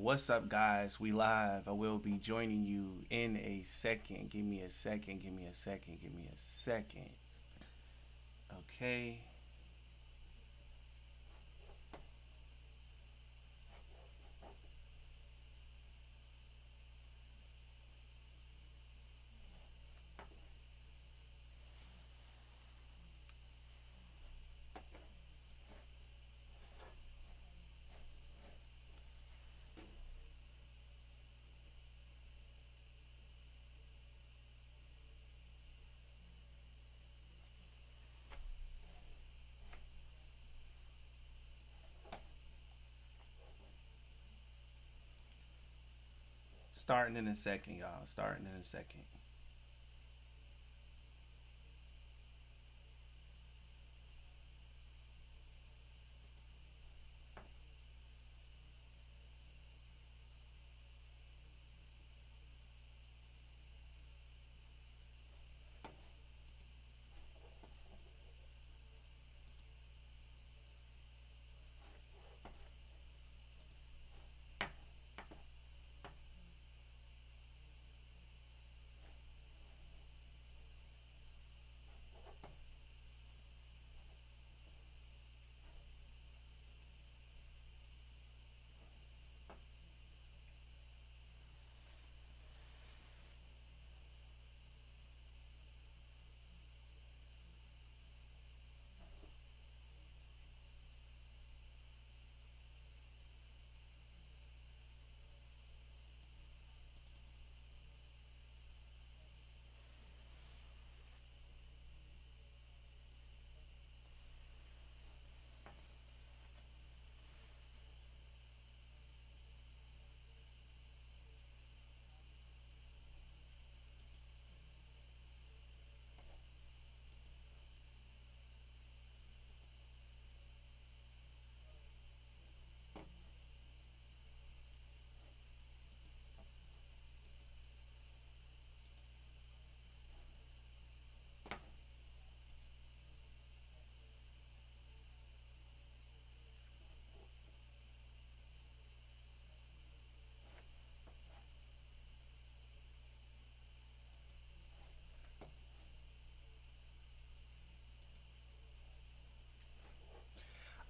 What's up, guys? We live. I will be joining you in a second. Give me a second. Give me a second. Give me a second. Okay. Starting in a second, y'all. Starting in a second.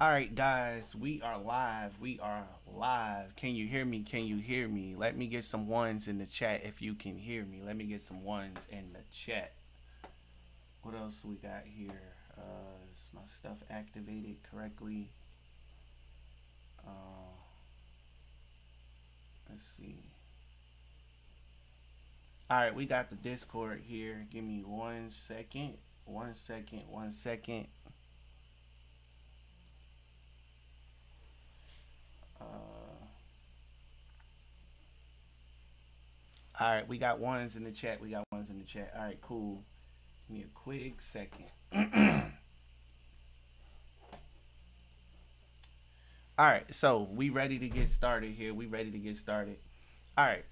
All right, guys. We are live. We are live. Can you hear me? Can you hear me? Let me get some ones in the chat if you can hear me. Let me get some ones in the chat. What else we got here? Is my stuff activated correctly? Uh, let's see. All right, we got the Discord here. Give me 1 second. 1 second. 1 second. All right, we got ones in the chat. We got ones in the chat. All right, cool. Give me a quick second. All right, so we ready to get started here. We ready to get started. All right,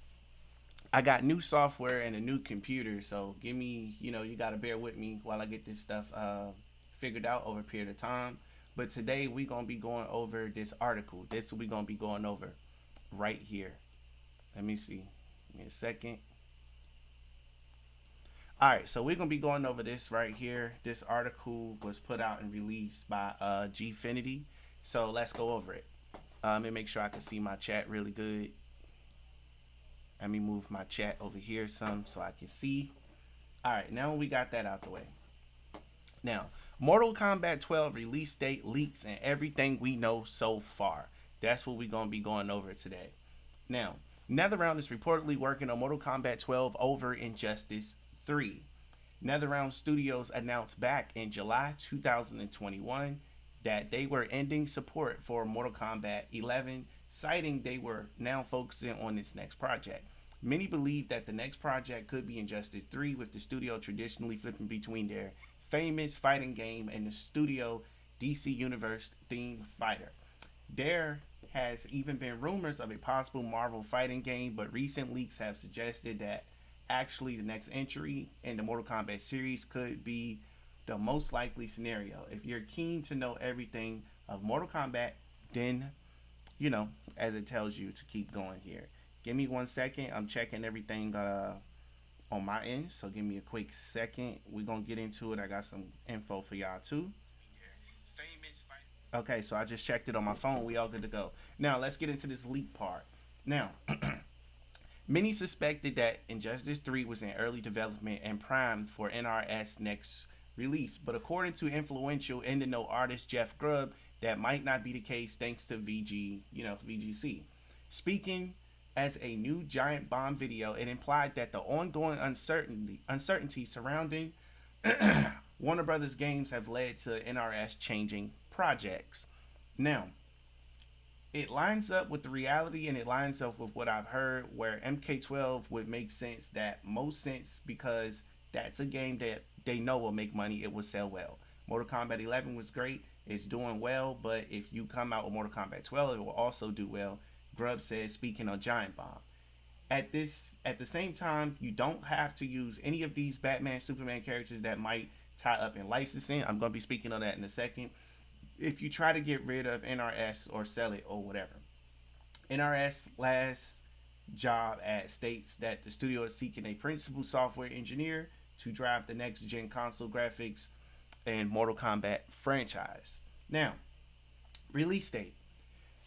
I got new software and a new computer, so give me, you gotta bear with me while I get this stuff figured out over a period of time. But today we gonna be going over this article. This we gonna be going over right here. Let me see. Give me a second. All right, so we're gonna be going over this right here. This article was put out and released by Gfinity. So let's go over it. Let me make sure I can see my chat really good. Let me move my chat over here some so I can see. All right, now we got that out the way. Now, Mortal Kombat 12 release date, leaks, and everything we know so far. That's what we're gonna be going over today. Now, NetherRealm is reportedly working on Mortal Kombat 12 over Injustice 3. NetherRealm Studios announced back in July 2021 that they were ending support for Mortal Kombat 11, citing they were now focusing on its next project. Many believe that the next project could be Injustice 3, with the studio traditionally flipping between their famous fighting game and the studio DC Universe themed fighter. There has even been rumors of a possible Marvel fighting game, but recent leaks have suggested that actually the next entry in the Mortal Kombat series could be the most likely scenario. If you're keen to know everything of Mortal Kombat, then you know, as it tells you to keep going here. Give me 1 second. I'm checking everything on my end. So give me a quick second. We're going to get into it. I got some info for y'all too. Okay, so I just checked it on my phone. We all good to go. Now let's get into this leak part. Now, many suspected that Injustice 3 was in early development and primed for NRS next release, but according to influential in the know artist Jeff Grubb, that might not be the case thanks to VGC. Speaking as a new Giant Bomb video, it implied that the ongoing uncertainty surrounding Warner Brothers games have led to NRS changing projects. Now, it lines up with the reality and it lines up with what I've heard where MK12 would make sense, that most sense, because that's a game that they know will make money. It will sell well. Mortal Kombat 11 was great. It's doing well, but if you come out with Mortal Kombat 12, it will also do well. Grubb says, speaking on Giant Bomb. At the same time, you don't have to use any of these Batman, Superman characters that might tie up in licensing. I'm going to be speaking on that in a second. If you try to get rid of NRS or sell it or whatever. NRS last job ad states that the studio is seeking a principal software engineer to drive the next gen console graphics and Mortal Kombat franchise. Now, release date.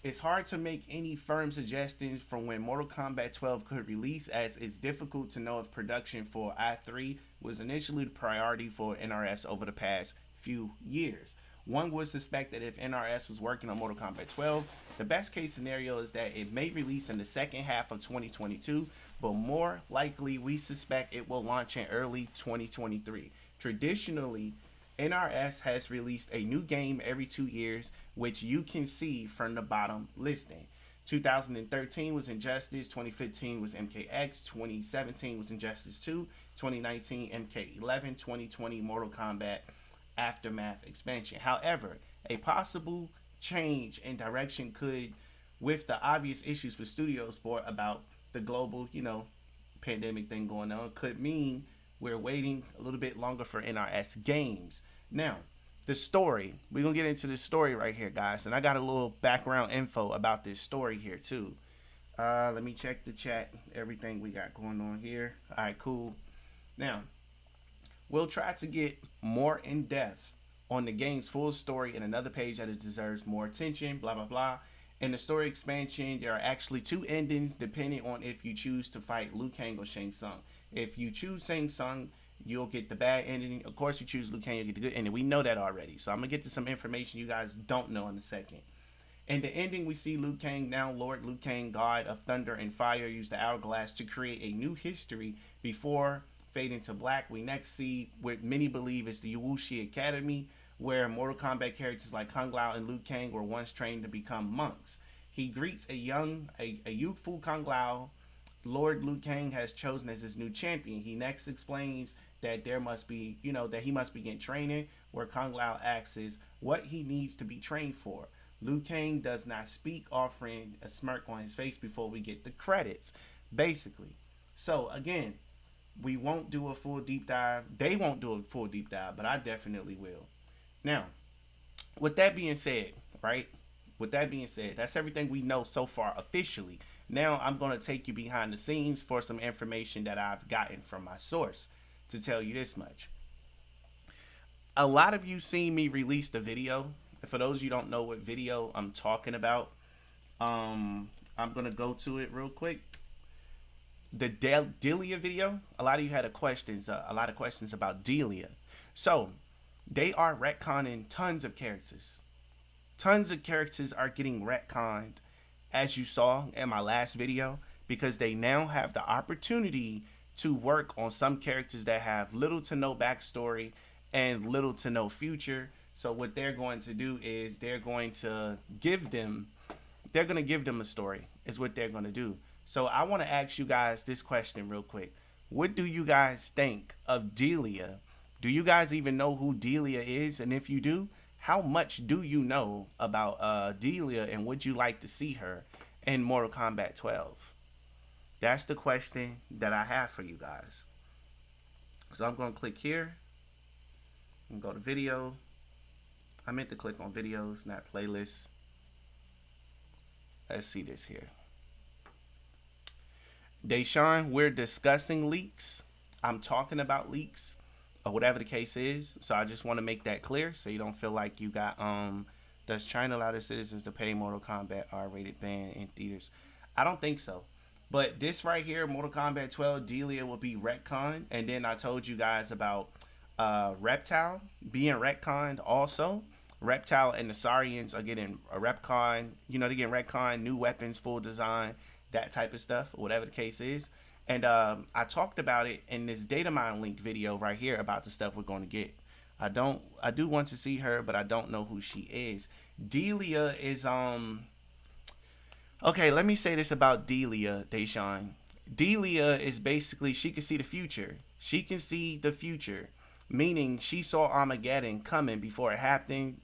It's hard to make any firm suggestions from when Mortal Kombat 12 could release, as it's difficult to know if production for I3 was initially the priority for NRS over the past few years. One would suspect that if NRS was working on Mortal Kombat 12, the best case scenario is that it may release in the second half of 2022, but more likely we suspect it will launch in early 2023. Traditionally, NRS has released a new game every 2 years, which you can see from the bottom listing. 2013 was Injustice, 2015 was MKX, 2017 was Injustice 2, 2019 MK11, 2020 Mortal Kombat Aftermath expansion. However, a possible change in direction could, with the obvious issues for studio sport about the global, pandemic thing going on, could mean we're waiting a little bit longer for NRS games. Now, the story. We're going to get into this story right here, guys. And I got a little background info about this story here, too. Let me check the chat. Everything we got going on here. All right, cool. Now, we'll try to get more in depth on the game's full story in another page that it deserves more attention, blah, blah, blah. In the story expansion, there are actually two endings depending on if you choose to fight Liu Kang or Shang Tsung. If you choose Shang Tsung, you'll get the bad ending. Of course, you choose Liu Kang, you'll get the good ending. We know that already. So I'm going to get to some information you guys don't know in a second. In the ending, we see Liu Kang, now Lord Liu Kang, God of Thunder and Fire, use the hourglass to create a new history before fading to black. We next see what many believe is the Wuxi Academy, where Mortal Kombat characters like Kung Lao and Liu Kang were once trained to become monks. He greets a youthful Kung Lao Lord Liu Kang has chosen as his new champion. He next explains that there must be, that he must begin training, where Kung Lao asks what he needs to be trained for. Liu Kang does not speak, offering a smirk on his face before we get the credits, basically. So again, we won't do a full deep dive. They won't do a full deep dive, but I definitely will. Now, with that being said, right? With that being said, that's everything we know so far officially. Now I'm going to take you behind the scenes for some information that I've gotten from my source to tell you this much. A lot of you seen me release the video. For those of you who don't know what video I'm talking about, I'm going to go to it real quick. The Delia video, a lot of you had a lot of questions about Delia. So they are retconning tons of characters. Tons of characters are getting retconned, as you saw in my last video, because they now have the opportunity to work on some characters that have little to no backstory and little to no future. So what they're going to do is they're going to give them a story, is what they're going to do. So I want to ask you guys this question real quick. What do you guys think of Delia? Do you guys even know who Delia is? And if you do, how much do you know about Delia, and would you like to see her in Mortal Kombat 12? That's the question that I have for you guys. So I'm going to click here and go to video. I meant to click on videos, not playlists. Let's see this here. Deshaun, we're discussing leaks. I'm talking about leaks or whatever the case is. So I just want to make that clear so you don't feel like you got does China allow their citizens to pay Mortal Kombat R-rated ban in theaters? I don't think so. But this right here, Mortal Kombat 12, Delia will be retconned. And then I told you guys about Reptile being retconned also. Reptile and the Saurians are getting a retcon. You know, they're getting retcon, new weapons, full design, that type of stuff, whatever the case is. And I talked about it in this data mine link video right here about the stuff we're going to get. I do want to see her, but I don't know who she is. Delia is okay, let me say this about Delia, Deshaun. Delia is basically, she can see the future. She can see the future, meaning she saw Armageddon coming before it happened,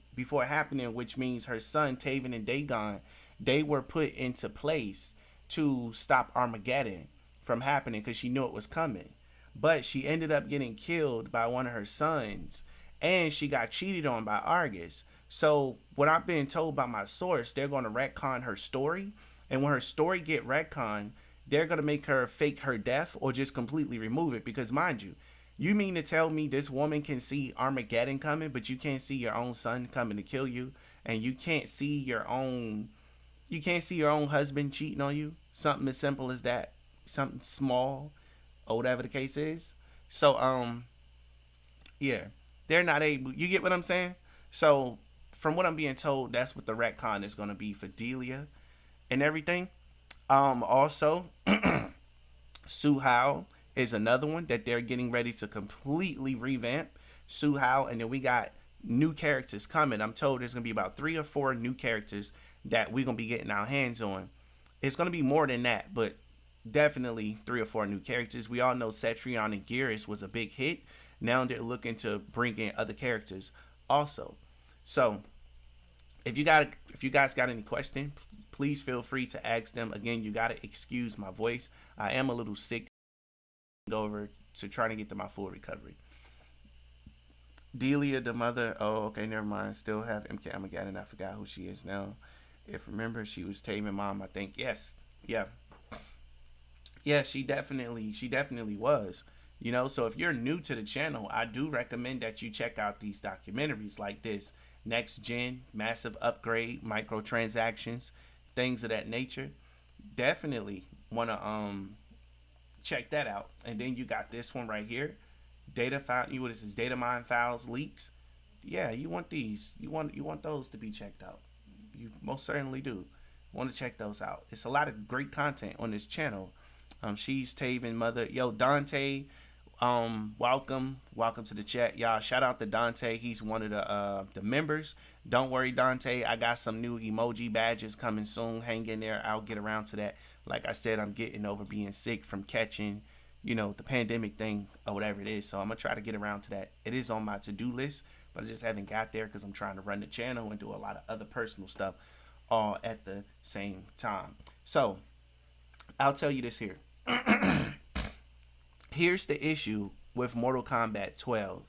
which means her son Taven and Dagon, they were put into place to stop Armageddon from happening because she knew it was coming. But she ended up getting killed by one of her sons, and she got cheated on by Argus. So what I've been told by my source, they're going to retcon her story, and when her story get retconned, they're going to make her fake her death or just completely remove it. Because mind you, you mean to tell me this woman can see Armageddon coming, but you can't see your own son coming to kill you, and you can't see your own husband cheating on you? Something as simple as that, something small or whatever the case is. So yeah, they're not able, you get what I'm saying? So from what I'm being told, that's what the retcon is going to be for Delia and everything. Also Suhao is another one that they're getting ready to completely revamp. Suhao, and then we got new characters coming. I'm told there's going to be about 3 or 4 new characters that we're going to be getting our hands on. It's going to be more than that, but definitely 3 or 4 new characters. We all know Cetrion and Geras was a big hit. Now they're looking to bring in other characters also. So if you guys got any questions, please feel free to ask them. Again, you got to excuse my voice. I am a little sick. Over to trying to get to my full recovery. Delia, the mother. Oh, okay, never mind. Still have MK Armageddon. I forgot who she is now. If remember, she was Taven mom, I think. Yes. Yeah. Yeah, she definitely was. You know, so if you're new to the channel, I do recommend that you check out these documentaries like this. Next Gen, Massive Upgrade, Microtransactions, things of that nature. Definitely want to check that out. And then you got this one right here, data file. What is this? Data mine files leaks. Yeah, you want these. You want those to be checked out. You most certainly do want to check those out. It's a lot of great content on this channel. She's Taven mother. Yo, Dante. Welcome to the chat, y'all. Shout out to Dante. He's one of the members. Don't worry, Dante. I got some new emoji badges coming soon. Hang in there. I'll get around to that. Like I said, I'm getting over being sick from catching, you know, the pandemic thing or whatever it is. So I'm gonna try to get around to that. It is on my to-do list, but I just haven't got there because I'm trying to run the channel and do a lot of other personal stuff all at the same time. So I'll tell you this here. Here's the issue with Mortal Kombat 12.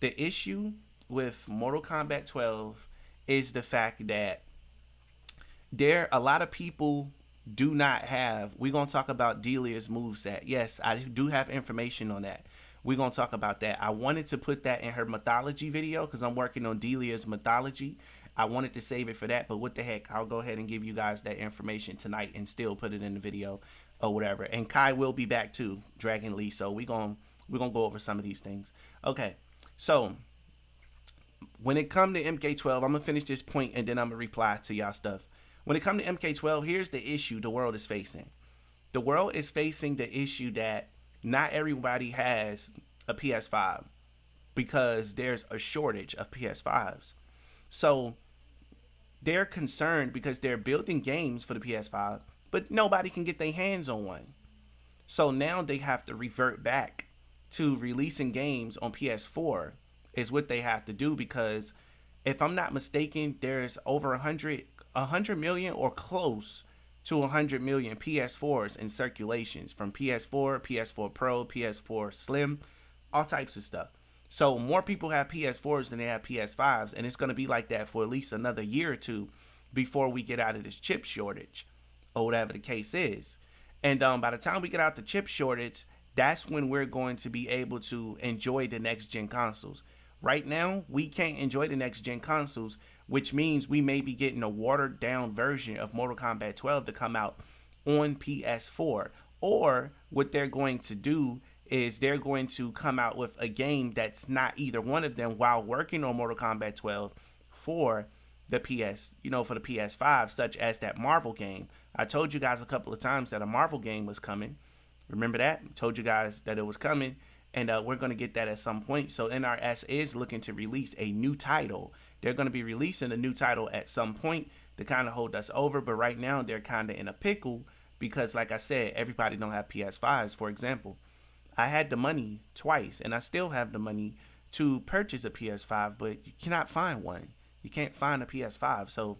The issue with Mortal Kombat 12 is the fact that a lot of people do not have. We're going to talk about Delia's moveset. Yes, I do have information on that. We're going to talk about that. I wanted to put that in her mythology video because I'm working on Delia's mythology. I wanted to save it for that, but what the heck, I'll go ahead and give you guys that information tonight and still put it in the video or whatever. And Kai will be back too, Dragon Lee. So we're gonna go over some of these things. Okay, so when it comes to MK12, I'm gonna finish this point and then I'm gonna reply to y'all stuff. When it comes to MK12, here's the issue the world is facing. The world is facing the issue that not everybody has a PS5 because there's a shortage of PS5s. So they're concerned because they're building games for the PS5, but nobody can get their hands on one. So now they have to revert back to releasing games on PS4 is what they have to do, because if I'm not mistaken, there's over 100 million or close to 100 million PS4s in circulations, from PS4, PS4 Pro, PS4 Slim, all types of stuff. So more people have PS4s than they have PS5s, and it's going to be like that for at least another year or two before we get out of this chip shortage, or whatever the case is. And by the time we get out the chip shortage, that's when we're going to be able to enjoy the next gen consoles. Right now, we can't enjoy the next gen consoles, which means we may be getting a watered down version of Mortal Kombat 12 to come out on PS4. Or what they're going to do is they're going to come out with a game that's not either one of them while working on Mortal Kombat 12 for the for the PS5, such as that Marvel game. I told you guys a couple of times that a Marvel game was coming. Remember that? I told you guys that it was coming, and we're going to get that at some point. So NRS is looking to release a new title. They're going to be releasing a new title at some point to kind of hold us over, but right now they're kind of in a pickle because, like I said, everybody don't have PS5s. For example, I had the money twice, and I still have the money to purchase a PS5, but you cannot find one. You can't find a PS5, so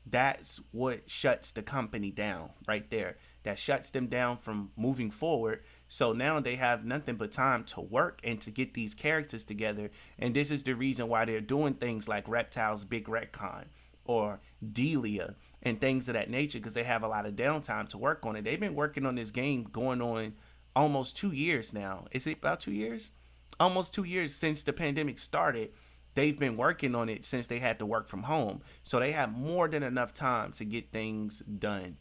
that's what shuts the company down right there. That shuts them down from moving forward. So now they have nothing but time to work and to get these characters together. And this is the reason why they're doing things like Reptile's Big Retcon or Delia and things of that nature, because they have a lot of downtime to work on it. They've been working on this game going on almost 2 years now. Is it about 2 years? Almost 2 years since the pandemic started. They've been working on it since they had to work from home. So they have more than enough time to get things done.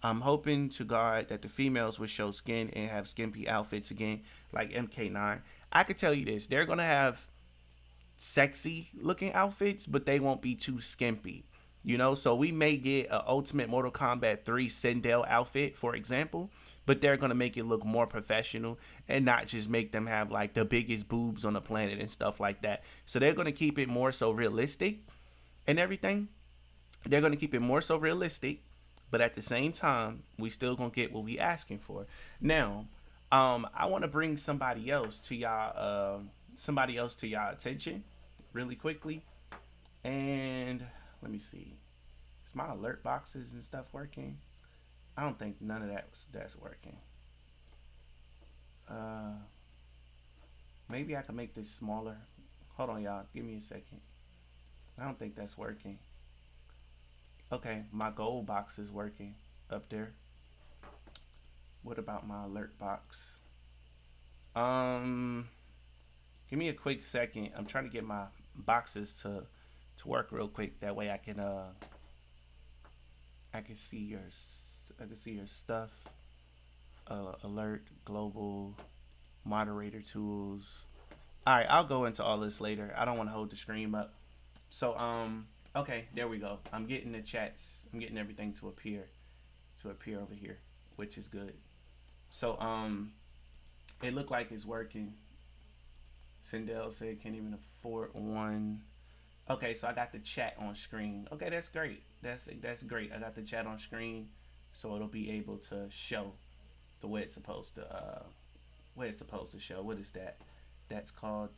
I'm hoping to God that the females will show skin and have skimpy outfits again, like MK9. I could tell you this, they're going to have sexy looking outfits, but they won't be too skimpy. So we may get an Ultimate Mortal Kombat 3 Sindel outfit, for example, but they're going to make it look more professional and not just make them have like the biggest boobs on the planet and stuff like that. So they're going to keep it more so realistic and everything. They're going to keep it more so realistic, but at the same time, we still going to get what we asking for. Now, I want to bring somebody else to y'all attention really quickly. And let me see. Is my alert boxes and stuff working? I don't think none of that's working. Maybe I can make this smaller. Hold on, y'all. Give me a second. I don't think that's working. Okay, my gold box is working up there. What about my alert box? Give me a quick second. I'm trying to get my boxes to work real quick. That way I can see your stuff. Alert, global, moderator tools. All right, I'll go into all this later. I don't want to hold the stream up. So okay, there we go. I'm getting the chats. I'm getting everything to appear over here, which is good. So it looked like it's working. Sindel said can't even afford one. Okay, so I got the chat on screen. Okay, that's great. That's great. I got the chat on screen, so it'll be able to show the way it's supposed to show. What is that? That's called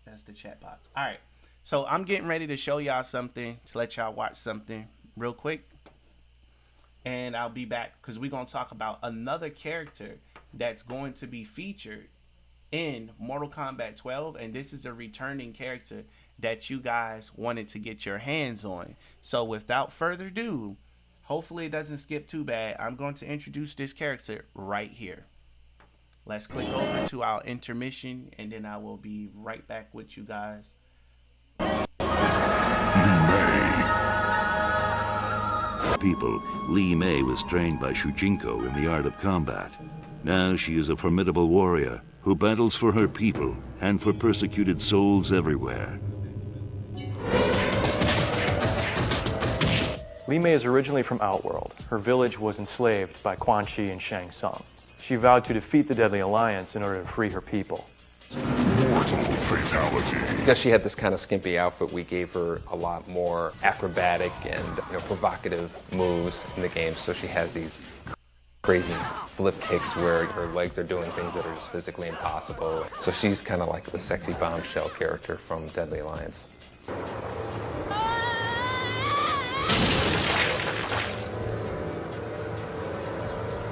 that's the chat box. All right. So I'm getting ready to show y'all something, to let y'all watch something real quick. And I'll be back because we're going to talk about another character that's going to be featured in Mortal Kombat 12. And this is a returning character that you guys wanted to get your hands on. So without further ado, hopefully it doesn't skip too bad, I'm going to introduce this character right here. Let's click over to our intermission, and then I will be right back with you guys. People, Li Mei was trained by Shujinko in the art of combat. Now she is a formidable warrior who battles for her people and for persecuted souls everywhere. Li Mei is originally from Outworld. Her village was enslaved by Quan Chi and Shang Tsung. She vowed to defeat the Deadly Alliance in order to free her people. Mortal fatality. Because she had this kind of skimpy outfit, we gave her a lot more acrobatic and provocative moves in the game. So she has these crazy flip kicks where her legs are doing things that are just physically impossible. So she's kind of like the sexy bombshell character from Deadly Alliance.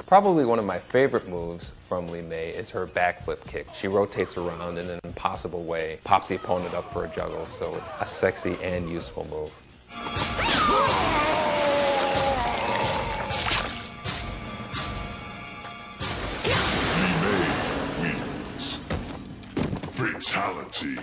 Probably one of my favorite moves from Li Mei is her backflip kick. She rotates around in an impossible way, pops the opponent up for a juggle, so it's a sexy and useful move. Fatality.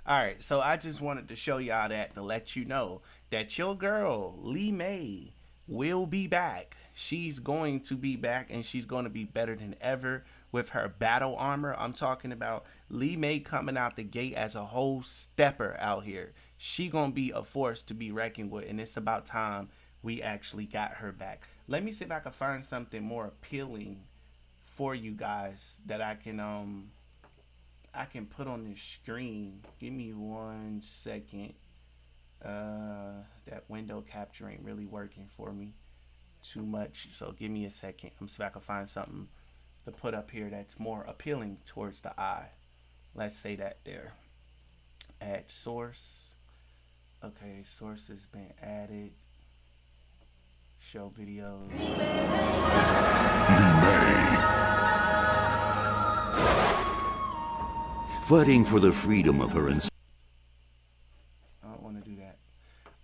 All right, so I just wanted to show y'all that to let you know that your girl Lee May will be back. She's going to be back, and she's going to be better than ever with her battle armor. I'm talking about Lee May coming out the gate as a whole stepper out here. She gonna be a force to be reckoned with, and it's about time we actually got her back. Let me see if I can find something more appealing for you guys that I can put on this screen. Give me 1 second. That window capture ain't really working for me too much, so give me a second. I'm see if I can find something to put up here that's more appealing towards the eye. Let's say that there. Add source. Okay, source has been added. Show videos. Fighting for the freedom of her I don't want to do that.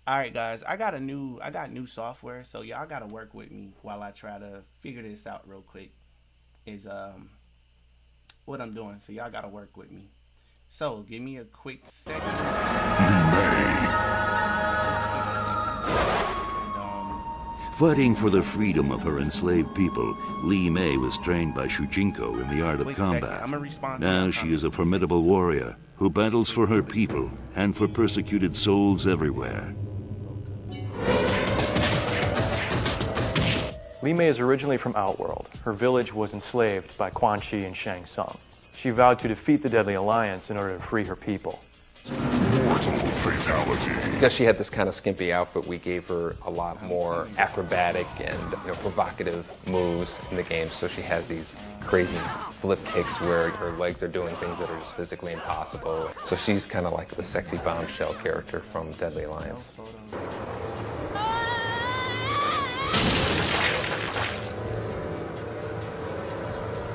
All right, guys, I got new software, so y'all got to work with me while I try to figure this out real quick. Is what I'm doing, so y'all got to work with me. So give me a quick second. Fighting for the freedom of her enslaved people, Lee May was trained by Shujinko in the art of combat. Now she is a formidable warrior who battles for her people and for persecuted souls everywhere. Li Mei is originally from Outworld. Her village was enslaved by Quan Chi and Shang Tsung. She vowed to defeat the Deadly Alliance in order to free her people. Mortal fatality. Because she had this kind of skimpy outfit, we gave her a lot more acrobatic and provocative moves in the game. So she has these crazy flip kicks where her legs are doing things that are just physically impossible. So she's kind of like the sexy bombshell character from Deadly Alliance.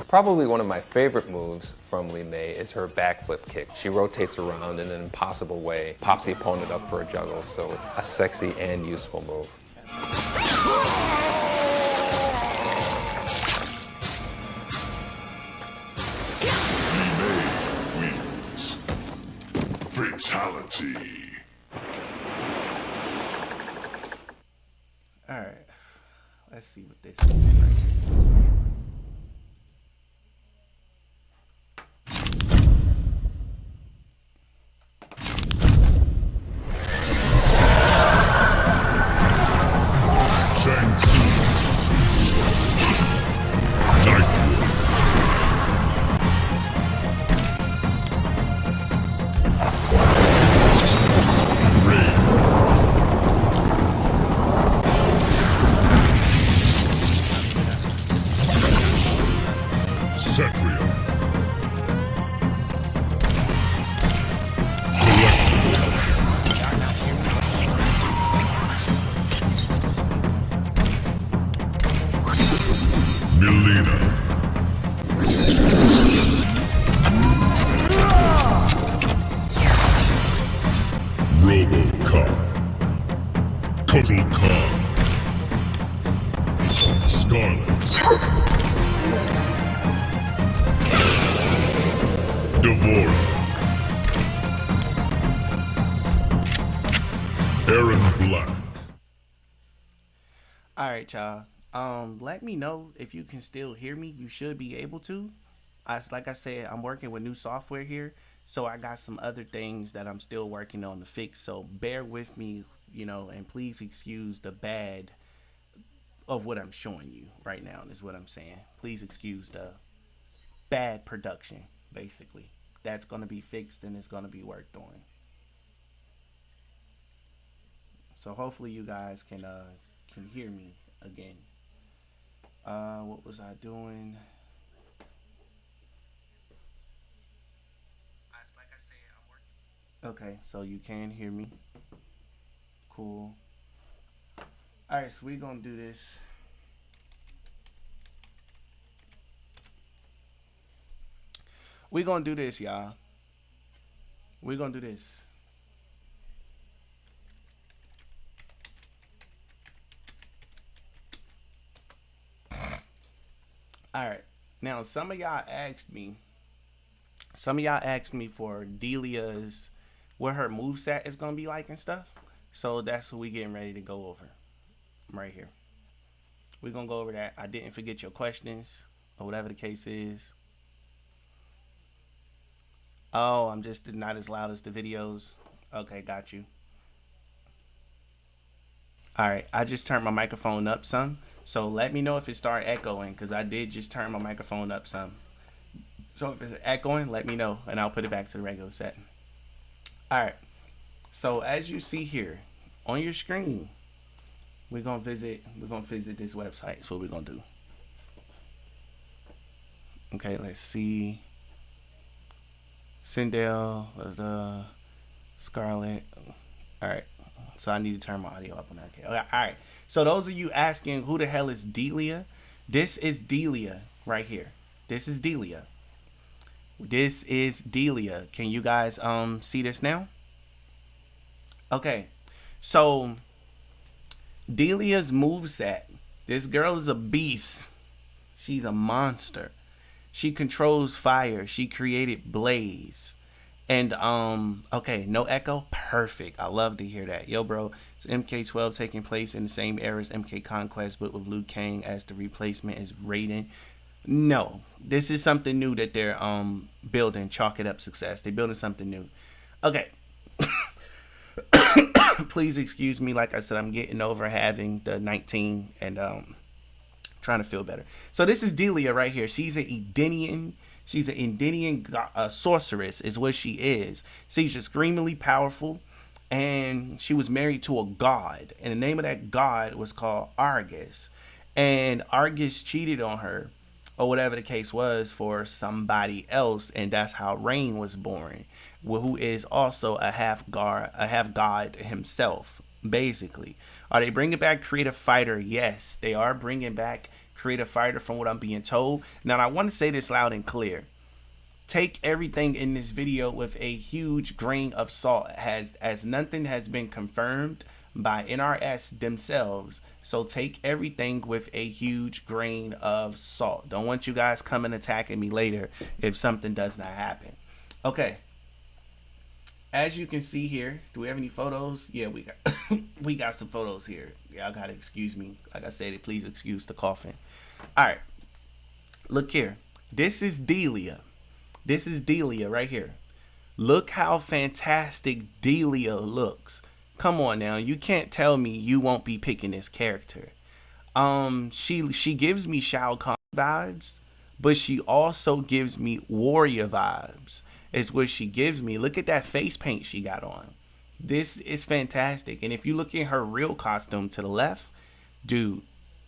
Probably one of my favorite moves from Li Mei is her backflip kick. She rotates around in an impossible way, pops the opponent up for a juggle, so it's a sexy and useful move. Li Mei wins. Fatality. Alright, let's see what this is right here. Shang Tsung. Nightwood. Rain. Cetrium. Melina. Robocop. Total Khan. Scarlet. Devora. Aaron Black. Alright, y'all. Let me know if you can still hear me. You should be able to. Like I said, I'm working with new software here, so I got some other things that I'm still working on to fix. So bear with me, and please excuse the bad of what I'm showing you right now, is what I'm saying. Please excuse the bad production, basically. That's going to be fixed and it's going to be worked on. So hopefully you guys can hear me again. What was I doing? Like I said, I'm working. Okay, so you can hear me. Cool. Alright, so we're gonna do this. We're gonna do this, y'all. We're gonna do this. All right. Now, some of y'all asked me for Delia's, what her moveset is gonna be like and stuff. So that's what we getting ready to go over right here. We're gonna go over that. I didn't forget your questions or whatever the case is. Oh, I'm just not as loud as the videos. Okay, got you. All right, I just turned my microphone up some. So let me know if it started echoing, because I did just turn my microphone up some. So if it's echoing, let me know, and I'll put it back to the regular setting. All right. So as you see here on your screen, we're gonna visit this website. That's what we're gonna do. Okay, let's see. Sindel, Scarlet. All right. So I need to turn my audio up on that. Okay. All right. So those of you asking who the hell is Delia, this is Delia right here. This is Delia. This is Delia. Can you guys see this now? Okay. So Delia's moveset. This girl is a beast. She's a monster. She controls fire. She created Blaze. And okay, no echo, perfect. I love to hear that. Yo, bro, it's MK12 taking place in the same era as MK Conquest, but with Liu Kang as the replacement as Raiden. No, this is something new that they're building. Chalk it up success. They're building something new. Okay. Please excuse me. Like I said, I'm getting over having the 19 and trying to feel better. So this is Delia right here. She's an Edenian. She's an Indian sorceress is what she is. She's extremely powerful, and she was married to a god, and the name of that god was called Argus. And Argus cheated on her, or whatever the case was, for somebody else, and that's how Rain was born, who is also a half god himself, basically. Are they bringing back Creative Fighter? Yes, they are bringing back Creative Fighter from what I'm being told. Now, I want to say this loud and clear. Take everything in this video with a huge grain of salt, as nothing has been confirmed by NRS themselves. So take everything with a huge grain of salt. Don't want you guys coming attacking me later if something does not happen. Okay. As you can see here, do we have any photos? Yeah, we got we got some photos here. Y'all gotta excuse me. Like I said, please excuse the coughing. All right, look here. This is Delia. This is Delia right here. Look how fantastic Delia looks. Come on now, you can't tell me you won't be picking this character. She gives me Shao Kahn vibes, but she also gives me warrior vibes. Is what she gives me. Look at that face paint she got on. This is fantastic. And if you look at her real costume to the left, dude,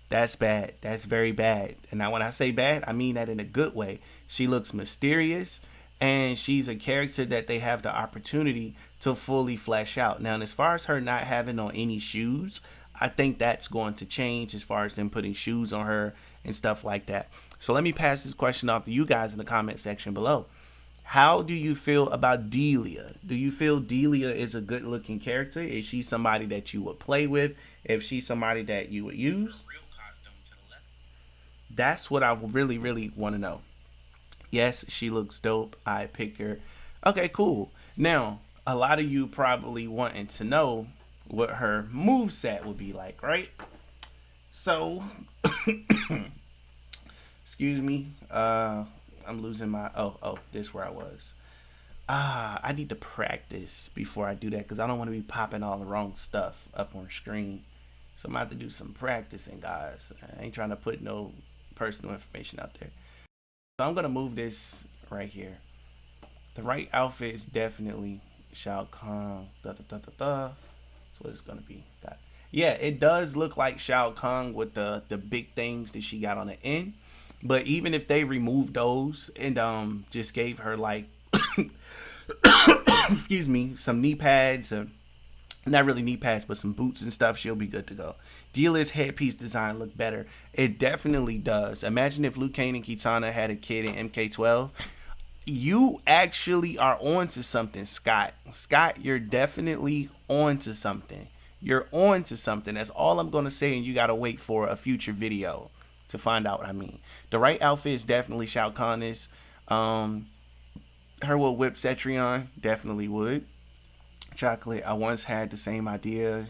that's bad. That's very bad. And now when I say bad, I mean that in a good way. She looks mysterious, and she's a character that they have the opportunity to fully flesh out. Now, as far as her not having on any shoes, I think that's going to change as far as them putting shoes on her and stuff like that. So let me pass this question off to you guys in the comment section below. How do you feel about Delia? Do you feel Delia is a good looking character? Is she somebody that you would play with? If she's somebody that you would use? That's what I really, really want to know. Yes, she looks dope. I pick her. Okay, cool. Now, a lot of you probably wanting to know what her moveset would be like, right? So, excuse me. I'm losing my, this is where I was. I need to practice before I do that, because I don't want to be popping all the wrong stuff up on screen. So I'm going to have to do some practicing, guys. I ain't trying to put no personal information out there. So I'm going to move this right here. The right outfit is definitely Shao Kahn. That's what it's going to be. Yeah, it does look like Shao Kahn with the big things that she got on the end. But even if they removed those and just gave her like excuse me, some knee pads, not really knee pads, but some boots and stuff, she'll be good to go. Delia's headpiece design look better. It definitely does. Imagine if Liu Kang and Kitana had a kid in MK12. You actually are on to something, Scott. Scott, you're definitely on to something. You're on to something. That's all I'm going to say, and you got to wait for a future video to find out what I mean. The right outfit is definitely Shao Kahn's. Her will whip Cetrion, definitely would. Chocolate, I once had the same idea.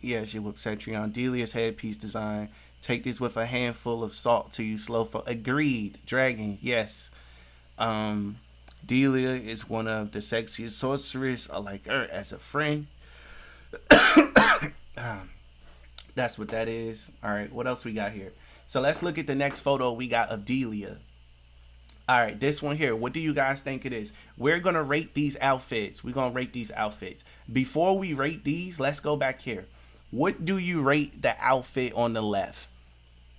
Yeah, she whipped Cetrion. Delia's headpiece design. Take this with a handful of salt to you slow for. Agreed. Dragon, yes. Delia is one of the sexiest sorcerers. I like her as a friend. That's what that is. Alright, what else we got here? So let's look at the next photo we got of Delia. Alright, this one here. What do you guys think it is? We're going to rate these outfits. We're going to rate these outfits. Before we rate these, let's go back here. What do you rate the outfit on the left?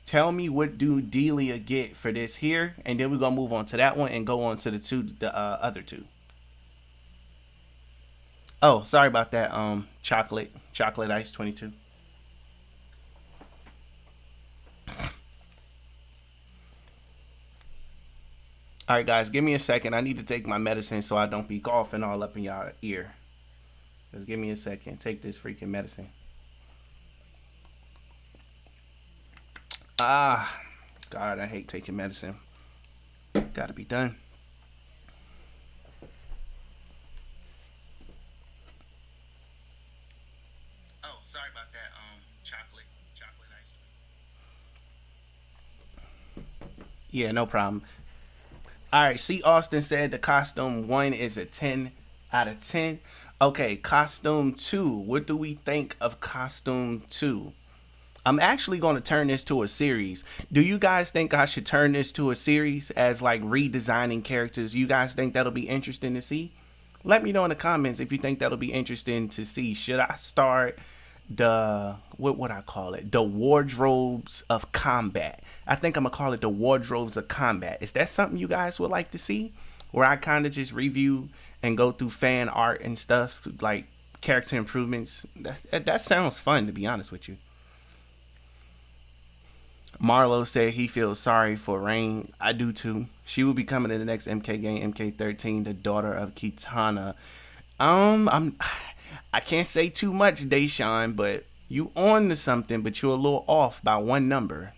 Tell me what do Delia get for this here, and then we're going to move on to that one and go on to the other two. Oh, sorry about that. Chocolate Ice 22. All right, guys, give me a second. I need to take my medicine so I don't be coughing all up in y'all ear. Just give me a second. Take this freaking medicine. Ah, God, I hate taking medicine. Gotta be done. Oh, sorry about that. Chocolate ice. Yeah, no problem. All right, see, Austin said the costume 1 is a 10 out of 10. Okay, costume 2. What do we think of costume 2? I'm actually going to turn this to a series. Do you guys think I should turn this to a series as like redesigning characters? You guys think that'll be interesting to see? Let me know in the comments if you think that'll be interesting to see. Should I start the, what would I call it? The wardrobes of combat. I think I'm gonna call it the wardrobes of combat. Is that something you guys would like to see? Where I kind of just review and go through fan art and stuff, like character improvements. That sounds fun, to be honest with you. Marlo said he feels sorry for Rain. I do too. She will be coming in the next MK game, MK13, the daughter of Kitana. I can't say too much, Deshaun, but you on to something, but you're a little off by one number.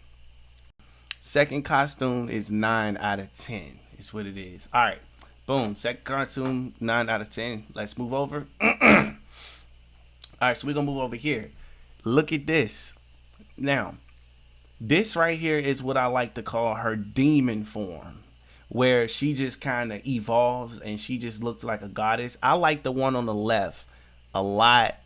Second costume is 9 out of 10. Is what it is. All right, boom. Second costume, 9 out of 10. Let's move over. All right, so we're gonna move over here. Look at this. Now, this right here is what I like to call her demon form, where she just kind of evolves and she just looks like a goddess. I like the one on the left a lot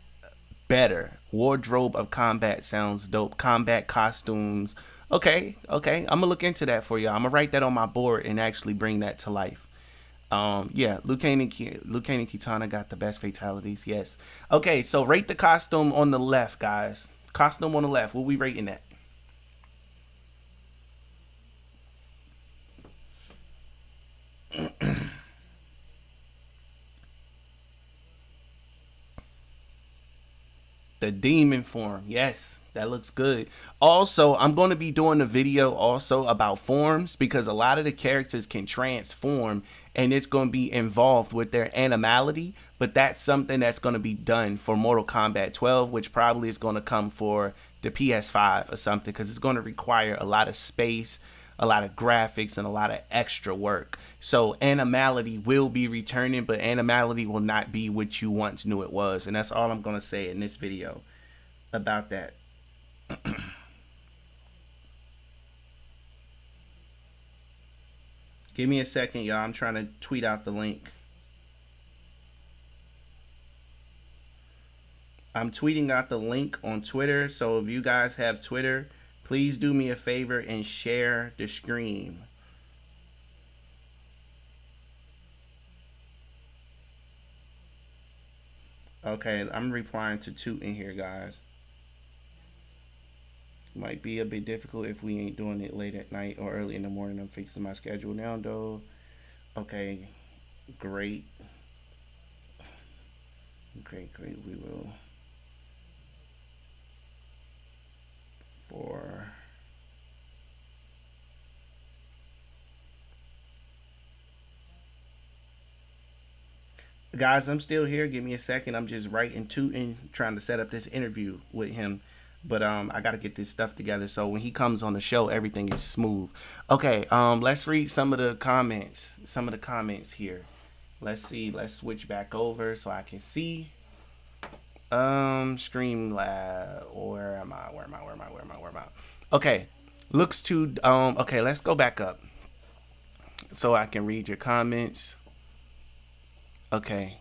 better. Wardrobe of combat sounds dope. Combat costumes. Okay. I'm gonna look into that for you. I'm gonna write that on my board and actually bring that to life. Yeah, Liu Kang and Kitana got the best fatalities. Yes. Okay, so rate the costume on the left, guys. Costume on the left. What we rating that? The demon form. Yes, that looks good. Also, I'm going to be doing a video also about forms, because a lot of the characters can transform and it's going to be involved with their animality, but that's something that's going to be done for Mortal Kombat 12, which probably is going to come for the PS5 or something, because it's going to require a lot of space, a lot of graphics, and a lot of extra work. So animality will be returning, but animality will not be what you once knew it was. And that's all I'm going to say in this video about that. Give me a second, y'all. I'm trying to tweet out the link. I'm tweeting out the link on Twitter. So if you guys have Twitter, please do me a favor and share the screen. Okay, I'm replying to Tooten here, guys. Might be a bit difficult if we ain't doing it late at night or early in the morning. I'm fixing my schedule now, though. Okay, great. Great, we will. For Guys, I'm still here. Give me a second. I'm just writing Tooten, trying to set up this interview with him. But I gotta get this stuff together so when he comes on the show, everything is smooth. Okay, let's read some of the comments. Some of the comments here. Let's see. Let's switch back over so I can see. Streamlab. Where am I? Where am I? Okay. Looks too okay, let's go back up so I can read your comments. Okay.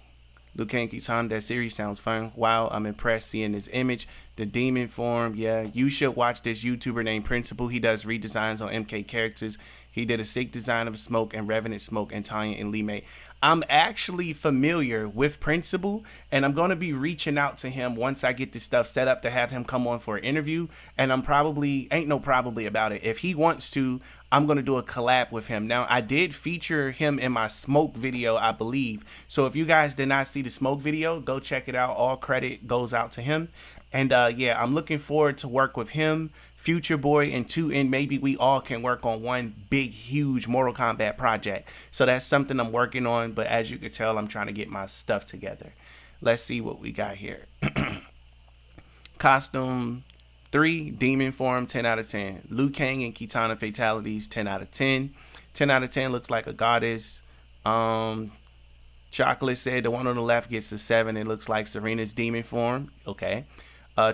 Liu Kang Kitana, that series sounds fun. Wow, I'm impressed seeing this image. The demon form, yeah. You should watch this YouTuber named Principal. He does redesigns on MK characters. He did a sick design of Smoke and Revenant Smoke and Tanya and Lee May. I'm actually familiar with Principal, and I'm going to be reaching out to him once I get this stuff set up to have him come on for an interview. And I'm probably, ain't no probably about it. If he wants to, I'm going to do a collab with him. Now, I did feature him in my Smoke video, I believe. So if you guys did not see the Smoke video, go check it out. All credit goes out to him. And yeah, I'm looking forward to work with him, Future Boy, and Tooten. Maybe we all can work on one big, huge Mortal Kombat project. So that's something I'm working on. But as you can tell, I'm trying to get my stuff together. Let's see what we got here. Costume 3, Demon Form, 10 out of 10. Liu Kang and Kitana Fatalities, 10 out of 10. 10 out of 10, looks like a goddess. Chocolate said the one on the left gets a 7. It looks like Serena's Demon Form. Okay.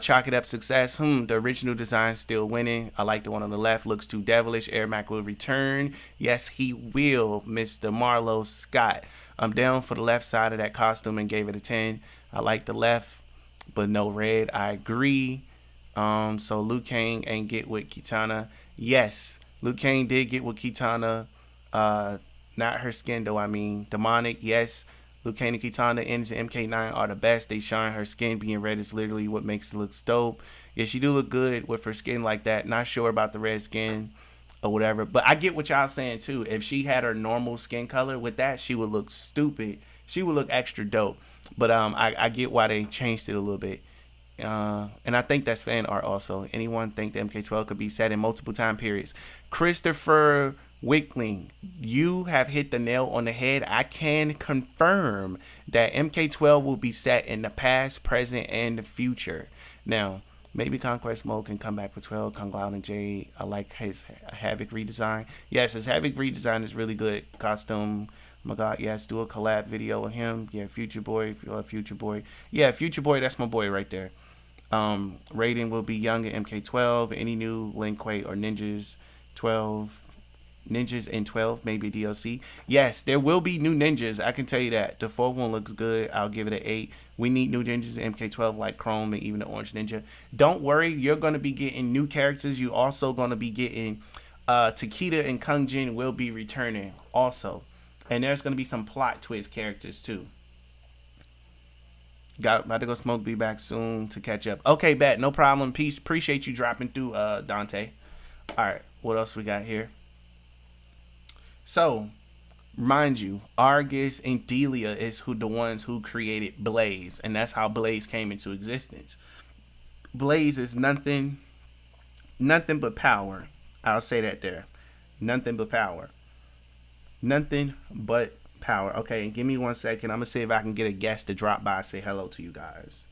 Chalk it up success. The original design still winning. I like the one on the left. Looks too devilish. Ermac will return. Yes, he will, Mr. Marlowe Scott. I'm down for the left side of that costume and gave it a 10. I like the left, but no red. I agree. So Liu Kang ain't get with Kitana. Yes, Liu Kang did get with Kitana. Not her skin though. I mean, demonic. Yes. Liu Kang and Kitana ends in MK9 are the best. They shine. Her skin being red is literally what makes it look dope. Yeah, she do look good with her skin like that. Not sure about the red skin or whatever. But I get what y'all saying too. If she had her normal skin color with that, she would look stupid. She would look extra dope. But I get why they changed it a little bit. And I think that's fan art also. Anyone think the MK12 could be set in multiple time periods? Christopher Wickling, you have hit the nail on the head. I can confirm that MK12 will be set in the past, present, and the future. Now, maybe Conquest Mode can come back for 12. Kung Lao and Jade, I like his Havoc redesign. Yes, his Havoc redesign is really good. Costume, oh my God, yes, do a collab video with him. Yeah, Future Boy, if you love Future Boy. Yeah, Future Boy, that's my boy right there. Raiden will be young in MK12. Any new Lin Kuei or Ninjas 12. Ninjas in 12, maybe DLC. Yes, there will be new ninjas. I can tell you that. The fourth one looks good. I'll give it an 8. We need new ninjas in MK12 like Chrome and even the Orange Ninja. Don't worry, you're going to be getting new characters. You also going to be getting Takeda and Kung Jin will be returning also. And there's going to be some plot twist characters too. About to go smoke. Be back soon to catch up. Okay, bet. No problem. Peace. Appreciate you dropping through, Dante. All right. What else we got here? So, mind you, Argus and Delia is the ones who created Blaze, and that's how Blaze came into existence. Blaze is nothing but power. I'll say that there. Nothing but power. Nothing but power. Okay, and give me 1 second. I'm gonna see if I can get a guest to drop by and say hello to you guys.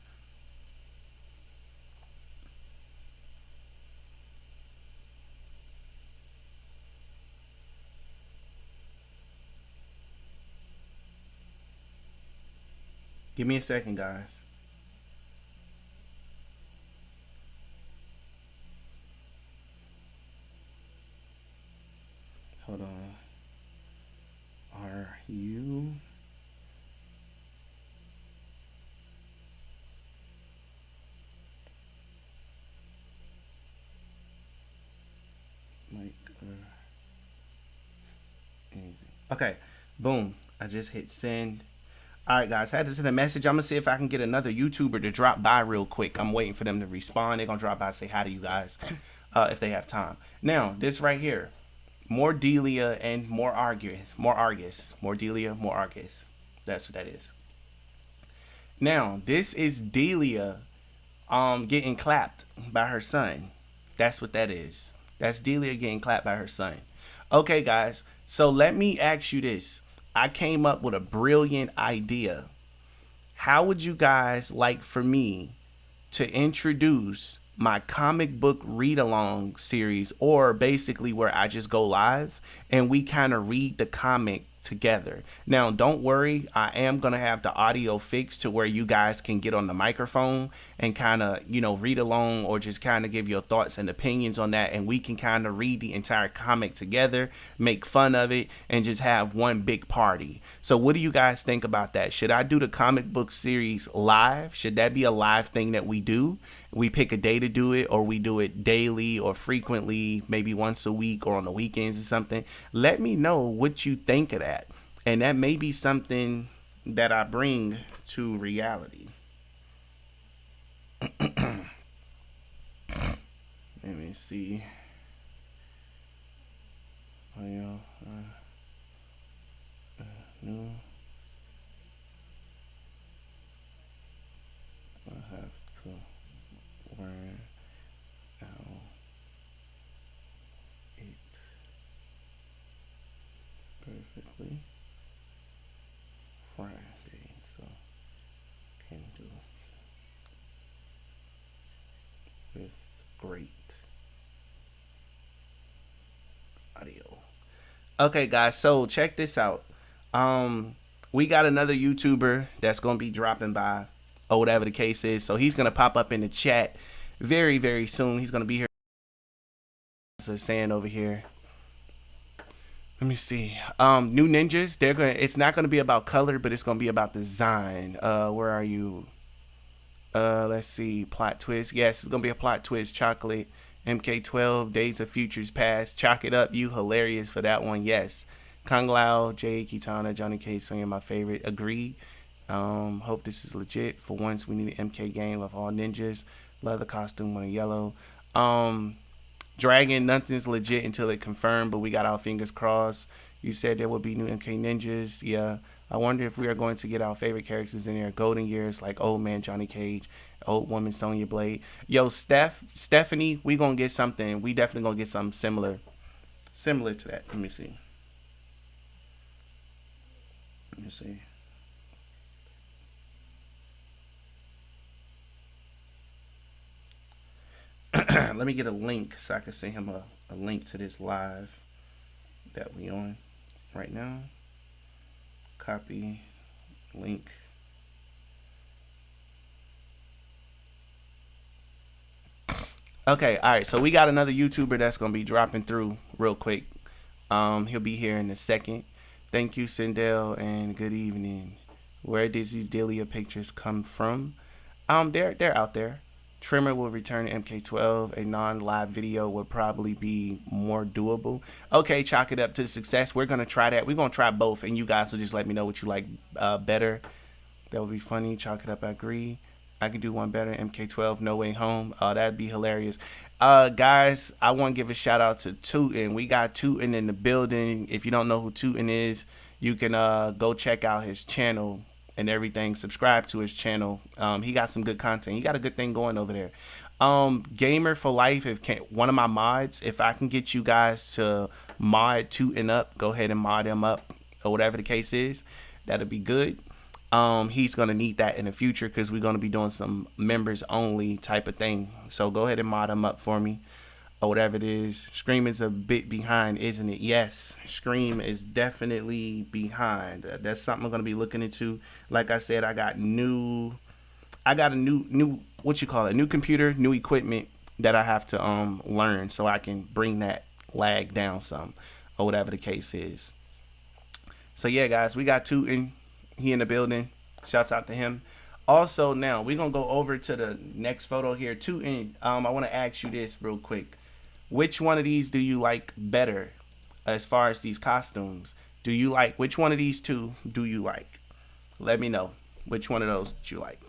Give me a second, guys. Hold on. Are you? Like, anything. Okay. Boom. I just hit send. Alright guys, had to send a message. I'm going to see if I can get another YouTuber to drop by real quick. I'm waiting for them to respond. They're going to drop by and say hi to you guys if they have time. Now, this right here. More Delia and more Argus. More Argus. More Delia, more Argus. That's what that is. Now, this is Delia getting clapped by her son. That's what that is. That's Delia getting clapped by her son. Okay, guys. So let me ask you this. I came up with a brilliant idea. how would you guys like for me to introduce my comic book read along series, or basically where I just go live and we kind of read the comic together? Now, don't worry, I am going to have the audio fixed to where you guys can get on the microphone and kind of, you know, read along or just kind of give your thoughts and opinions on that. And we can kind of read the entire comic together, make fun of it, and just have one big party. So what do you guys think about that? Should I do the comic book series live? Should that be a live thing that we do? We pick a day to do it, or we do it daily or frequently, maybe once a week or on the weekends or something. Let me know what you think of that. And that may be something that I bring to reality. Let me see. Well, no. I have to learn how it perfectly Friday, so can do with great audio. Okay, guys, so check this out. We got another YouTuber that's gonna be dropping by, or whatever the case is. So he's gonna pop up in the chat very, very soon. He's gonna be here. So saying over here. Let me see. New ninjas. They're gonna. It's not gonna be about color, but it's gonna be about design. Where are you? Let's see. Plot twist. Yes, it's gonna be a plot twist. Chocolate. MK12. Days of Futures Past. Chalk it up. You hilarious for that one. Yes. Kung Lao, Jay, Kitana, Johnny K, Sonya, my favorite. Agree. Hope this is legit. For once, we need an MK game of all ninjas. Leather costume on a yellow. Dragon, nothing's legit until it confirmed, but we got our fingers crossed. You said there will be new MK ninjas. Yeah. I wonder if we are going to get our favorite characters in there. Golden Years, like Old Man Johnny Cage, Old Woman Sonya Blade. Yo, Stephanie, we gonna get something. We definitely gonna get something similar to that. Let me see. Let me see. Let me get a link so I can send him a link to this live that we on right now. Copy link. Okay, all right. So we got another YouTuber that's gonna be dropping through real quick. He'll be here in a second. Thank you, Sindel, and good evening. Where did these Delia pictures come from? They're out there. Trimmer will return to MK12. A non-live video would probably be more doable. Okay, chalk it up to success. We're gonna try that. We're gonna try both, and you guys will just let me know what you like better. That would be funny. Chalk it up. I agree. I can do one better. MK12, No Way Home. That'd be hilarious. Guys, I want to give a shout out to Tooten. We got Tooten in the building. If you don't know who Tooten is, you can go check out his channel and everything. Subscribe to his channel. He got some good content. He got a good thing going over there. Gamer for Life, one of my mods, if I can get you guys to mod Tooten up, go ahead and mod him up, or whatever the case is, that'll be good. He's gonna need that in the future because we're gonna be doing some members only type of thing. So go ahead and mod him up for me, or whatever it is. Scream is a bit behind, isn't it? Yes, Scream is definitely behind. That's something I'm gonna be looking into. Like I said, I got a new what you call it, new computer, new equipment that I have to learn so I can bring that lag down some, or whatever the case is. So yeah, guys, we got Tooten. He in the building. Shouts out to him. Also, now we're gonna go over to the next photo here. Tooten, I want to ask you this real quick. Which one of these do you like better as far as these costumes? Do you like, which one of these two do you like? Let me know which one of those that you like.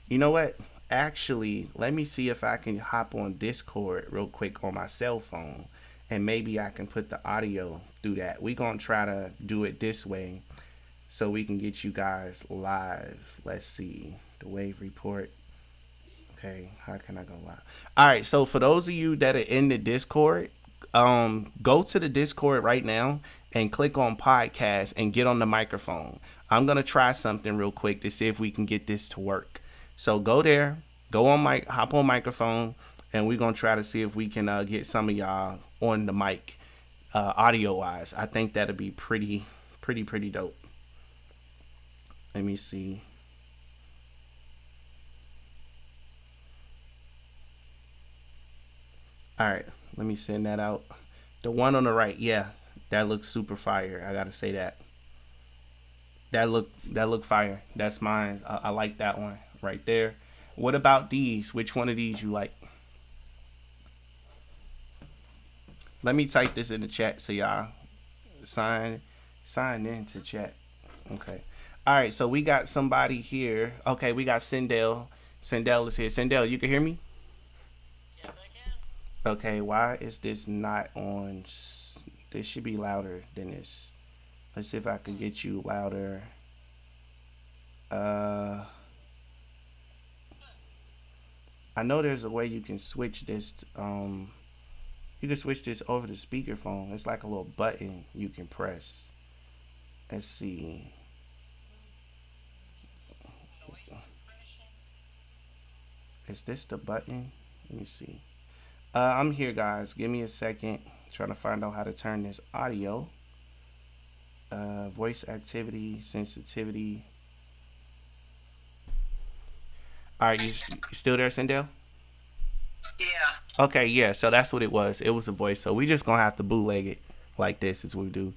You know what? Actually, let me see if I can hop on Discord real quick on my cell phone, and maybe I can put the audio through that. We're gonna try to do it this way so we can get you guys live. Let's see. The wave report. Okay, how can I go live? All right, so for those of you that are in the Discord, go to the Discord right now and click on podcast and get on the microphone. I'm going to try something real quick to see if we can get this to work. So go there, hop on microphone, and we're going to try to see if we can get some of y'all on the mic audio wise. I think that'll be pretty dope. Let me see. All right, let me send that out. The one on the right, yeah, that looks super fire. I gotta say that. That look fire. That's mine. I like that one right there. What about these? Which one of these you like? Let me type this in the chat so y'all sign in to chat. Okay. All right, so we got somebody here. Okay, we got Sindel. Sindel is here. Sindel, you can hear me? Yes, I can. Okay, why is this not on? This should be louder than this. Let's see if I can get you louder. I know there's a way you can switch this. You can switch this over to speakerphone. It's like a little button you can press. Let's see. Is this the button? Let me see. I'm here, guys. Give me a second. Trying to find out how to turn this audio. Voice activity, sensitivity. All right, you still there, Sindel? Yeah. Okay, yeah. So that's what it was. It was a voice. So we just gonna have to bootleg it like this, is what we do.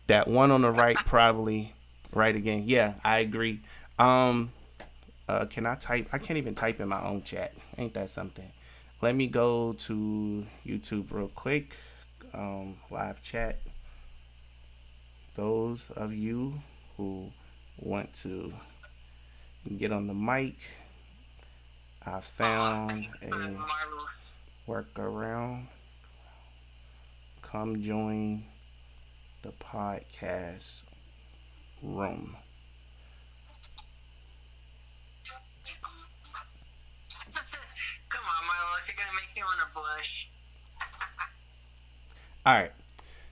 That one on the right, probably right again. Yeah, I agree. Can I type? I can't even type in my own chat. Ain't that something? Let me go to YouTube real quick. Live chat. Those of you who want to get on the mic, I found a workaround. Come join the podcast room. Come on, Marlo, you're gonna make me want to blush. All right,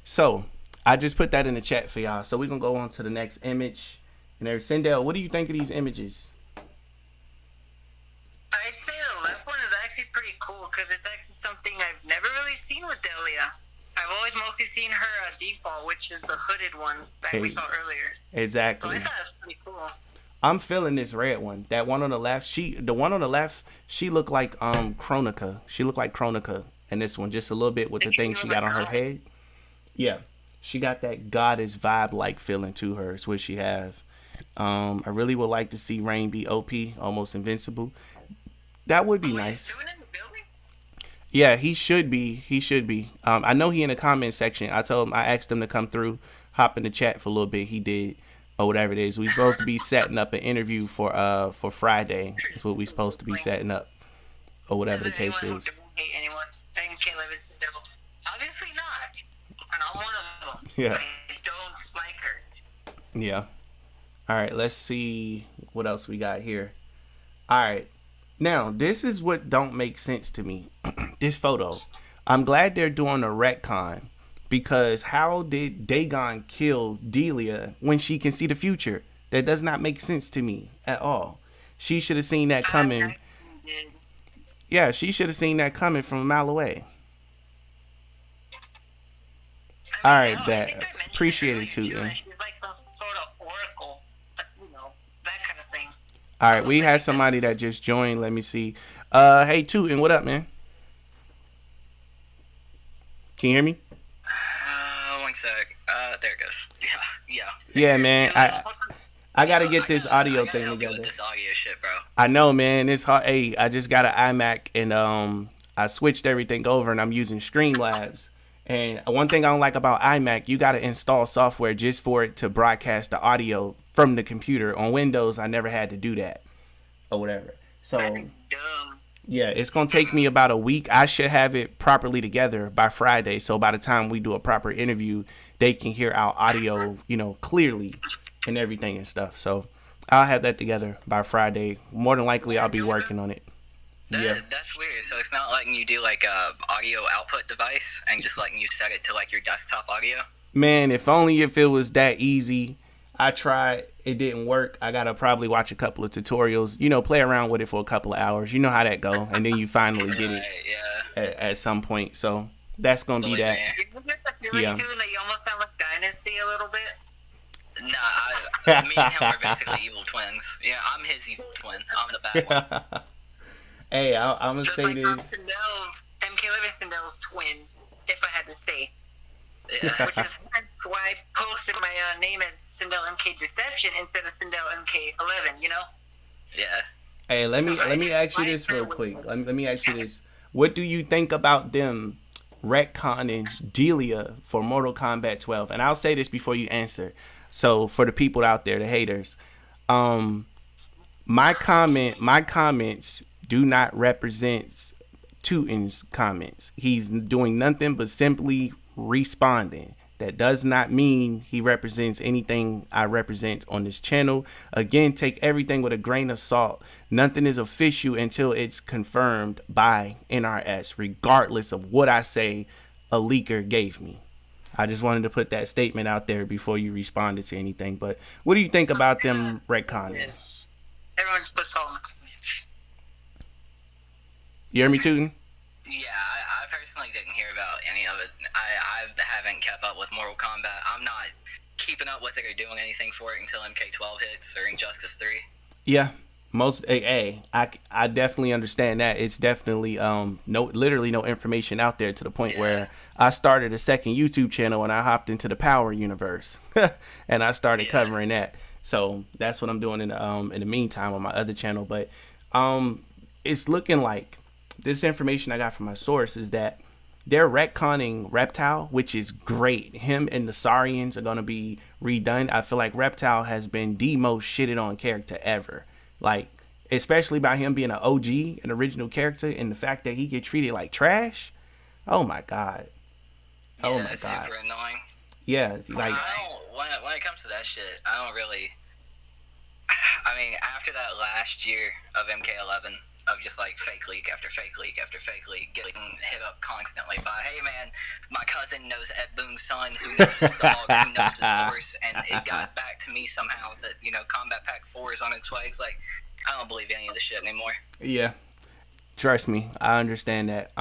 so I just put that in the chat for y'all. So we're gonna go on to the next image. And there's Sindel. What do you think of these images? I'd say the left one is actually pretty cool because it's actually something I've never really seen with Delia. I've always mostly seen her default, which is the hooded one that we saw earlier. Exactly. So I thought it was pretty cool. I'm feeling this red one. That one on the left, she looked like Chronica. She looked like Chronica in this one, just a little bit with the thing she got on her head. Yeah. She got that goddess vibe like feeling to her, is what she have. I really would like to see Rain be OP, almost invincible. That would be nice. Yeah, he should be. He should be. I know he in the comment section. I asked him to come through, hop in the chat for a little bit. He did, or whatever it is. We supposed to be setting up an interview for Friday. Is what we supposed to be setting up, or whatever the case is. Obviously not. And I'm one of them. Yeah. I don't like her. Yeah. All right, let's see what else we got here. All right. Now, this is what don't make sense to me. This photo. I'm glad they're doing a retcon, because how did Dagon kill Delia when she can see the future? That does not make sense to me at all. She should have seen that coming. Yeah, she should have seen that coming from a mile away. All right, that appreciate it, Tooten. She's like some sort of oracle, you know, that kind of thing. All right, we had somebody that just joined. Let me see. Hey, Tooten, what up, man? Can you hear me? One sec. There it goes. Yeah. Yeah, man. I gotta get this audio thing together. This audio shit, bro. I know, man. It's hard. Hey, I just got an iMac and I switched everything over and I'm using Streamlabs. And one thing I don't like about iMac, you gotta install software just for it to broadcast the audio from the computer. On Windows, I never had to do that or whatever. So yeah, it's gonna take me about a week. I should have it properly together by Friday. So by the time we do a proper interview, they can hear our audio, you know, clearly and everything and stuff. So I'll have that together by Friday. More than likely, I'll be working on it. Yeah. That's weird. So it's not letting you do like a audio output device and just letting you set it to like your desktop audio? Man, if only if it was that easy. I tried, it didn't work. I gotta probably watch a couple of tutorials, play around with it for a couple of hours. You know how that go, and then you finally get it Yeah. at some point. So that's gonna be that. You get the feeling Yeah. too that you almost sound like Dynasty a little bit. Nah, me and him are basically evil twins. Yeah, I'm his evil twin. I'm the bad one. Hey, I'm gonna Just say like this. MK11 Sindel's twin, if I had to say. Yeah. Which is why I posted my name as Sindel MK Deception instead of Sindel MK11, Yeah. Hey, let me ask you this real quick. Let me ask you this. What do you think about them retconning Delia for Mortal Kombat 12? And I'll say this before you answer. So for the people out there, the haters, my comments do not represent Tooten's comments. He's doing nothing but simply responding. That does not mean he represents anything I represent on this channel. Again, take everything with a grain of salt. Nothing is official until it's confirmed by NRS, regardless of what I say a leaker gave me. I just wanted to put that statement out there before you responded to anything. But what do you think about them retconning? Everyone just puts all in the comments. You hear me, Tooten? Yeah, I personally didn't hear about any of it. I haven't kept up with Mortal Kombat. I'm not keeping up with it or doing anything for it until MK12 hits or Injustice 3. Yeah, I definitely understand that. It's definitely literally no information out there to the point where I started a second YouTube channel and I hopped into the Power universe and I started covering that. So that's what I'm doing in the meantime on my other channel. But it's looking like this information I got from my source is that they're retconning Reptile, which is great. Him and the Saurians are going to be redone. I feel like Reptile has been the most shitted on character ever. Like, especially by him being an OG, an original character, and the fact that he get treated like trash. Oh my God. Oh my God. Super annoying. Yeah, like when it comes to that shit, I don't really. I mean, after that last year of MK11, of just like fake leak after fake leak after fake leak, getting hit up constantly by, hey man, my cousin knows Ed Boon's son, who knows his dog, who knows his horse, and it got back to me somehow that, Combat Pack 4 is on its way. It's like, I don't believe any of this shit anymore. Yeah, trust me, I understand that.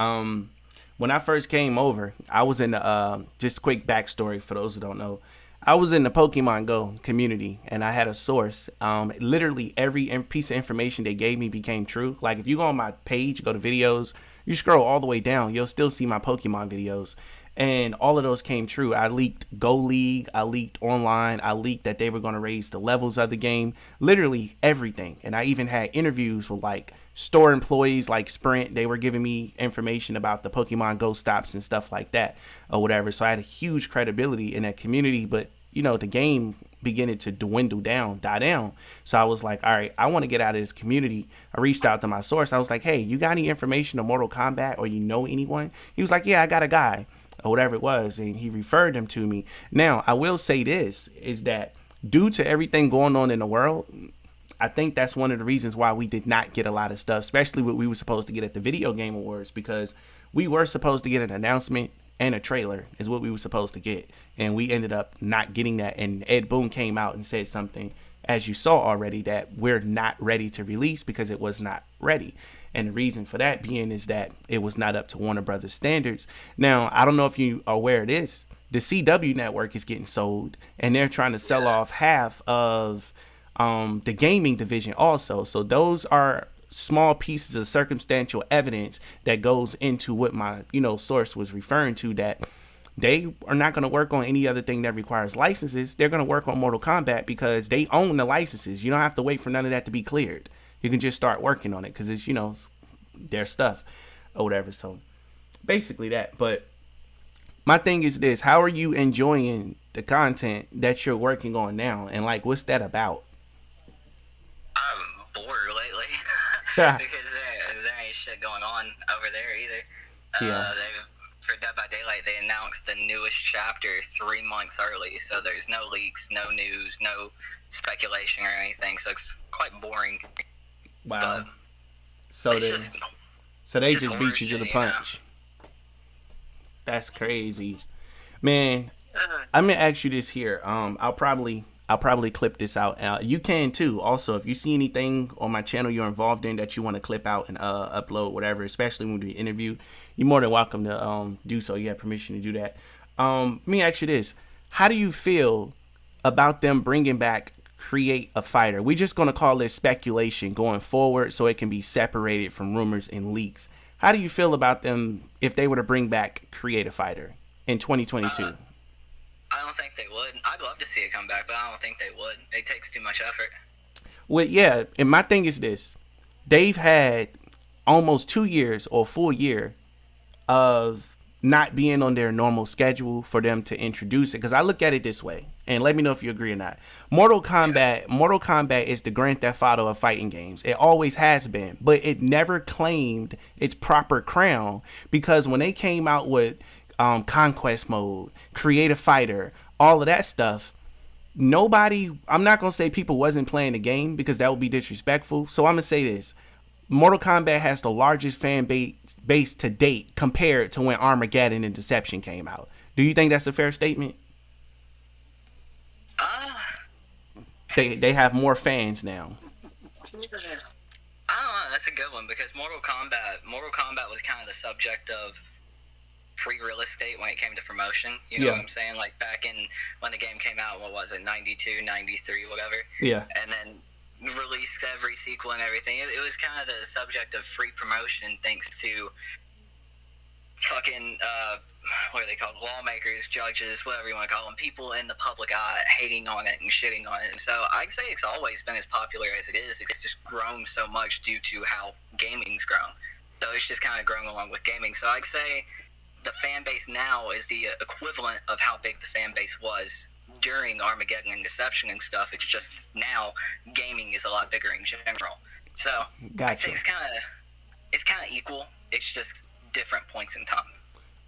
When I first came over, I was in the, just quick backstory for those who don't know, I was in the Pokemon Go community and I had a source. Literally every piece of information they gave me became true. Like if you go on my page, go to videos, you scroll all the way down, you'll still see my Pokemon videos. And all of those came true. I leaked Go League, I leaked online, I leaked that they were going to raise the levels of the game, literally everything. And I even had interviews with like store employees like Sprint. They were giving me information about the Pokemon Go stops and stuff like that or whatever. So I had a huge credibility in that community, but the game beginning to die down. So I was like, all right, I want to get out of this community. I reached out to my source. I was like, hey, you got any information on Mortal Kombat or you know anyone? He was like, yeah, I got a guy or whatever it was. And he referred him to me. Now, I will say this is that due to everything going on in the world, I think that's one of the reasons why we did not get a lot of stuff, especially what we were supposed to get at the Video Game Awards, because we were supposed to get an announcement and a trailer is what we were supposed to get. And we ended up not getting that. And Ed Boon came out and said something, as you saw already, that we're not ready to release because it was not ready. And the reason for that being is that it was not up to Warner Brothers standards. Now, I don't know if you are aware of this. The CW network is getting sold and they're trying to sell off half of the gaming division also. So those are small pieces of circumstantial evidence that goes into what my source was referring to, that they are not going to work on any other thing that requires licenses. They're going to work on Mortal Kombat because they own the licenses. You don't have to wait for none of that to be cleared. You can just start working on it because it's their stuff or whatever. So basically that. But my thing is this: how are you enjoying the content that you're working on now, and like what's that about? I'm bored lately. Because there ain't shit going on over there either. For Dead by Daylight, they announced the newest chapter 3 months early, so there's no leaks, no news, no speculation or anything, so it's quite boring. Wow. So they just beat you to the punch. That's crazy. Man, I'm gonna ask you this here. I'll probably clip this out. You can too. Also, if you see anything on my channel you're involved in that you want to clip out and upload, whatever, especially when we do the interview, you're more than welcome to do so. You have permission to do that. Let me ask you this: how do you feel about them bringing back Create a Fighter? We're just gonna call this speculation going forward, so it can be separated from rumors and leaks. How do you feel about them if they were to bring back Create a Fighter in 2022? I don't think they would. I'd love to see it come back, but I don't think they would. It takes too much effort. Well, yeah, and my thing is this: they've had almost 2 years or a full year of not being on their normal schedule for them to introduce it. Because I look at it this way, and let me know if you agree or not. Mortal Kombat is the Grand Theft Auto of fighting games. It always has been, but it never claimed its proper crown, because when they came out with Conquest Mode, Create a Fighter, all of that stuff, nobody, I'm not going to say people wasn't playing the game, because that would be disrespectful. So I'm going to say this: Mortal Kombat has the largest fan base to date compared to when Armageddon and Deception came out. Do you think that's a fair statement? They have more fans now. I don't know. That's a good one, because Mortal Kombat was kind of the subject of free real estate when it came to promotion. You know what I'm saying? Like back in when the game came out, what was it, 92, 93, whatever? Yeah. And then released every sequel and everything. It was kind of the subject of free promotion thanks to fucking, what are they called? Lawmakers, judges, whatever you want to call them. People in the public eye hating on it and shitting on it. And so I'd say it's always been as popular as it is. It's just grown so much due to how gaming's grown. So it's just kind of grown along with gaming. So I'd say the fan base now is the equivalent of how big the fan base was during Armageddon and Deception and stuff. It's just now gaming is a lot bigger in general. So I'd say it's kind of equal. It's just different points in time.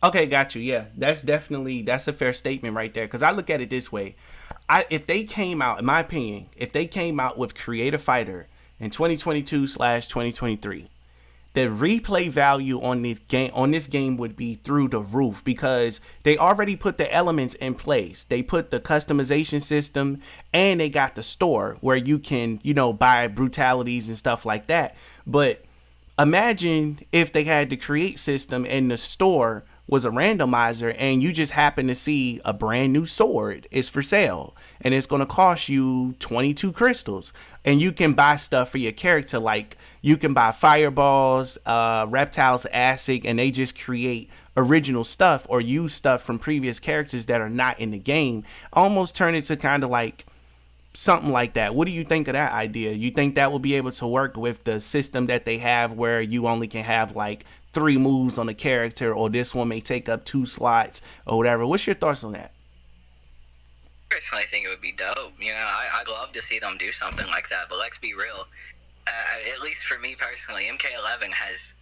Okay, got you. Yeah, that's a fair statement right there. Because I look at it this way: if they came out, in my opinion, if they came out with Create a Fighter in 2022/2023. The replay value on this game would be through the roof, because they already put the elements in place. They put the customization system, and they got the store where you can, buy brutalities and stuff like that. But imagine if they had the create system and the store was a randomizer, and you just happen to see a brand new sword is for sale, and it's going to cost you 22 crystals, and you can buy stuff for your character. Like you can buy fireballs, reptiles, acid, and they just create original stuff or use stuff from previous characters that are not in the game. Almost turn it to kind of like something like that. What do you think of that idea? You think that will be able to work with the system that they have, where you only can have like 3 moves on a character, or this one may take up 2 slots or whatever? What's your thoughts on that? I personally think it would be dope. I'd love to see them do something like that, but let's be real. At least for me personally, MK11 has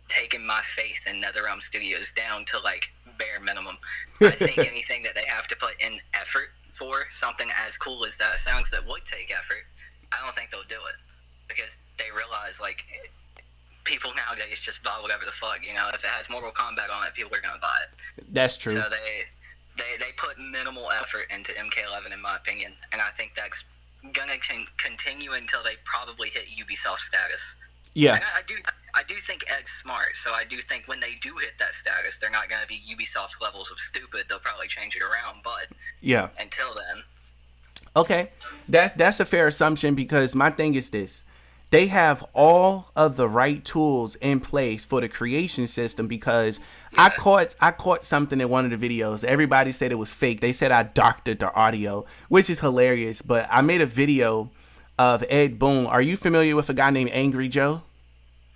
taken my faith in NetherRealm Studios down to like bare minimum. I think anything that they have to put in effort for something as cool as that sounds that would take effort, I don't think they'll do it, because they realize like people nowadays just buy whatever the fuck. If it has Mortal Kombat on it, people are gonna buy it. That's true. So they put minimal effort into MK11 in my opinion, and I think that's gonna continue until they probably hit Ubisoft status. Yeah. And I do think Ed's smart, so I do think when they do hit that status, they're not gonna be Ubisoft levels of stupid. They'll probably change it around, but yeah. Until then. Okay, that's a fair assumption, because my thing is this: they have all of the right tools in place for the creation system, because I caught something in one of the videos. Everybody said it was fake. They said I doctored the audio, which is hilarious. But I made a video of Ed Boon. Are you familiar with a guy named Angry Joe?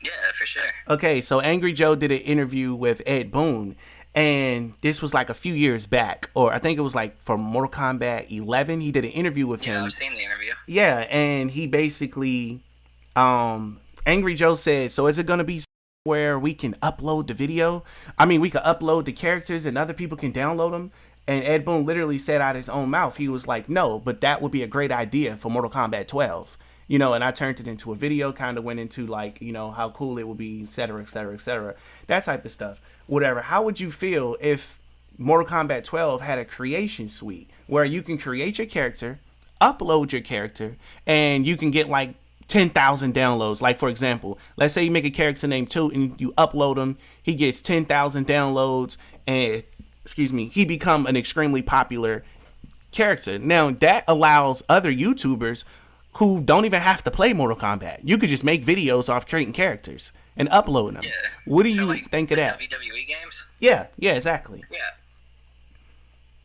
Yeah, for sure. Okay, so Angry Joe did an interview with Ed Boon, and this was like a few years back, or I think it was like for Mortal Kombat 11. He did an interview with him. Yeah, I've seen the interview. Yeah, and he basically... Angry Joe said, so is it going to be where we can upload the video? I mean, we could upload the characters and other people can download them. And Ed Boon literally said out his own mouth, he was like, no, but that would be a great idea for Mortal Kombat 12. And I turned it into a video, kind of went into like, how cool it would be, etc., etc., etc. That type of stuff. Whatever. How would you feel if Mortal Kombat 12 had a creation suite where you can create your character, upload your character, and you can get like 10,000 downloads. Like, for example, let's say you make a character named Tooten, you upload him, he gets 10,000 downloads, and he become an extremely popular character. Now that allows other YouTubers who don't even have to play Mortal Kombat. You could just make videos off creating characters and uploading them. Yeah. What do So, you like, think of the that? WWE games? Yeah, exactly. Yeah.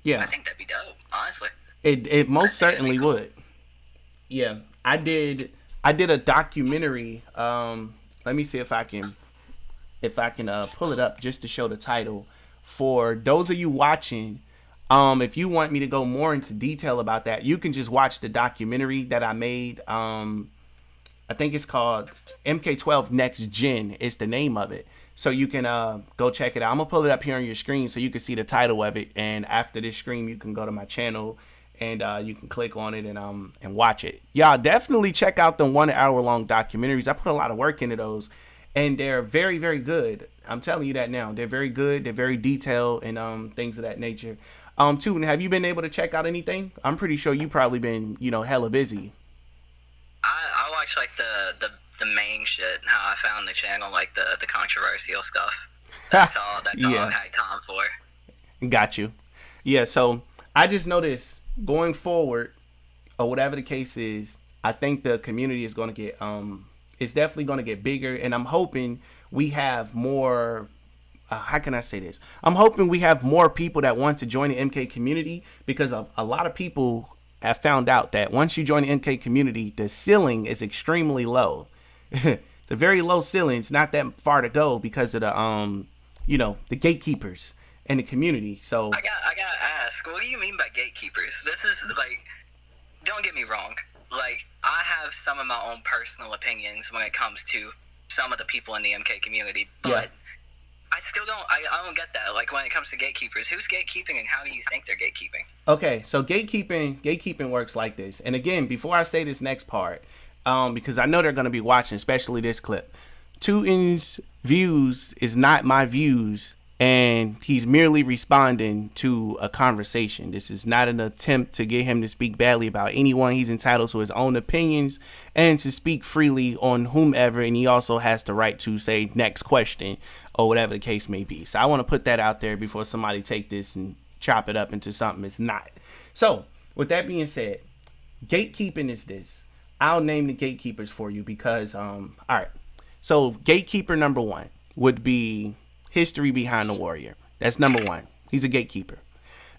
Yeah. I think that'd be dope, honestly. It most I think it'd be certainly cool. would. Yeah. I did a documentary. Let me see if I can pull it up just to show the title. For those of you watching, if you want me to go more into detail about that, you can just watch the documentary that I made. I think it's called MK12 Next Gen is the name of it. So you can go check it out. I'm going to pull it up here on your screen so you can see the title of it. And after this stream, you can go to my channel and you can click on it and watch it. Y'all definitely check out the 1 hour long documentaries. I put a lot of work into those. And they're very, very good. I'm telling you that now. They're very good. They're very detailed and things of that nature. Tooten, have you been able to check out anything? I'm pretty sure you probably been, hella busy. I watch like the main shit, how I found the channel, like the controversial stuff. That's all Yeah. I've had time for. Got you. Yeah, so I just noticed going forward, or whatever the case is, I think the community is going to get, it's definitely going to get bigger, and I'm hoping we have more, how can I say this? I'm hoping we have more people that want to join the MK community, because a lot of people have found out that once you join the MK community, the ceiling is extremely low. It's a very low ceiling. It's not that far to go because of the, the gatekeepers and the community. So I gotta ask, what do you mean by gatekeepers? This is like, don't get me wrong. Like, I have some of my own personal opinions when it comes to some of the people in the MK community, but Yeah. I still don't. I don't get that. Like, when it comes to gatekeepers, who's gatekeeping and how do you think they're gatekeeping? Okay, so gatekeeping works like this. And again, before I say this next part, because I know they're going to be watching, especially this clip, Tooten's views is not my views, and he's merely responding to a conversation. This is not an attempt to get him to speak badly about anyone. He's entitled to his own opinions and to speak freely on whomever, and he also has the right to say next question or whatever the case may be. So I want to put that out there before somebody take this and chop it up into something it's not. So with that being said, gatekeeping is this. I'll name the gatekeepers for you because, all right. So gatekeeper number 1 would be History Behind the Warrior. That's number 1. He's a gatekeeper.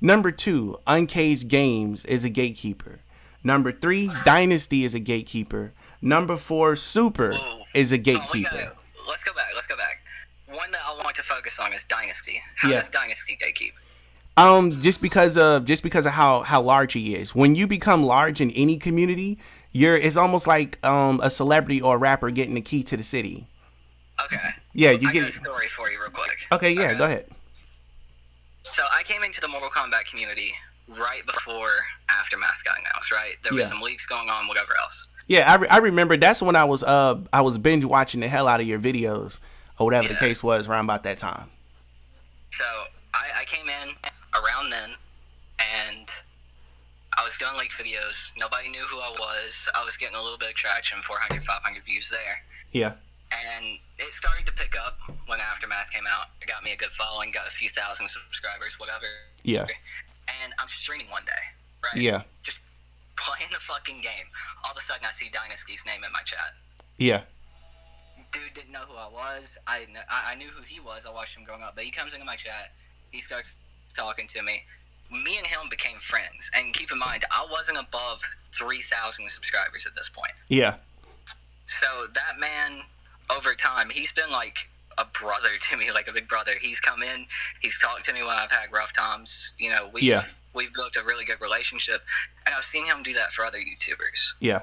Number 2, Uncaged Games is a gatekeeper. Number 3, Dynasty is a gatekeeper. Number 4, Super is a gatekeeper. Let's go back. One that I want to focus on is Dynasty. How does Dynasty gatekeep? Just because of how large he is. When you become large in any community, it's almost like a celebrity or a rapper getting the key to the city. Okay. Yeah, I got a story for you real quick. Okay, yeah, go ahead. So I came into the Mortal Kombat community right before Aftermath got announced, right? There was some leaks going on, whatever else. Yeah, I remember that's when I was binge watching the hell out of your videos or whatever the case was around about that time. So I came in around then, and I was doing leak videos. Nobody knew who I was. I was getting a little bit of traction, 400, 500 views there. Yeah. And it started to pick up when Aftermath came out. It got me a good following, got a few thousand subscribers, whatever. Yeah. And I'm streaming one day, right? Yeah. Just playing the fucking game. All of a sudden, I see Dynasty's name in my chat. Yeah. Dude didn't know who I was. I knew who he was. I watched him growing up. But he comes into my chat. He starts talking to me. Me and him became friends. And keep in mind, I wasn't above 3,000 subscribers at this point. Yeah. So that man, over time, he's been like a brother to me, like a big brother. He's come in. He's talked to me when I've had rough times. You know, we've built a really good relationship. And I've seen him do that for other YouTubers. Yeah.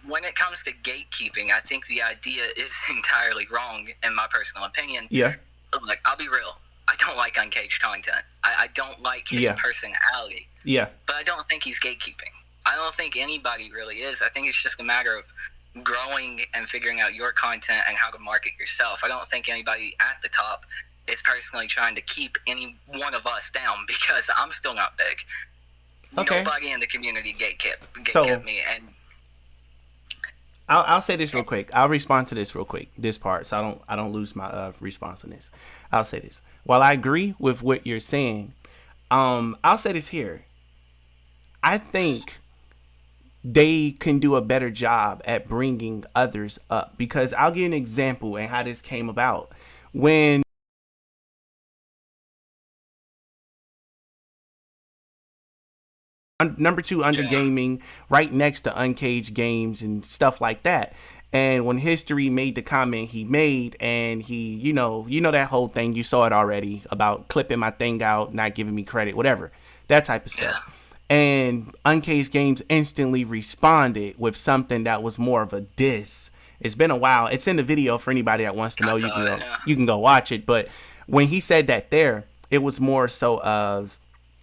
When it comes to gatekeeping, I think the idea is entirely wrong, in my personal opinion. Yeah. Like, I'll be real. I don't like uncaged content. I don't like his personality. Yeah. But I don't think he's gatekeeping. I don't think anybody really is. I think it's just a matter of growing and figuring out your content and how to market yourself. I don't think anybody at the top is personally trying to keep any one of us down because I'm still not big. Okay. Nobody in the community gatekept So- me, and I'll say this real quick. I'll respond to this real quick. This part, so I don't lose my response on this. I'll say this. While I agree with what you're saying, I'll say this here. I think they can do a better job at bringing others up, because I'll give you an example and how this came about. When number 2 under gaming, right next to Uncaged Games and stuff like that. And when History made the comment he made, and he, you know that whole thing, you saw it already, about clipping my thing out, not giving me credit, whatever, that type of stuff. And Uncaged Games instantly responded with something that was more of a diss. It's been a while. It's in the video for anybody that wants to know. You can go watch it. But when he said that there, it was more so of,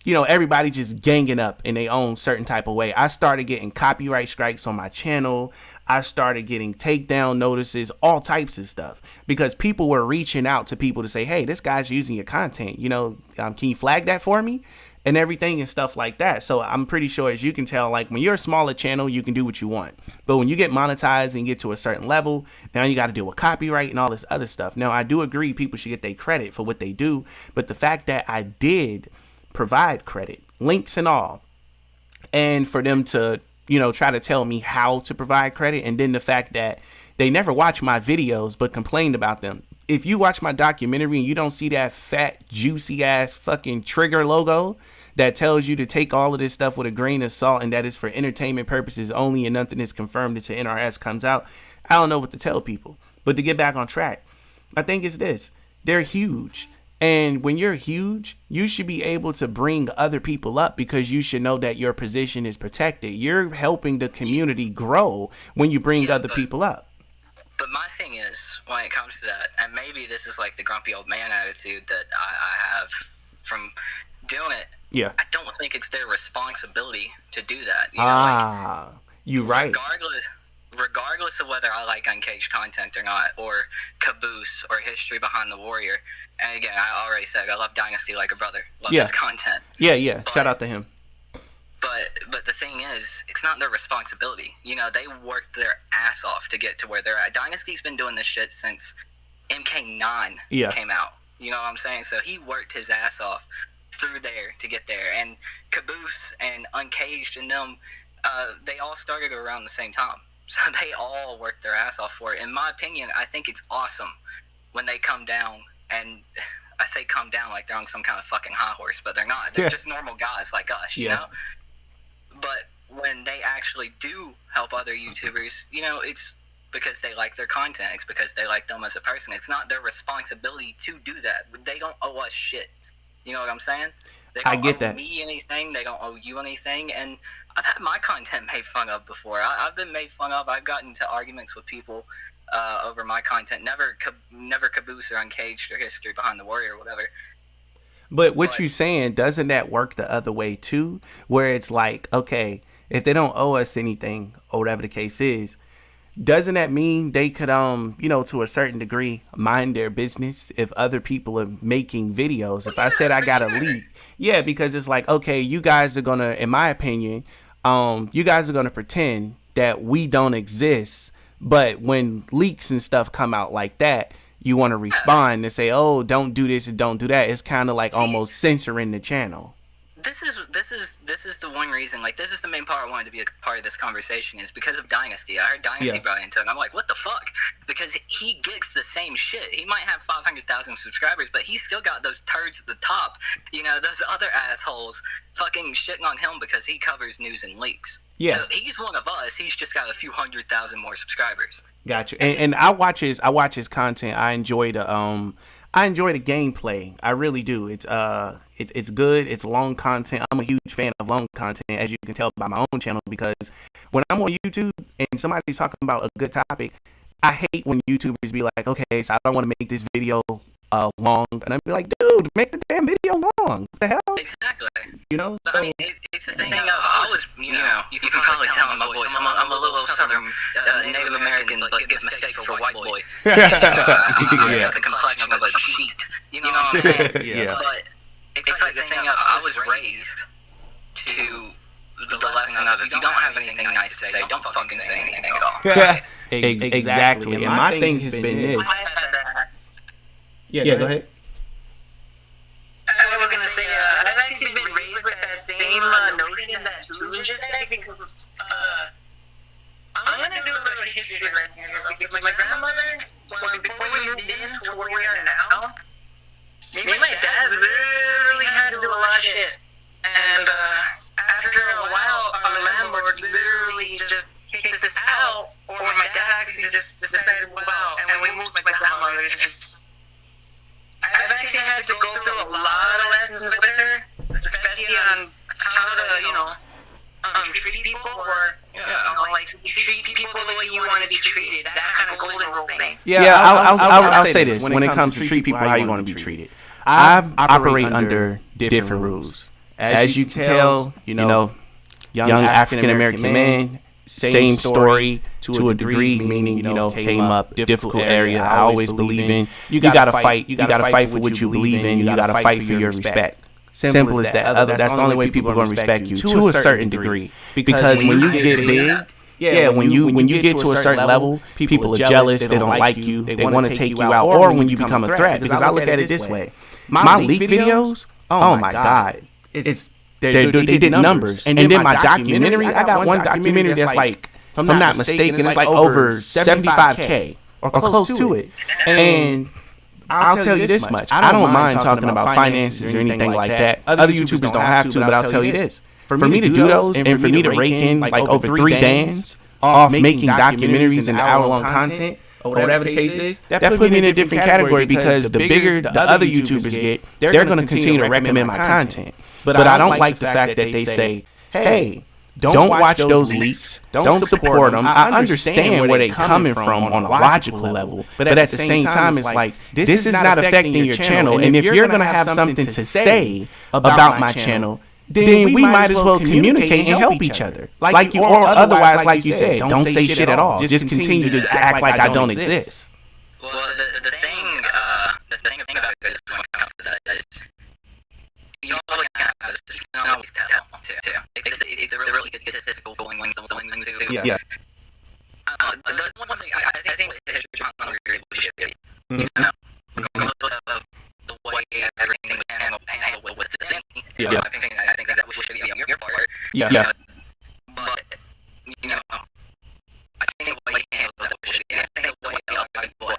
everybody just ganging up in their own certain type of way. I started getting copyright strikes on my channel. I started getting takedown notices, all types of stuff, because people were reaching out to people to say, hey, this guy's using your content. Can you flag that for me? And everything and stuff like that. So I'm pretty sure, as you can tell, like when you're a smaller channel, you can do what you want. But when you get monetized and get to a certain level, now you got to deal with copyright and all this other stuff. Now, I do agree people should get their credit for what they do. But the fact that I did provide credit, links and all, and for them to, try to tell me how to provide credit, and then the fact that they never watch my videos but complained about them. If you watch my documentary and you don't see that fat, juicy ass fucking trigger logo that tells you to take all of this stuff with a grain of salt and that is for entertainment purposes only and nothing is confirmed until NRS comes out, I don't know what to tell people. But to get back on track, I think it's this. They're huge. And when you're huge, you should be able to bring other people up, because you should know that your position is protected. You're helping the community grow when you bring other people up. But my thing is, when it comes to that, and maybe this is like the grumpy old man attitude that I have from doing it. Yeah. I don't think it's their responsibility to do that. You're right. Regardless of whether I like Uncaged content or not, or Caboose or History Behind the Warrior. And again, I already said I love Dynasty like a brother. Love his content. Yeah. Shout out to him. But the thing is, it's not their responsibility. They worked their ass off to get to where they're at. Dynasty's been doing this shit since MK9 came out. You know what I'm saying? So he worked his ass off through there to get there. And Caboose and Uncaged and them, they all started around the same time. So they all worked their ass off for it. In my opinion, I think it's awesome when they come down, and I say come down like they're on some kind of fucking high horse, but they're not. They're just normal guys like us, you know? But when they actually do help other YouTubers, it's because they like their content. It's because they like them as a person. It's not their responsibility to do that. They don't owe us shit. You know what I'm saying? They don't owe me anything. They don't owe you anything. And I've had my content made fun of before. I've been made fun of. I've gotten into arguments with people over my content. Never Caboose or Uncaged or History Behind the Warrior or whatever. But what you're saying, doesn't that work the other way too? Where it's like, okay, if they don't owe us anything or whatever the case is, doesn't that mean they could, to a certain degree, mind their business if other people are making videos? If I said I got a leak, because it's like, okay, you guys are gonna, in my opinion, you guys are gonna pretend that we don't exist, but when leaks and stuff come out like that, you want to respond and say, oh, don't do this and don't do that. It's kind of like almost censoring the channel. This is the one reason, like, this is the main part I wanted to be a part of this conversation, is because of Dynasty. I heard Dynasty brought into it, and I'm like, what the fuck? Because he gets the same shit. He might have 500,000 subscribers, but he's still got those turds at the top, those other assholes fucking shitting on him because he covers news and leaks. Yeah. So he's one of us. He's just got a few 100,000 more subscribers. Gotcha. And I watch his content. I enjoy the gameplay. I really do. It's good. It's long content. I'm a huge fan of long content, as you can tell by my own channel, because when I'm on YouTube and somebody's talking about a good topic, I hate when YouTubers be like, okay, so I don't want to make this video long, and I'd be like, dude, make the damn video long. What the hell? Exactly. So, I mean, it's the thing of, I was, you can probably tell in my voice, I'm a little Southern Native American, but get mistaken for white boy. I got the complexion of a cheat. You know what I'm saying? Yeah. But it's like the thing of, I was raised to the lesson of, if you don't have anything nice to say, don't fucking say anything at all. Exactly. And my thing has been this. I had that. Yeah, go ahead. I was gonna say, I've actually been raised with that same notion that Tooten just said, because I'm gonna do a little history lesson here, because my grandmother, before we moved in to where we are now, me and my dad literally had to do a lot of shit. And after a while, our landlord literally just kicked us out, or my dad actually just decided to move out, and we moved to my grandmother's. I've actually had to go through a lot of lessons with her, especially on how to, treat people, or, like, treat people the way you want to be treated. That kind of golden rule thing. Yeah, I'll say this. When it comes to treat people how you want to be treated, I operate under different rules. As you can tell, young African American man, same story to a degree, meaning, came up difficult area. I always believe in, you gotta fight. You gotta fight for what you believe in. You gotta fight for your respect. Simple as that. That's the only way people are gonna respect you to a certain degree. Because when you get big, when you get to a certain level, people are jealous. They don't like you. They want to take you out. Or when you become a threat. Because I look at it this way: my leak videos, oh my God, they did numbers. And then my documentary, I got one documentary that's like, if I'm not mistaken, it's like over 75K or close to it. And I'll tell you this much: I don't mind talking about finances or anything like that. Other YouTubers don't have to, but I'll tell you this: for me to do those and for me to rake in like over 3 bands off making documentaries and hour-long content, or whatever the case is, that put me in a different category, because the bigger the other YouTubers get, they're going to continue to recommend my content. But I don't like the fact that they say, hey, don't watch those leaks, don't support them. I understand where they're coming from on a logical level, but at the same time, it's like, this is not affecting your channel. And if you're going to have something to say about my channel, then we might as well communicate and help each other. Or otherwise, like you said, don't say shit at all. Just continue to act like I don't exist. Well, the thing about it is, when it comes to that, is you always have to, always tell too. It's a really good statistical going when someone's into. Yeah. The one thing I think with history on really bullshit. Regardless of the way everything was handled with the thing. Yeah. I think that was shitty on your part. Yeah. But I think the way you handled that was shitty. I think the way other people who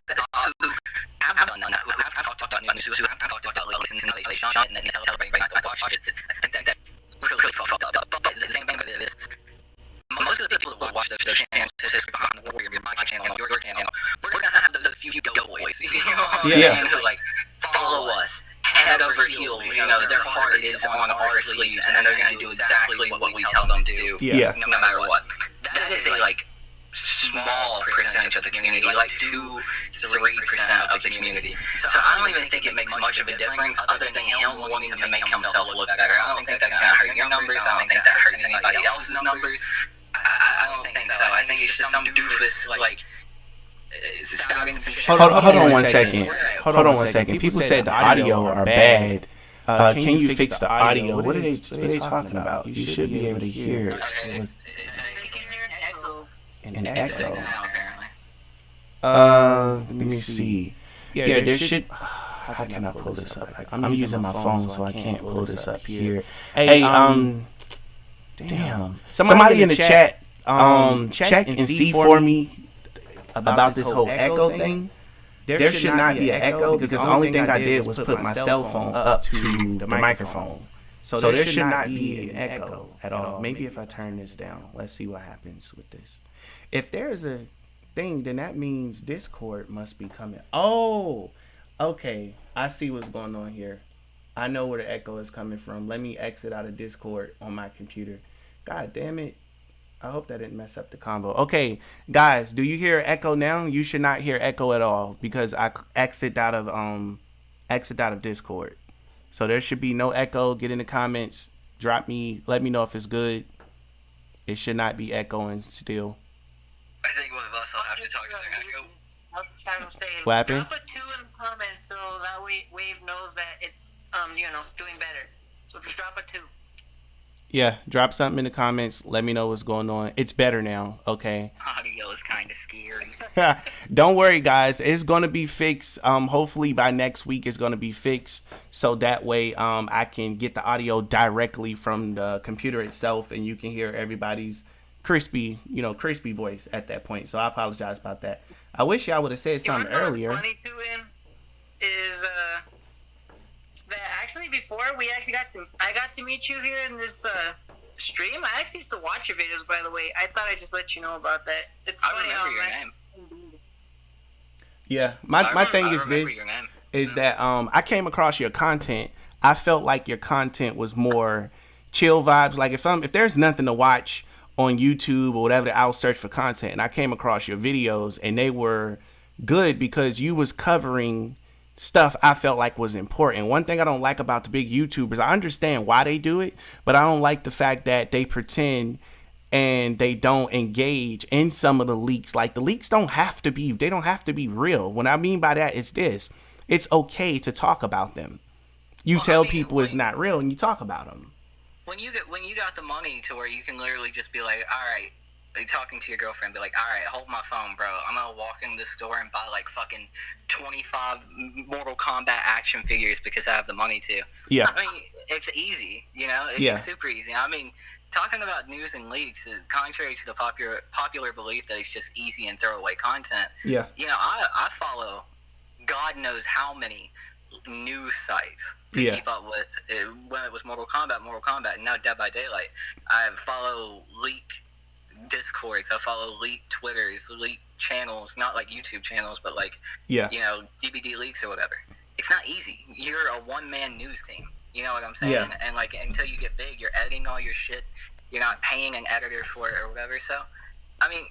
have done that, who have talked about news, who have talked about lessons, and they shot it and then tell everybody not to watch it. I think that really fucked up. But the thing about it is, most of the people that watch those channels, history behind the warrior, my channel, your channel, we're gonna have those few doughboys, who like follow us head over heels. Their heart is on our sleeves, and then they're gonna do exactly what we tell them to do, no matter what. That is a small percentage of the community, like 2-3% of the community. So I don't even think it makes much of a difference, other than him wanting to make himself look better. I don't think that's gonna hurt your numbers. I don't think that hurts anybody else's numbers. I don't think so. I think it's just some doofus Hold on one second. People said the audio are bad. Can you fix the audio? What are they talking about? You should be able to hear an echo. Let me see. Yeah, there should. How can I pull this up? I'm using my phone, so I can't pull this up here. Hey, damn. Somebody in the chat, check and see for me about this whole echo thing. There should not be an echo, because the only thing I did was put my cell phone up to the microphone. So there should not be an echo at all. Maybe if I turn this down, let's see what happens with this. If there's a thing, then that means Discord must be coming. Oh, okay. I see what's going on here. I know where the echo is coming from. Let me exit out of Discord on my computer. God damn it. I hope that didn't mess up the combo. Okay, guys, do you hear echo now? You should not hear echo at all, because I exit out of Discord. So there should be no echo. Get in the comments. Let me know if it's good. It should not be echoing still. I think one of us will have to talk to echo. I'll just have him say it. What happened? Drop a 2 in the comments so that way Wave knows that it's doing better. So just drop a 2. Yeah, drop something in the comments. Let me know what's going on. It's better now, okay? Audio is kind of scary. Don't worry, guys. It's going to be fixed. Hopefully by next week it's going to be fixed. So that way I can get the audio directly from the computer itself and you can hear everybody's crispy voice at that point. So I apologize about that. I wish y'all would have said something earlier. What's funny to him is that actually before I got to meet you here in this stream. I actually used to watch your videos, by the way. I thought I'd just let you know about that. It's funny. I remember your name. Yeah, my thing is that I came across your content. I felt like your content was more chill vibes. Like if there's nothing to watch on YouTube or whatever, I'll search for content. And I came across your videos and they were good because you was covering stuff I felt like was important. One thing I don't like about the big YouTubers, I understand why they do it, but I don't like the fact that they pretend and they don't engage in some of the leaks. Like the leaks don't have to be real. What I mean by that is this: it's okay to talk about them. You tell people it's not real and you talk about them. When you got the money to where you can literally just be like, all right, talking to your girlfriend, be like, all right, hold my phone, bro. I'm gonna walk in the store and buy like fucking 25 Mortal Kombat action figures because I have the money to. Yeah. I mean, it's easy, It's super easy. I mean, talking about news and leaks is contrary to the popular belief that it's just easy and throwaway content. Yeah. I follow God knows how many news sites to keep up with. When it was Mortal Kombat, and now Dead by Daylight. I follow leak Discords, I follow leak Twitters, leak channels, not like YouTube channels, but like, DBD leaks or whatever. It's not easy. You're a one-man news team. You know what I'm saying? Yeah. And like, until you get big, you're editing all your shit. You're not paying an editor for it or whatever. So, I mean,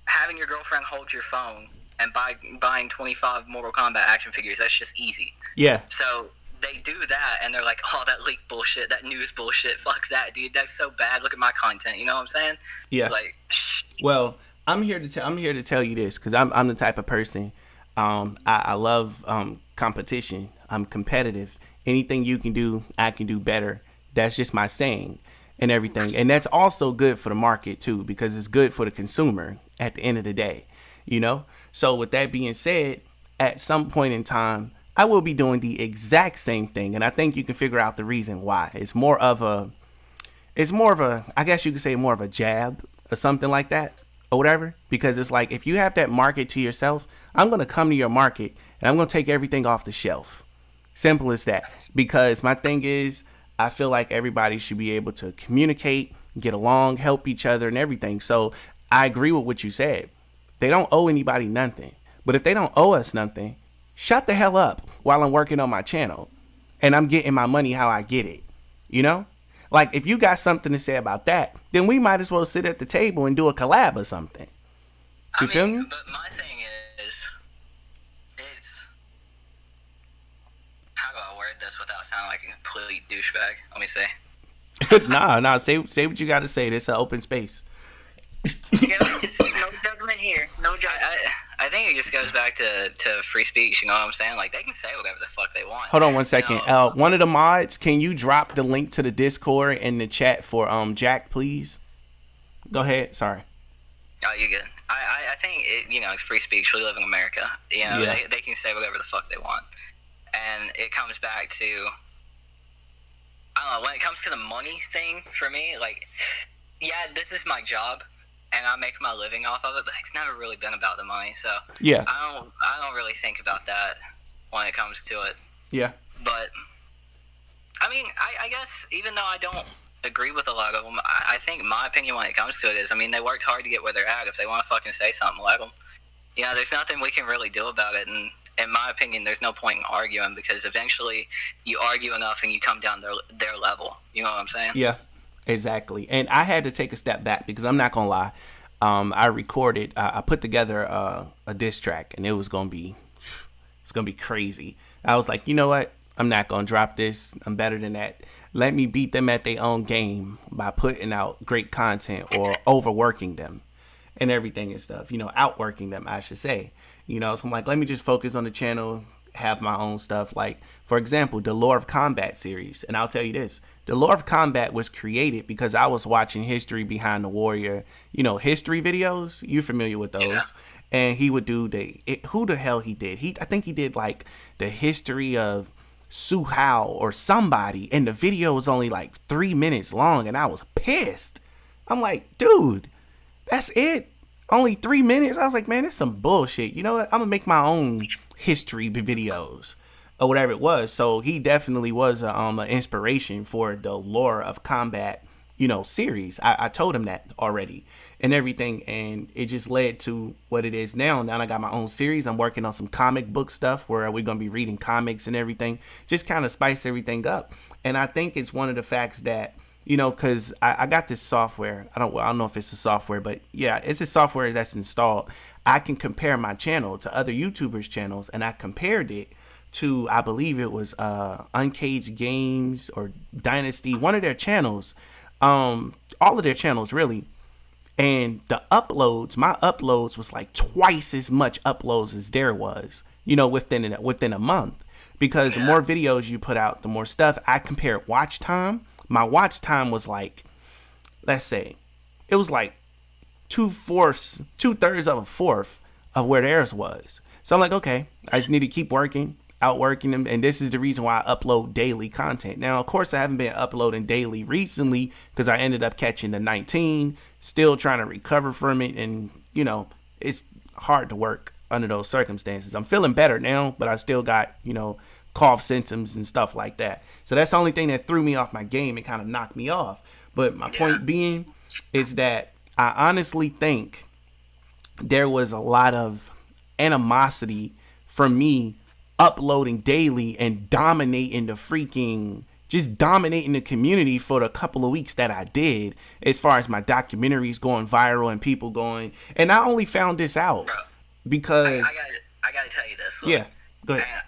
having your girlfriend hold your phone and buying 25 Mortal Kombat action figures, that's just easy. Yeah. So they do that, and they're like, oh, that leak bullshit, that news bullshit, fuck that, dude, that's so bad, look at my content, you know what I'm saying? Yeah. Like, well, I'm here to tell you this, because I'm the type of person, I love competition. I'm competitive. Anything you can do, I can do better. That's just my saying and everything. And that's also good for the market too, because it's good for the consumer at the end of the day, So with that being said, at some point in time, I will be doing the exact same thing. And I think you can figure out the reason why. It's more of a, I guess you could say more of a jab or something like that or whatever. Because it's like, if you have that market to yourself, I'm going to come to your market and I'm going to take everything off the shelf. Simple as that. Because my thing is, I feel like everybody should be able to communicate, get along, help each other and everything. So I agree with what you said. They don't owe anybody nothing. But if they don't owe us nothing, shut the hell up while I'm working on my channel and I'm getting my money how I get it. Like if you got something to say about that, then we might as well sit at the table and do a collab or something. You feel me? But my thing is how do I word this without sounding like a complete douchebag? Let me see. Nah, say what you got to say. This is an open space. No judgment here. No judgment. I think it just goes back to free speech, you know what I'm saying? Like, they can say whatever the fuck they want. Hold on one second. One of the mods, can you drop the link to the Discord in the chat for Jack, please? Go ahead. Sorry. Oh, you're good. I think, it's free speech. We live in America. They can say whatever the fuck they want. And it comes back to, I don't know, when it comes to the money thing, for me, like, yeah, this is my job. And I make my living off of it, but it's never really been about the money. So yeah, I don't really think about that when it comes to it. Yeah. But I mean, I guess even though I don't agree with a lot of them, I think my opinion when it comes to it is, I mean, they worked hard to get where they're at. If they want to fucking say something, let them. There's nothing we can really do about it. And in my opinion, there's no point in arguing because eventually you argue enough and you come down their level. You know what I'm saying? Yeah. Exactly. And I had to take a step back because I'm not going to lie. I put together a diss track and it's going to be crazy. I was like, you know what? I'm not going to drop this. I'm better than that. Let me beat them at their own game by putting out great content or overworking them and everything and stuff, outworking them, I should say. You know, so I'm like, let me just focus on the channel, have my own stuff. Like, for example, the Lore of Kombat series. And I'll tell you this, the Lore of Kombat was created because I was watching History Behind the Warrior, you know, history videos. You familiar with those? Yeah. And he would do who the hell he did? I think he did like the history of Su Hao or somebody. And the video was only like 3 minutes long. And I was pissed. I'm like, dude, that's it? Only 3 minutes? I was like, man, that's some bullshit. You know what? I'm gonna make my own history videos or whatever it was. So he definitely was an inspiration for the Lore of Kombat, you know, series. I told him that already and everything, and it just led to what it is now. Now I got my own series. I'm working on some comic book stuff where we're gonna be reading comics and everything, just kind of spice everything up. And I think it's one of the facts that, you know, because I got this software. I don't know if it's a software, but yeah, it's a software that's installed. I can compare my channel to other YouTubers' channels, and I compared it to, I believe it was Uncaged Games or Dynasty, one of their channels, all of their channels really. And the uploads, my uploads was like twice as much uploads as there was, you know, within a month. Because the more videos you put out, the more stuff. I compared watch time. My watch time was like, let's say, it was like 2/3 of a fourth of where theirs was. So I'm like, okay, I just need to keep outworking them. And this is the reason why I upload daily content. Now, of course, I haven't been uploading daily recently because I ended up catching the 19, still trying to recover from it. And, you know, it's hard to work under those circumstances. I'm feeling better now, but I still got, you know, cough symptoms and stuff like that. So that's the only thing that threw me off my game. It kind of knocked me off. But my point being is that I honestly think there was a lot of animosity from me uploading daily and dominating the community for the couple of weeks that I did, as far as my documentaries going viral and people going. And I only found this out because I gotta tell you this. Look, yeah, go ahead. Man,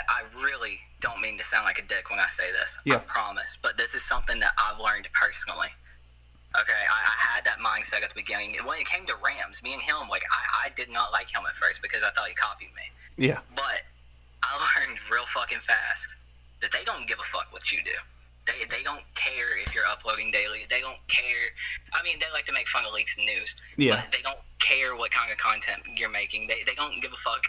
I really don't mean to sound like a dick when I say this. Yeah. I promise. But this is something that I've learned personally. Okay, I had that mindset at the beginning. When it came to Rams, me and him, like, I did not like him at first because I thought he copied me. Yeah. But I learned real fucking fast that they don't give a fuck what you do. They don't care if you're uploading daily. They don't care. I mean, they like to make fun of leaks and news. Yeah. But they don't care what kind of content you're making. They don't give a fuck,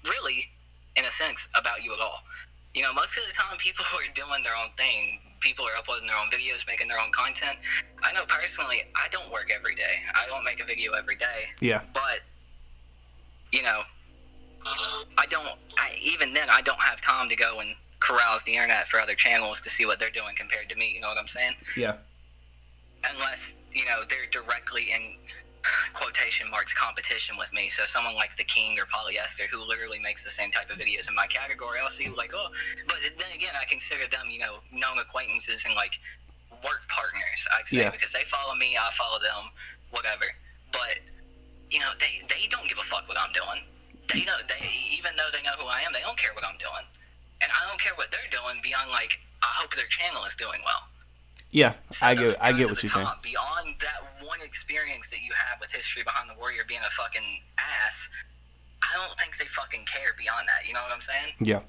really, in a sense, about you at all. You know, most of the time people are doing their own thing. People are uploading their own videos, making their own content. I know personally, I don't work every day. I don't make a video every day. Yeah. But, you know, even then, I don't have time to go and carouse the internet for other channels to see what they're doing compared to me. You know what I'm saying? Yeah. Unless, you know, they're directly in quotation marks competition with me. So someone like The King or Polyester, who literally makes the same type of videos in my category, I'll see like, oh, but then again, I consider them, you know, known acquaintances and like work partners, I'd say, because they follow me, I follow them, whatever. But, you know, they don't give a fuck what I'm doing. They even though they know who I am, they don't care what I'm doing. And I don't care what they're doing beyond like, I hope their channel is doing well. Yeah, So I get what you're saying. Beyond that one experience that you have with History Behind the Warrior being a fucking ass, I don't think they fucking care beyond that. You know what I'm saying? Yeah.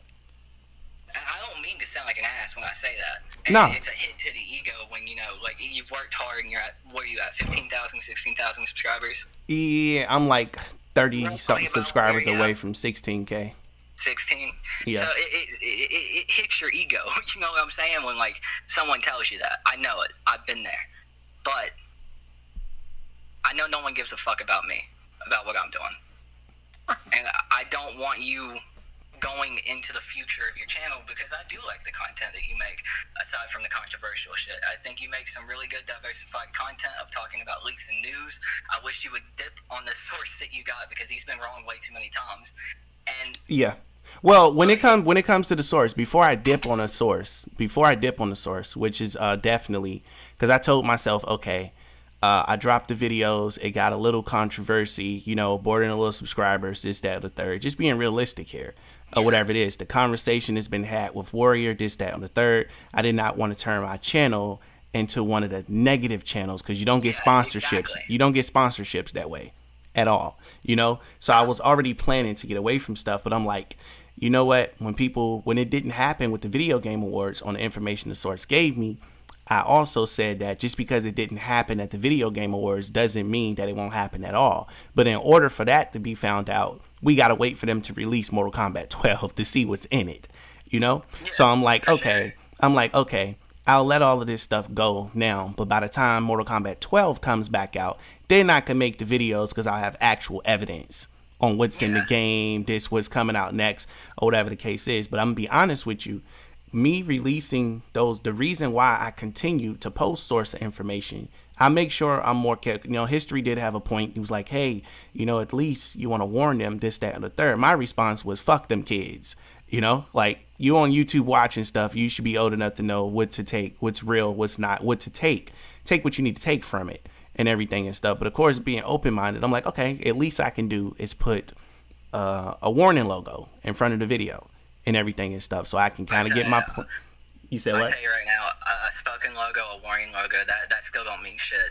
And I don't mean to sound like an ass when I say that. And no. It's a hit to the ego when, you know, like, you've worked hard and you're at, what are you at, 15,000, 16,000 subscribers? Yeah, I'm like 30-something subscribers away from 16K. 16. Yeah. So it hits your ego. You know what I'm saying? When like someone tells you that. I know it. I've been there. But I know no one gives a fuck about me, about what I'm doing. And I don't want you going into the future of your channel because I do like the content that you make, aside from the controversial shit. I think you make some really good diversified content of talking about leaks and news. I wish you would dip on the source that you got because he's been wrong way too many times. And yeah. Well, when it comes to the source, before I dip on a source, which is definitely because I told myself, okay, I dropped the videos, it got a little controversy, you know, bordering a little subscribers, this, that, or the third, just being realistic here, or whatever it is. The conversation has been had with Warrior, this, that, and the third. I did not want to turn my channel into one of the negative channels because you don't get sponsorships. Exactly. You don't get sponsorships that way. at all, you know? So I was already planning to get away from stuff, but I'm like, you know what? When it didn't happen with the Video Game Awards on the information the source gave me, I also said that just because it didn't happen at the Video Game Awards doesn't mean that it won't happen at all. But in order for that to be found out, we got to wait for them to release Mortal Kombat 12 to see what's in it, you know? So I'm like, okay, I'll let all of this stuff go now. But by the time Mortal Kombat 12 comes back out, then I can make the videos because I'll have actual evidence on what's in the game, what's coming out next, or whatever the case is. But I'm going to be honest with you. Me releasing the reason why I continue to post source information, I make sure I'm more careful. You know, History did have a point. He was like, hey, you know, at least you want to warn them, this, that, and the third. My response was, fuck them kids. You know, like, you on YouTube watching stuff, you should be old enough to know what to take, what's real, what's not, what to take what you need to take from it and everything and stuff. But of course, being open-minded, I'm like, okay, at least I can do is put a warning logo in front of the video and everything and stuff, so I can kind of get my point. You said what? I'll tell you right now, a spoken logo, a warning logo, that still don't mean shit.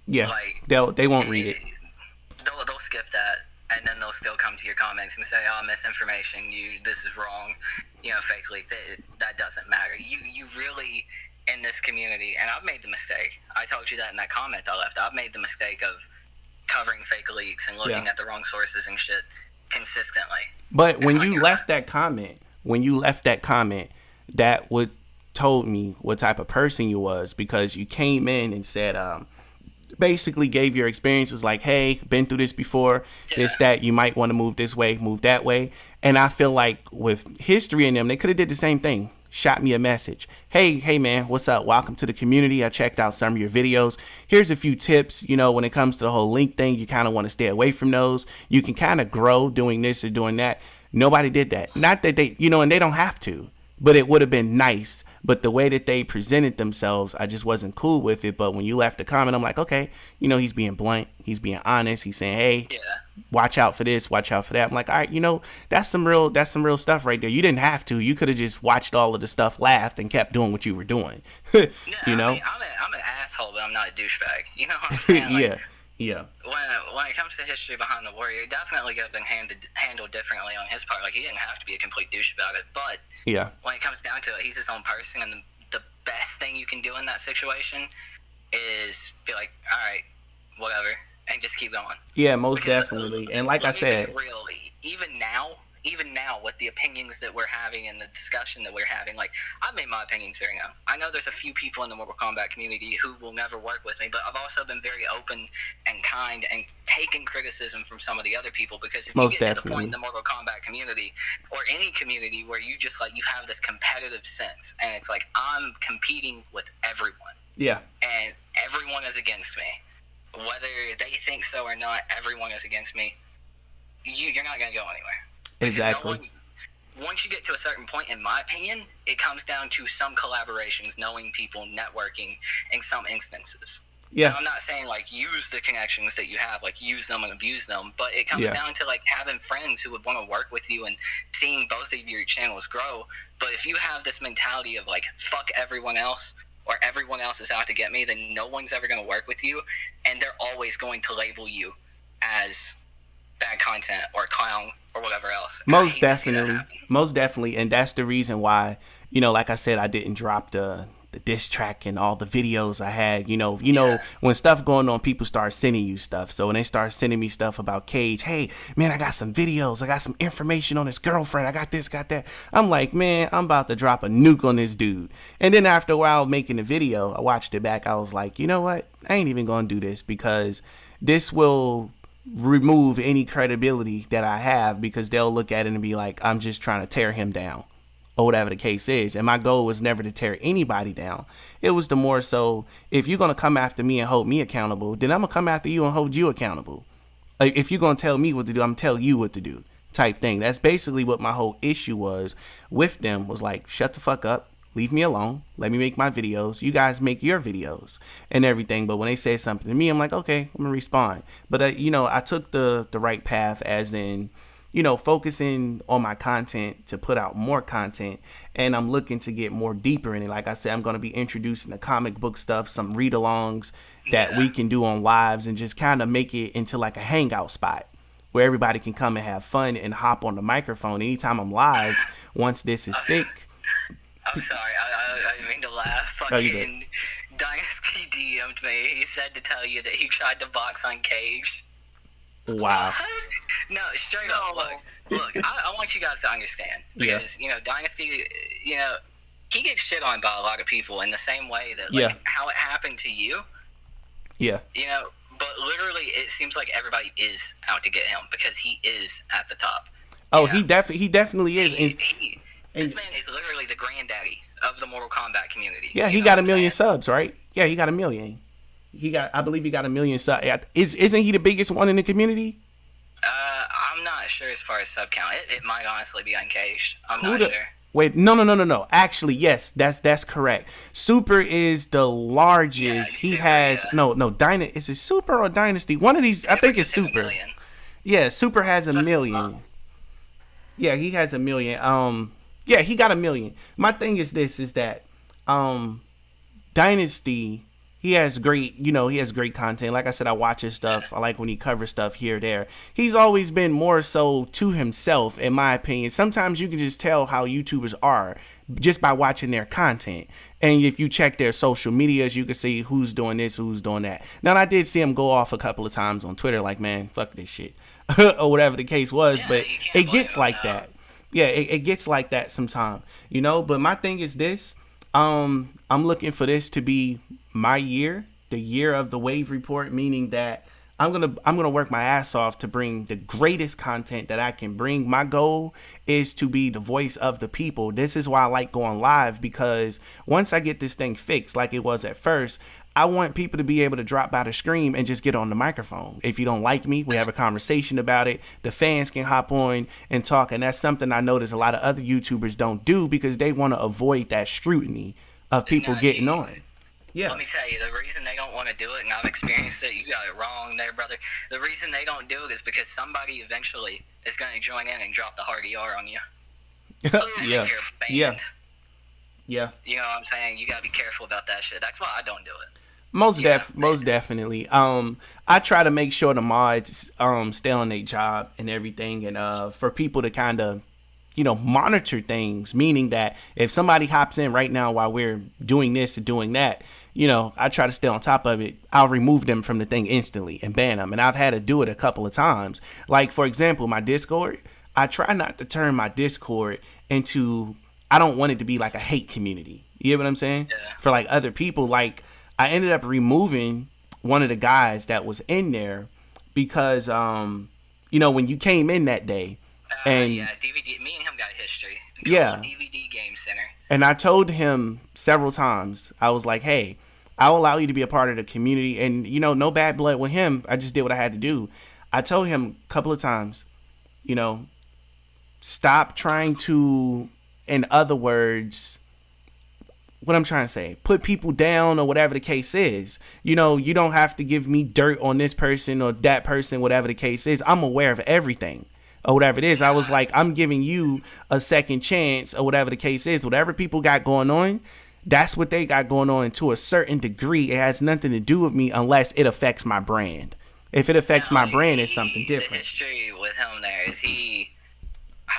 Yeah, like, they won't read it. They'll skip that, and then they'll still come to your comments and say, oh, misinformation, this is wrong, you know, fake leak. That doesn't matter. You really, in this community, and I've made the mistake, I told you that in that comment I left, I've made the mistake of covering fake leaks and looking at the wrong sources and shit consistently. But when you left that comment, that would told me what type of person you was, because you came in and said, basically gave your experience, was like, hey, been through this before, this, that, you might want to move this way, move that way. And I feel like with History in them, they could have did the same thing. Shot me a message. Hey man, what's up? Welcome to the community. I checked out some of your videos. Here's a few tips. You know, when it comes to the whole link thing, you kind of want to stay away from those. You can kind of grow doing this or doing that. Nobody did that. Not that they, you know, and they don't have to, but it would have been nice. But the way that they presented themselves, I just wasn't cool with it. But when you left the comment, I'm like, okay, you know, he's being blunt. He's being honest. He's saying, hey, watch out for this, watch out for that. I'm like, all right, you know, that's some real stuff right there. You didn't have to. You could have just watched all of the stuff, laughed, and kept doing what you were doing. You know? I mean, I'm an asshole, but I'm not a douchebag. You know what I'm saying? Like, yeah. When it comes to History behind the Warrior, it definitely could have been handled differently on his part. Like, he didn't have to be a complete douche about it. But when it comes down to it, he's his own person, and the best thing you can do in that situation is be like, all right, whatever, and just keep going. Yeah, most definitely. And like I said, really, even now with the opinions that we're having and the discussion that we're having, like, I've made my opinions very known. I know there's a few people in the Mortal Kombat community who will never work with me, but I've also been very open and kind and taken criticism from some of the other people, because if you get to the point in the Mortal Kombat community or any community where you just, like, you have this competitive sense and it's like, I'm competing with everyone. Yeah. And everyone is against me. Whether they think so or not, everyone is against me. You're not going to go anywhere. Exactly. Once you get to a certain point, in my opinion, it comes down to some collaborations, knowing people, networking in some instances. Yeah. Now, I'm not saying, like, use the connections that you have, like, use them and abuse them, but it comes down to, like, having friends who would want to work with you and seeing both of your channels grow. But if you have this mentality of, like, fuck everyone else, or everyone else is out to get me, then no one's ever going to work with you, and they're always going to label you as bad content or clown or whatever else. Most definitely, and that's the reason why, you know, like I said, I didn't drop the diss track and all the videos I had. You know, when stuff going on, people start sending you stuff. So when they start sending me stuff about Cage, hey man, I got some videos, I got some information on his girlfriend, I got this, got that. I'm like, man, I'm about to drop a nuke on this dude. And then after a while making the video, I watched it back. I was like, you know what? I ain't even gonna do this, because this will remove any credibility that I have, because they'll look at it and be like, I'm just trying to tear him down, or whatever the case is. And my goal was never to tear anybody down. It was the more so, if you're going to come after me and hold me accountable, then I'm going to come after you and hold you accountable. Like, if you're going to tell me what to do, I'm going to tell you what to do, type thing. That's basically what my whole issue was with them, was like, shut the fuck up. Leave me alone. Let me make my videos. You guys make your videos and everything. But when they say something to me, I'm like, okay, I'm going to respond. But, you know, I took the right path, as in, focusing on my content to put out more content, and I'm looking to get more deeper in it. Like I said, I'm going to be introducing the comic book stuff, some read-alongs that we can do on lives, and just kind of make it into like a hangout spot where everybody can come and have fun and hop on the microphone anytime I'm live. Once this is fixed. I'm sorry, I didn't mean to laugh. Fucking Dynasty DM'd me. He said to tell you that he tried to box on Cage. Wow. No, straight up. Look, I want you guys to understand. Because, Dynasty, he gets shit on by a lot of people in the same way that, how it happened to you. Yeah. But literally, it seems like everybody is out to get him because he is at the top. Oh, he definitely is. This man is literally the granddaddy of the Mortal Kombat community. Yeah, he got 1 million subs, right? Yeah, he got 1 million. I believe he got 1 million subs. Isn't he the biggest one in the community? I'm not sure as far as sub count. It might honestly be Uncaged. I'm not sure. Wait, no. Actually, yes, that's correct. Super is the largest. Yeah, he Super, has is it Super or Dynasty? One of these, I think it's Super. Yeah, Super has 1 million. Yeah, he has 1 million. Yeah, he got 1 million. My thing is that Dynasty, he has great content. Like I said, I watch his stuff. I like when he covers stuff here or there. He's always been more so to himself, in my opinion. Sometimes you can just tell how YouTubers are just by watching their content. And if you check their social medias, you can see who's doing this, who's doing that. Now, I did see him go off a couple of times on Twitter, like, man, fuck this shit, or whatever the case was. But it gets like that. Yeah, it gets like that sometimes, But my thing is this. I'm looking for this to be my year, the year of the Wave Report, meaning that I'm gonna work my ass off to bring the greatest content that I can bring. My goal is to be the voice of the people. This is why I like going live, because once I get this thing fixed like it was at first, I want people to be able to drop by the screen and just get on the microphone. If you don't like me, we have a conversation about it. The fans can hop on and talk, and that's something I notice a lot of other YouTubers don't do because they want to avoid that scrutiny of people getting on. Yeah. Let me tell you, the reason they don't want to do it, and I've experienced it, you got it wrong there, brother. The reason they don't do it is because somebody eventually is going to join in and drop the hard ER on you. Yeah. Yeah. You know what I'm saying? You got to be careful about that shit. That's why I don't do it. Most definitely. I try to make sure the mods stay on their job and everything, and for people to kind of monitor things, meaning that if somebody hops in right now while we're doing this and doing that, I try to stay on top of it. I'll remove them from the thing instantly and ban them. And I've had to do it a couple of times. Like, for example, my Discord, I try not to turn my Discord into, I don't want it to be like a hate community. You get what I'm saying? Yeah. For like other people, like I ended up removing one of the guys that was in there because, when you came in that day, and DVD, me and him got a history. DVD Game Center. And I told him several times, I was like, hey, I'll allow you to be a part of the community, and no bad blood with him. I just did what I had to do. I told him a couple of times, stop trying to, in other words, what I'm trying to say, put people down or whatever the case is. You don't have to give me dirt on this person or that person, whatever the case is. I'm aware of everything. Or whatever it is. I was like, I'm giving you a second chance, or whatever the case is. Whatever people got going on, that's what they got going on to a certain degree. It has nothing to do with me unless it affects my brand. If it affects my brand, it's something different. The history with him there is I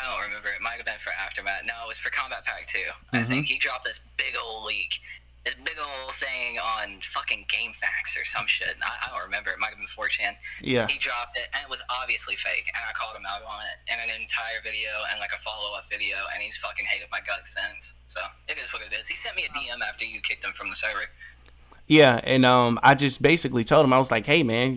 don't remember, it might have been for Aftermath. No, it was for Combat Pack 2. I think he dropped this big old leak. This big old thing on fucking GameFAQs or some shit. I don't remember. It might have been 4chan. Yeah. He dropped it, and it was obviously fake. And I called him out on it in an entire video and like a follow-up video, and he's fucking hated my guts since. So it is what it is. He sent me a DM after you kicked him from the server. Yeah, and I just basically told him, I was like, hey man,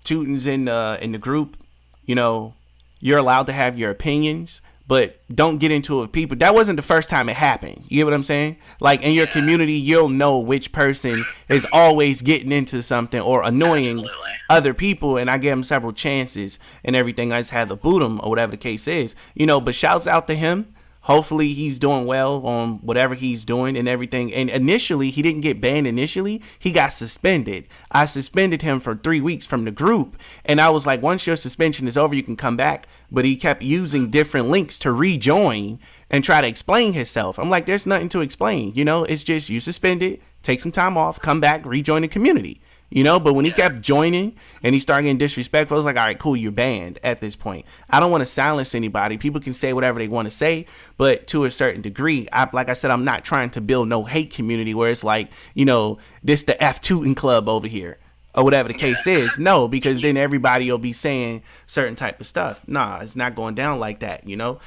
Tooten's in the group. You're allowed to have your opinions, but don't get into it with people. That wasn't the first time it happened. You get what I'm saying? Like, in your community, you'll know which person is always getting into something or annoying other people. And I gave him several chances and everything. I just had to boot him or whatever the case is. But shouts out to him. Hopefully he's doing well on whatever he's doing and everything. And initially, he didn't get banned initially. He got suspended. I suspended him for 3 weeks from the group. And I was like, once your suspension is over, you can come back. But he kept using different links to rejoin and try to explain himself. I'm like, there's nothing to explain. You know, it's just you suspended, take some time off, come back, rejoin the community. You know, but when he kept joining and he started getting disrespectful, I was like, all right, cool, you're banned at this point. I don't want to silence anybody. People can say whatever they want to say, but to a certain degree, like I said, I'm not trying to build no hate community where it's like, you know, this the Tooten club over here or whatever the case is. No, because then everybody will be saying certain type of stuff. Nah, it's not going down like that, you know?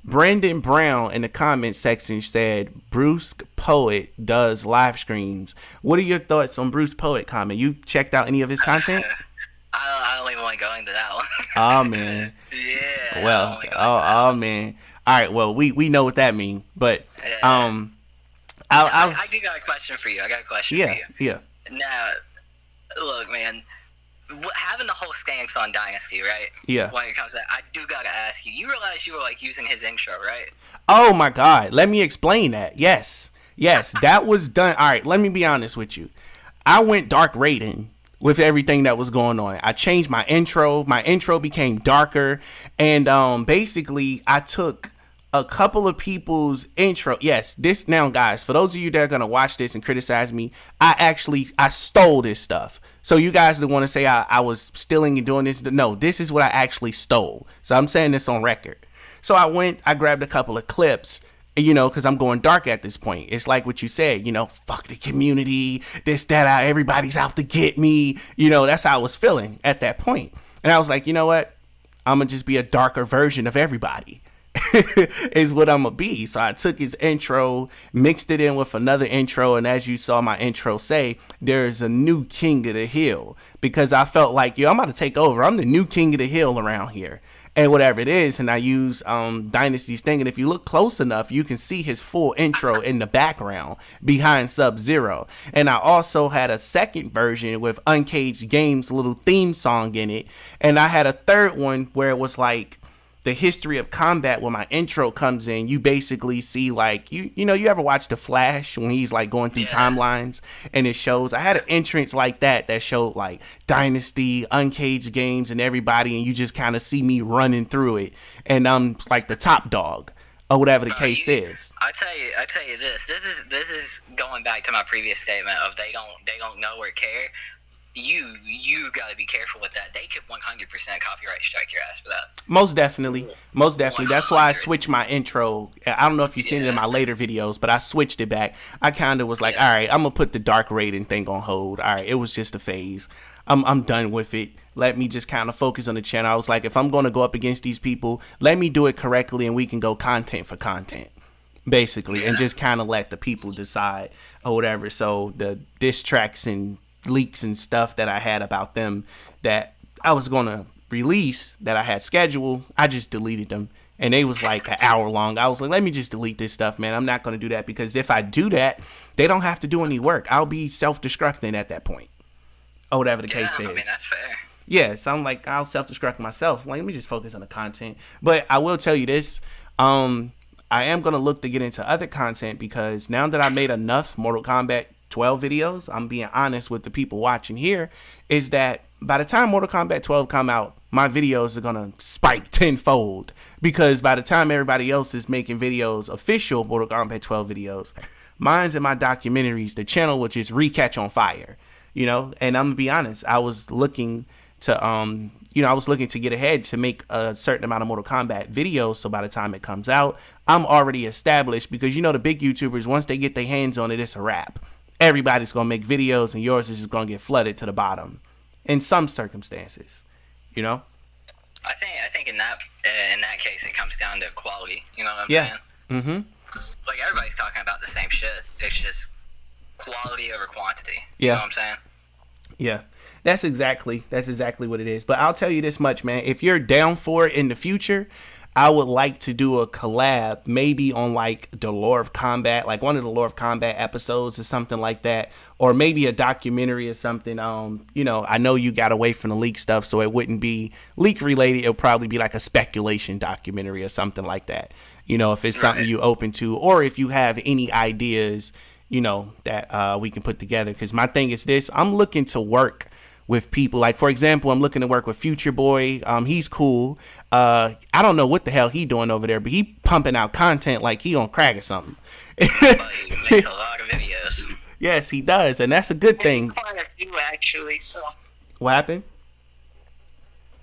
Brandon Brown in the comment section said Bruce Poet does live streams. What are your thoughts on Bruce Poet comment? You checked out any of his content? I don't even want to go into that one. Oh man. Yeah. Well, oh man. All right. Well, we know what that means, but I do got a question for you. I got a question for you. Yeah. Now, look, man. Having the whole stance on Dynasty, right? Yeah. When it comes to that, I do gotta ask you. You realize you were like using his intro, right? Oh my God. Let me explain that. Yes, that was done. All right. Let me be honest with you. I went dark rating with everything that was going on. I changed my intro. My intro became darker, and basically I took a couple of people's intro. Yes, this now, guys, for those of you that are gonna watch this and criticize me, I stole this stuff. So you guys that want to say I was stealing and doing this, no, this is what I actually stole. So I'm saying this on record. So I grabbed a couple of clips, you know, because I'm going dark at this point. It's like what you said, you know, fuck the community, this, that, everybody's out to get me. You know, that's how I was feeling at that point. And I was like, you know what? I'm going to just be a darker version of everybody. Is what I'm gonna be. So I took his intro, mixed it in with another intro, and as you saw my intro say, there's a new king of the hill, because I felt like, yo, I'm about to take over. I'm the new king of the hill around here, and whatever it is. And I use Dynasty's thing, and if you look close enough, you can see his full intro in the background behind Sub-Zero. And I also had a second version with Uncaged Games' little theme song in it, and I had a third one where it was like the history of combat. When my intro comes in, you basically see like, you know, you ever watch The Flash when he's like going through timelines and it shows. I had an entrance like that showed like Dynasty, Uncaged Games, and everybody, and you just kind of see me running through it, and I'm like the top dog or whatever the case is. I tell you this is going back to my previous statement of they don't know or care. You gotta be careful with that. They could 100% copyright strike your ass for that. Most definitely. That's why I switched my intro. I don't know if you've seen it in my later videos, but I switched it back. I kind of was like, all right, I'm gonna put the dark rating thing on hold. All right, it was just a phase. I'm done with it. Let me just kind of focus on the channel. I was like, if I'm gonna go up against these people, let me do it correctly, and we can go content for content, basically, and just kind of let the people decide or whatever. So the diss tracks and leaks and stuff that I had about them that I was gonna release that I had scheduled, I just deleted them, and they was like an hour long. I was like, let me just delete this stuff, man. I'm not gonna do that, because if I do that, they don't have to do any work. I'll be self-destructing at that point, or whatever the case is. I mean, that's fair. Yeah, so I'm like, I'll self-destruct myself. Like, let me just focus on the content. But I will tell you this, I am gonna look to get into other content, because now that I made enough Mortal Kombat 12 videos, I'm being honest with the people watching here, is that by the time Mortal Kombat 12 come out, my videos are gonna spike tenfold, because by the time everybody else is making videos, official Mortal Kombat 12 videos, mine's and my documentaries, the channel will just re-catch on fire, you know. And I'm gonna be honest, I was looking to get ahead to make a certain amount of Mortal Kombat videos, so by the time it comes out, I'm already established, because you know the big YouTubers, once they get their hands on it, it's a wrap. Everybody's gonna make videos, and yours is just gonna get flooded to the bottom in some circumstances, you know. I think in that case it comes down to quality. You know what I'm saying? Mm-hmm. Like, everybody's talking about the same shit. It's just quality over quantity. You know what I'm saying? Yeah. That's exactly what it is. But I'll tell you this much, man. If you're down for it in the future, I would like to do a collab, maybe on like the Lore of Combat, like one of the Lore of Combat episodes or something like that, or maybe a documentary or something. You know, I know you got away from the leak stuff, so it wouldn't be leak related. It'll probably be like a speculation documentary or something like that. you know, if it's something you open to, or if you have any ideas, you know, that we can put together. Because my thing is this: I'm looking to work with people. Like, for example, I'm looking to work with Future Boy. He's cool. I don't know what the hell he doing over there, but he pumping out content like he on crack or something. He makes a lot of videos. Yes, he does, and that's a good thing. Quite a few, actually. So What happened?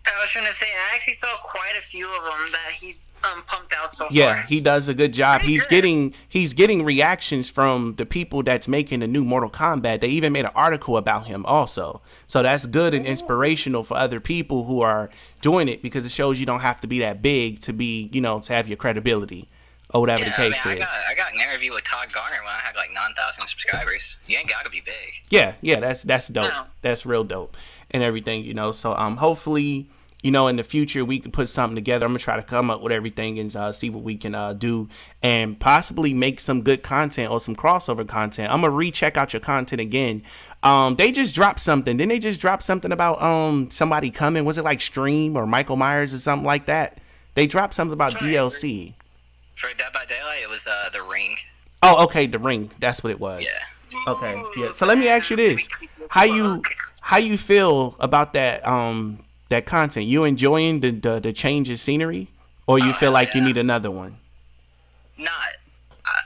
I was trying to say, I actually saw quite a few of them that he's pumped out so far. Yeah, he does a good job. Pretty He's getting reactions from the people that's making the new Mortal Kombat. They even made an article about him also. So that's good and inspirational for other people who are doing it, because it shows you don't have to be that big to be, you know, to have your credibility or whatever the case is. I got an interview with Todd Garner when I had like 9,000 subscribers. You ain't got to be big. Yeah, that's dope. No. That's real dope and everything, you know. So hopefully, you know, in the future we can put something together. I'm gonna try to come up with everything and see what we can do, and possibly make some good content or some crossover content. I'm gonna recheck out your content again. They just dropped something. Didn't they just drop something about somebody coming? Was it like Stream or Michael Myers or something like that? They dropped something about DLC. For Dead by Daylight, it was The Ring. Oh, okay, The Ring. That's what it was. Yeah. Okay. Yeah. So let me ask you this: how you feel about that that content? You enjoying the change of scenery, or you feel like you need another one? Not.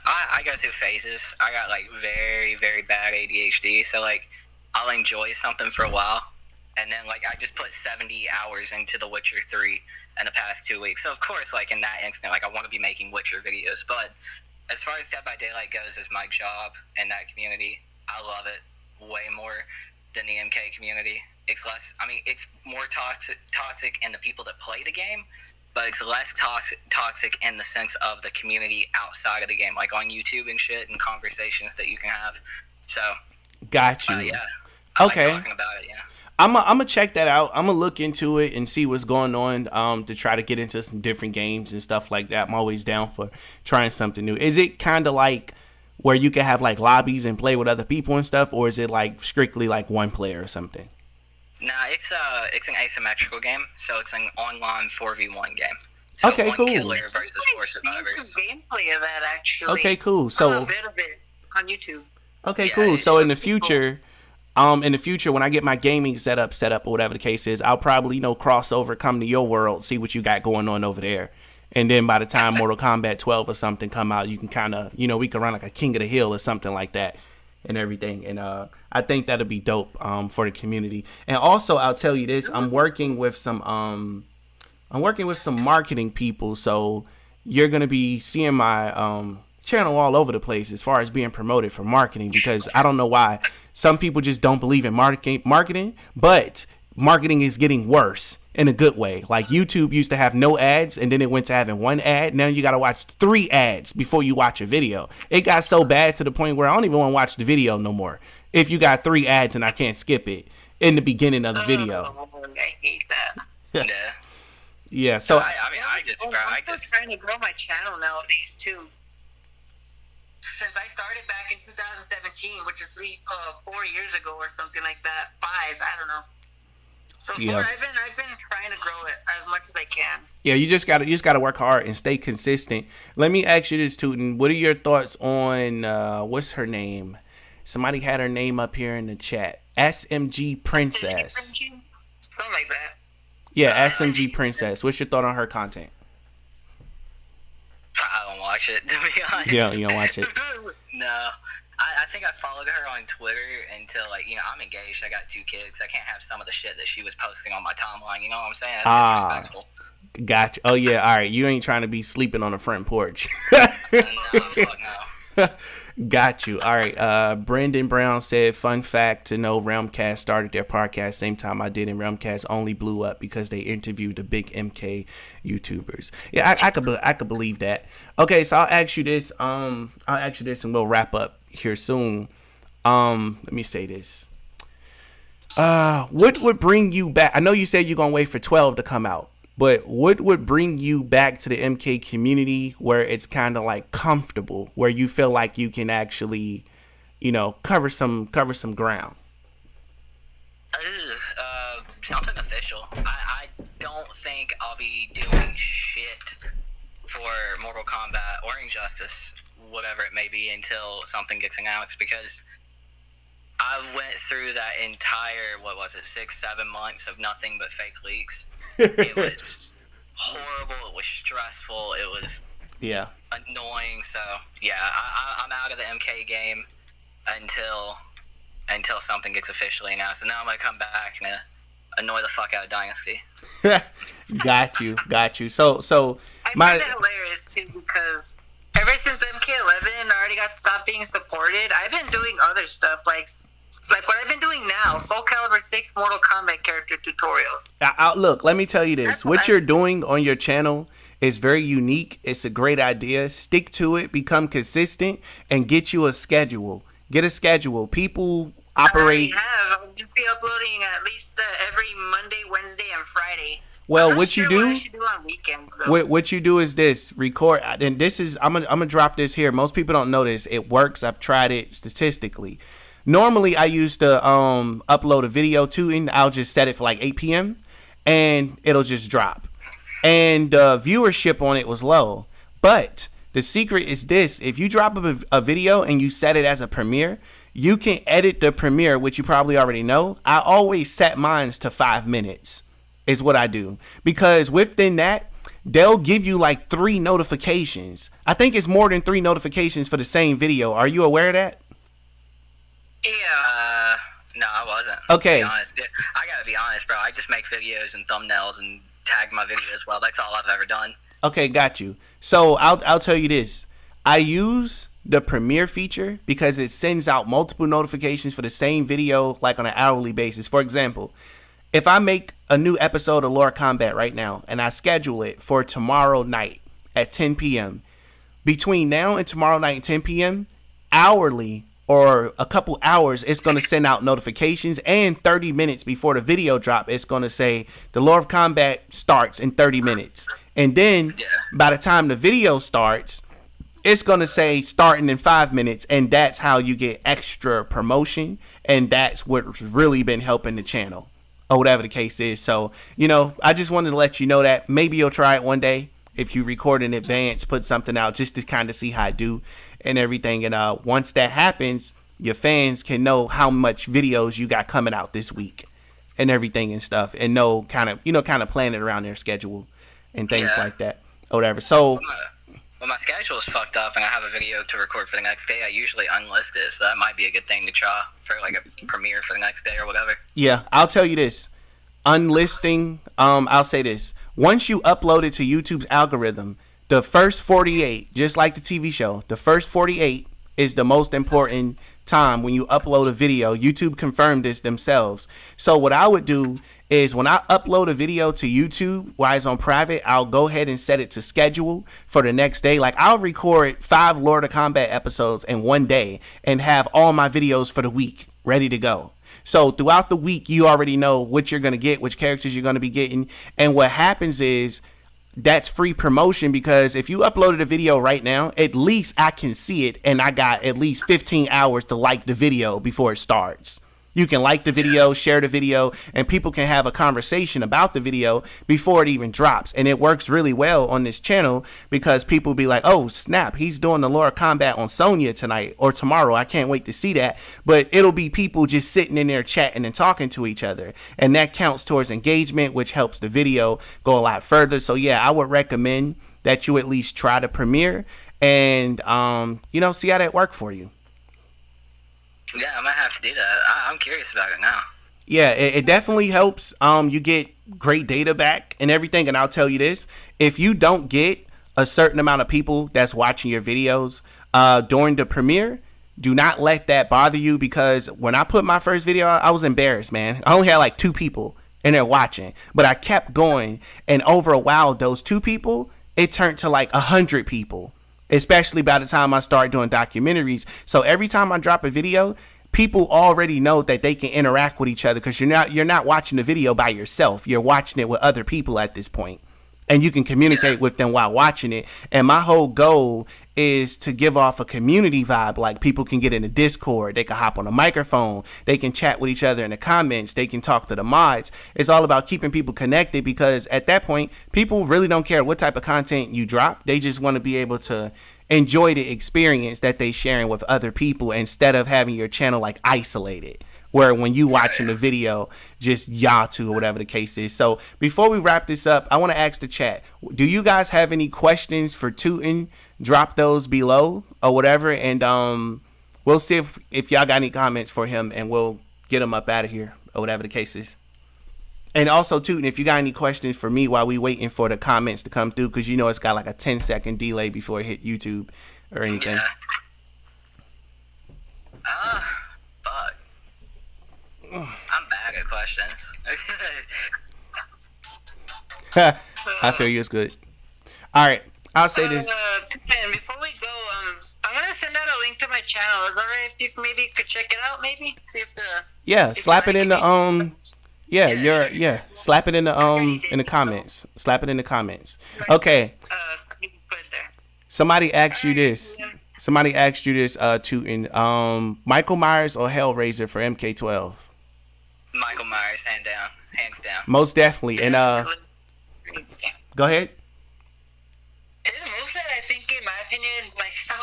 I go through phases. I got like very, very bad ADHD, so like I'll enjoy something for a while, and then like I just put 70 hours into The Witcher 3 in the past 2 weeks. So of course, like in that instant, like I want to be making Witcher videos. But as far as Dead by Daylight goes, as my job in that community, I love it way more than the MK community. It's less. I mean, it's more toxic in the people that play the game, but it's less toxic in the sense of the community outside of the game, like on YouTube and shit, and conversations that you can have. So, got you. Yeah. Okay. Like talking about it, yeah. I'm gonna check that out. I'm gonna look into it and see what's going on. To try to get into some different games and stuff like that. I'm always down for trying something new. Is it kind of like where you can have like lobbies and play with other people and stuff, or is it like strictly like one player or something? Nah, it's an asymmetrical game, so it's an online 4v1 game. So Okay, one cool. killer versus four I've seen survivors. some gameplay of that, actually. Okay, cool. A So bit of it on YouTube. okay, Yeah, cool. So it's in the pretty cool. future, when I get my gaming set up or whatever the case is, I'll probably, you know, cross over, come to your world, see what you got going on over there. And then by the time Mortal Kombat 12 or something come out, you can kind of, you know, we can run like a King of the Hill or something like that and everything. And I think that'll be dope for the community. And also, I'll tell you this, I'm working with some marketing people, so you're going to be seeing my channel all over the place as far as being promoted for marketing, because I don't know why some people just don't believe in marketing, but marketing is getting worse in a good way. Like YouTube used to have no ads, and then it went to having one ad. Now you got to watch 3 ads before you watch a video. It got so bad to the point where I don't even want to watch the video no more if you got 3 ads and I can't skip it in the beginning of the video. Oh, I hate that. Yeah. Yeah, so I just I'm still trying to grow my channel nowadays, too. Since I started back in 2017, which is 4 years ago or something like that, 5, I don't know. So Yeah. I've been trying to grow it as much as I can. yeah, you just gotta work hard and stay consistent. Let me ask you this, Tooten. What are your thoughts on what's her name? Somebody had her name up here in the chat. SMG Princess. Something like that. Yeah, SMG Princess. What's your thought on her content? I don't watch it, to be honest. Yeah, you don't watch it. No. I think I followed her on Twitter until, like, you know, I'm engaged. I got 2 kids. I can't have some of the shit that she was posting on my timeline. You know what I'm saying? That's disrespectful. Gotcha. Oh yeah, all right. You ain't trying to be sleeping on the front porch. No, fuck no. Got you. All right. Brendan Brown said, fun fact to know, Realmcast started their podcast same time I did, and Realmcast only blew up because they interviewed the big MK YouTubers. Yeah, I could believe that. Okay, so I'll ask you this. And we'll wrap up here soon. Let me say this. What would bring you back? I know you said you're gonna wait for 12 to come out, but what would bring you back to the MK community where it's kind of like comfortable, where you feel like you can actually, you know, cover some ground? Something official. I don't think I'll be doing shit for Mortal Kombat or Injustice, whatever it may be, until something gets announced, because I went through that entire, 6-7 months of nothing but fake leaks. It was horrible. It was stressful. It was annoying. So yeah, I'm out of the MK game until something gets officially announced. And now I'm gonna come back and annoy the fuck out of Dynasty. Got you. So I find it hilarious too, because ever since MK11 already got stopped being supported, I've been doing other stuff like what I've been doing now, Soul Calibur 6 Mortal Kombat character tutorials. Look, let me tell you this. What you're doing on your channel is very unique. It's a great idea. Stick to it, become consistent, and get you a schedule. Get a schedule. People operate. I'll just be uploading at least every Monday, Wednesday, and Friday. Well, what you do? What I should do on weekends, though. What you do is this: record, and this is I'm gonna drop this here. Most people don't know this. It works. I've tried it statistically. Normally, I used to upload a video to, and I'll just set it for like 8 p.m. and it'll just drop. And viewership on it was low. But the secret is this: if you drop a video and you set it as a premiere, you can edit the premiere, which you probably already know. I always set mine to 5 minutes. Is what I do, because within that they'll give you like 3 notifications. I think it's more than 3 notifications for the same video. Are you aware of that? Yeah. No, I wasn't. Okay. I gotta be honest, bro. I just make videos and thumbnails and tag my video as well. That's all I've ever done. Okay, got you. So I'll tell you this. I use the premiere feature because it sends out multiple notifications for the same video, like on an hourly basis. For example, if I make a new episode of Lore Combat right now and I schedule it for tomorrow night at 10 p.m., between now and tomorrow night at 10 p.m., hourly or a couple hours, it's going to send out notifications, and 30 minutes before the video drop, it's going to say the Lore of Combat starts in 30 minutes. And then by the time the video starts, it's going to say starting in 5 minutes, and that's how you get extra promotion, and that's what's really been helping the channel, or whatever the case is. So, I just wanted to let you know that maybe you'll try it one day. If you record in advance, put something out just to kind of see how I do and everything. And once that happens, your fans can know how much videos you got coming out this week and everything and stuff, and know kind of plan it around their schedule and things like that or whatever. So when my schedule is fucked up and I have a video to record for the next day, I usually unlist it, so that might be a good thing to try for like a premiere for the next day or whatever. Yeah, I'll tell you this. Unlisting, I'll say this. Once you upload it to YouTube's algorithm, the first 48, just like the TV show, the first 48 is the most important time when you upload a video. YouTube confirmed this themselves. So what I would do is when I upload a video to YouTube while it's on private, I'll go ahead and set it to schedule for the next day. Like I'll record 5 Lord of Combat episodes in one day and have all my videos for the week ready to go. So throughout the week, you already know what you're going to get, which characters you're going to be getting. And what happens is that's free promotion, because if you uploaded a video right now, at least I can see it, and I got at least 15 hours to like the video before it starts. You can like the video, share the video, and people can have a conversation about the video before it even drops. And it works really well on this channel because people be like, oh, snap, he's doing the Lore of Combat on Sonya tonight or tomorrow. I can't wait to see that. But it'll be people just sitting in there chatting and talking to each other. And that counts towards engagement, which helps the video go a lot further. So, yeah, I would recommend that you at least try to premiere and, see how that works for you. Yeah, I might have to do that. I'm curious about it now. Yeah, it definitely helps. You get great data back and everything. And I'll tell you this, if you don't get a certain amount of people that's watching your videos during the premiere, do not let that bother you, because when I put my first video out, I was embarrassed, man. I only had like 2 people in there watching, but I kept going. And over a while, those 2 people, it turned to like 100 people. Especially by the time I start doing documentaries. So every time I drop a video, people already know that they can interact with each other, because you're not watching the video by yourself. You're watching it with other people at this point. and you can communicate with them while watching it. And my whole goal is to give off a community vibe. Like, people can get in the Discord, they can hop on a microphone, they can chat with each other in the comments, they can talk to the mods. It's all about keeping people connected, because at that point, people really don't care what type of content you drop. They just want to be able to enjoy the experience that they sharing with other people, instead of having your channel like isolated, where when you watching the video, just y'all two or whatever the case is. So before we wrap this up, I want to ask the chat, do you guys have any questions for Tooten? Drop those below or whatever, and we'll see if y'all got any comments for him, and we'll get him up out of here or whatever the case is. And also, Tooten, if you got any questions for me while we waiting for the comments to come through, because you know it's got like a 10-second delay before it hit YouTube or anything. Fuck. I'm bad at questions. I feel you. It's good. All right, I'll say this. Before we go, I'm gonna send out a link to my channel. Is that right? If you maybe could check it out, maybe see if the Slap it in the slap it in the comments. Slap it in the comments. Okay. You can put it there. Somebody asked you this. Tooten. Michael Myers or Hellraiser for MK12? Michael Myers, hands down. Most definitely. And go ahead. His moveset, I think, in my opinion, like how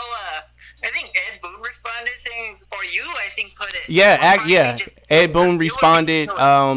I think Ed Boon responded saying, or you, I think, put it. Yeah. Ed Boon responded.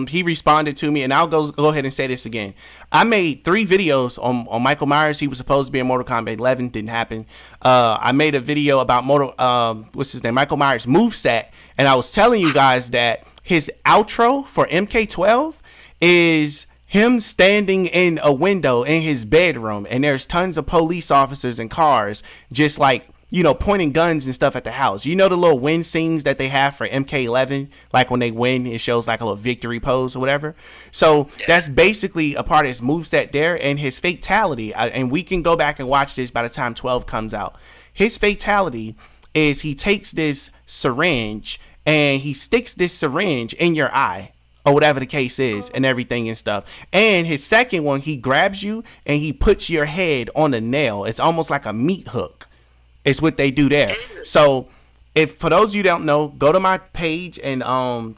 He responded to me, and I'll go ahead and say this again. I made 3 videos on Michael Myers. He was supposed to be in Mortal Kombat 11, didn't happen. I made a video about Michael Myers moveset, and I was telling you guys that his outro for MK12 is him standing in a window in his bedroom, and there's tons of police officers and cars just like, you know, pointing guns and stuff at the house. You know the little win scenes that they have for MK11, like when they win, it shows like a little victory pose or whatever. So that's basically a part of his moveset there, and his fatality. And we can go back and watch this by the time 12 comes out. His fatality is he takes this syringe and he sticks this syringe in your eye, or whatever the case is, and everything and stuff. And his second one, he grabs you and he puts your head on a nail. It's almost like a meat hook. It's what they do there. So if, for those of you who don't know, go to my page and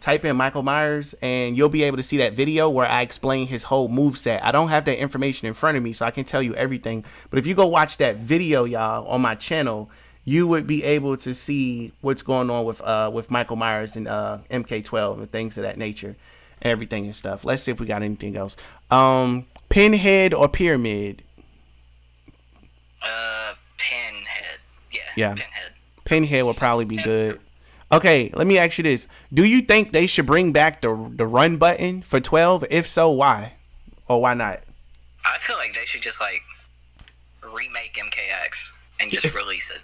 type in Michael Myers, and you'll be able to see that video where I explain his whole moveset. I don't have that information in front of me, so I can tell you everything. But if you go watch that video, y'all, on my channel, you would be able to see what's going on with Michael Myers and MK12 and things of that nature. Everything and stuff. Let's see if we got anything else. Pinhead or Pyramid? Pinhead. Yeah. Pinhead. Pinhead will probably be good. Okay, let me ask you this. Do you think they should bring back the run button for 12? If so, why? Or why not? I feel like they should just like remake MKX and just release it.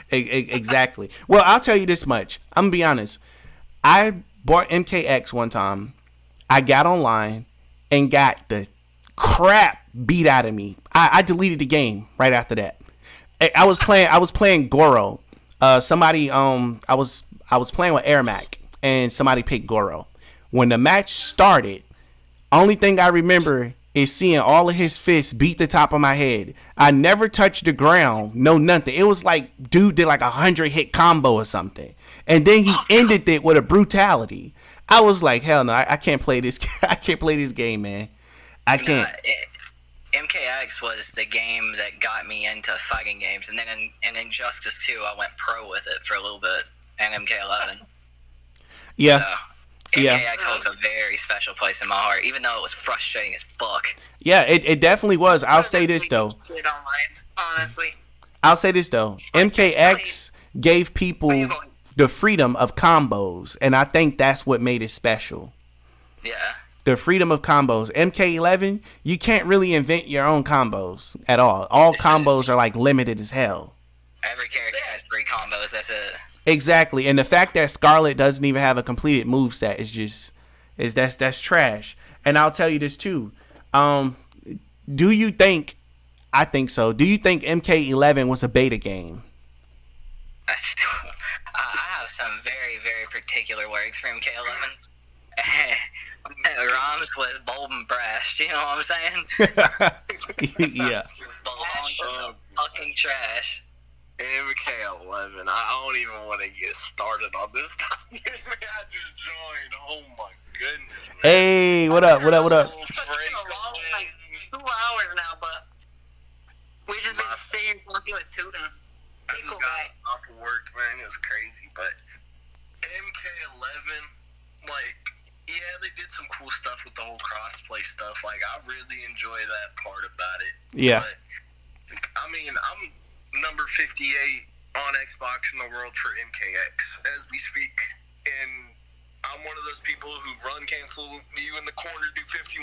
Exactly. Well, I'll tell you this much. I'm gonna be honest. I bought MKX one time. I got online and got the crap beat out of me. I deleted the game right after that. I was playing Goro. I was playing with Ermac, and somebody picked Goro. When the match started, only thing I remember is seeing all of his fists beat the top of my head. I never touched the ground, no nothing. It was like dude did like 100-hit combo or something, and then he ended it with a brutality. I was like, hell no, I can't play this. I can't play this game, man. I can't. MKX was the game that got me into fighting games, and then in Injustice 2, I went pro with it for a little bit, and MK11. Yeah. So, MKX holds a very special place in my heart, even though it was frustrating as fuck. Yeah, it definitely was. I'll say this though. Honestly. I'll say this though. MKX gave people the freedom of combos, and I think that's what made it special. Yeah. The freedom of combos. MK11, you can't really invent your own combos at all. All combos are like limited as hell. Every character has 3 combos, that's it. Exactly. And the fact that Scarlet doesn't even have a completed moveset is that's trash. And I'll tell you this too. Do you think, I think so, do you think MK11 was a beta game? I have some very, very particular words for MK11. Rhymes with bold and brash, you know what I'm saying? Yeah. Belongs in the fucking trash. MK11. I don't even want to get started on this topic. I just joined. Oh my goodness, man. Hey, what up? What up? What up? It's been a long, like 2 hours now, but we just been sitting talking with Tooten. I just got off of work, man. It was crazy, but MK11, like, yeah, they did some cool stuff with the whole crossplay stuff. Like, I really enjoy that part about it. Yeah. But, I mean, I'm number 58 on Xbox in the world for MKX as we speak, and I'm one of those people who run cancel you in the corner, do 51%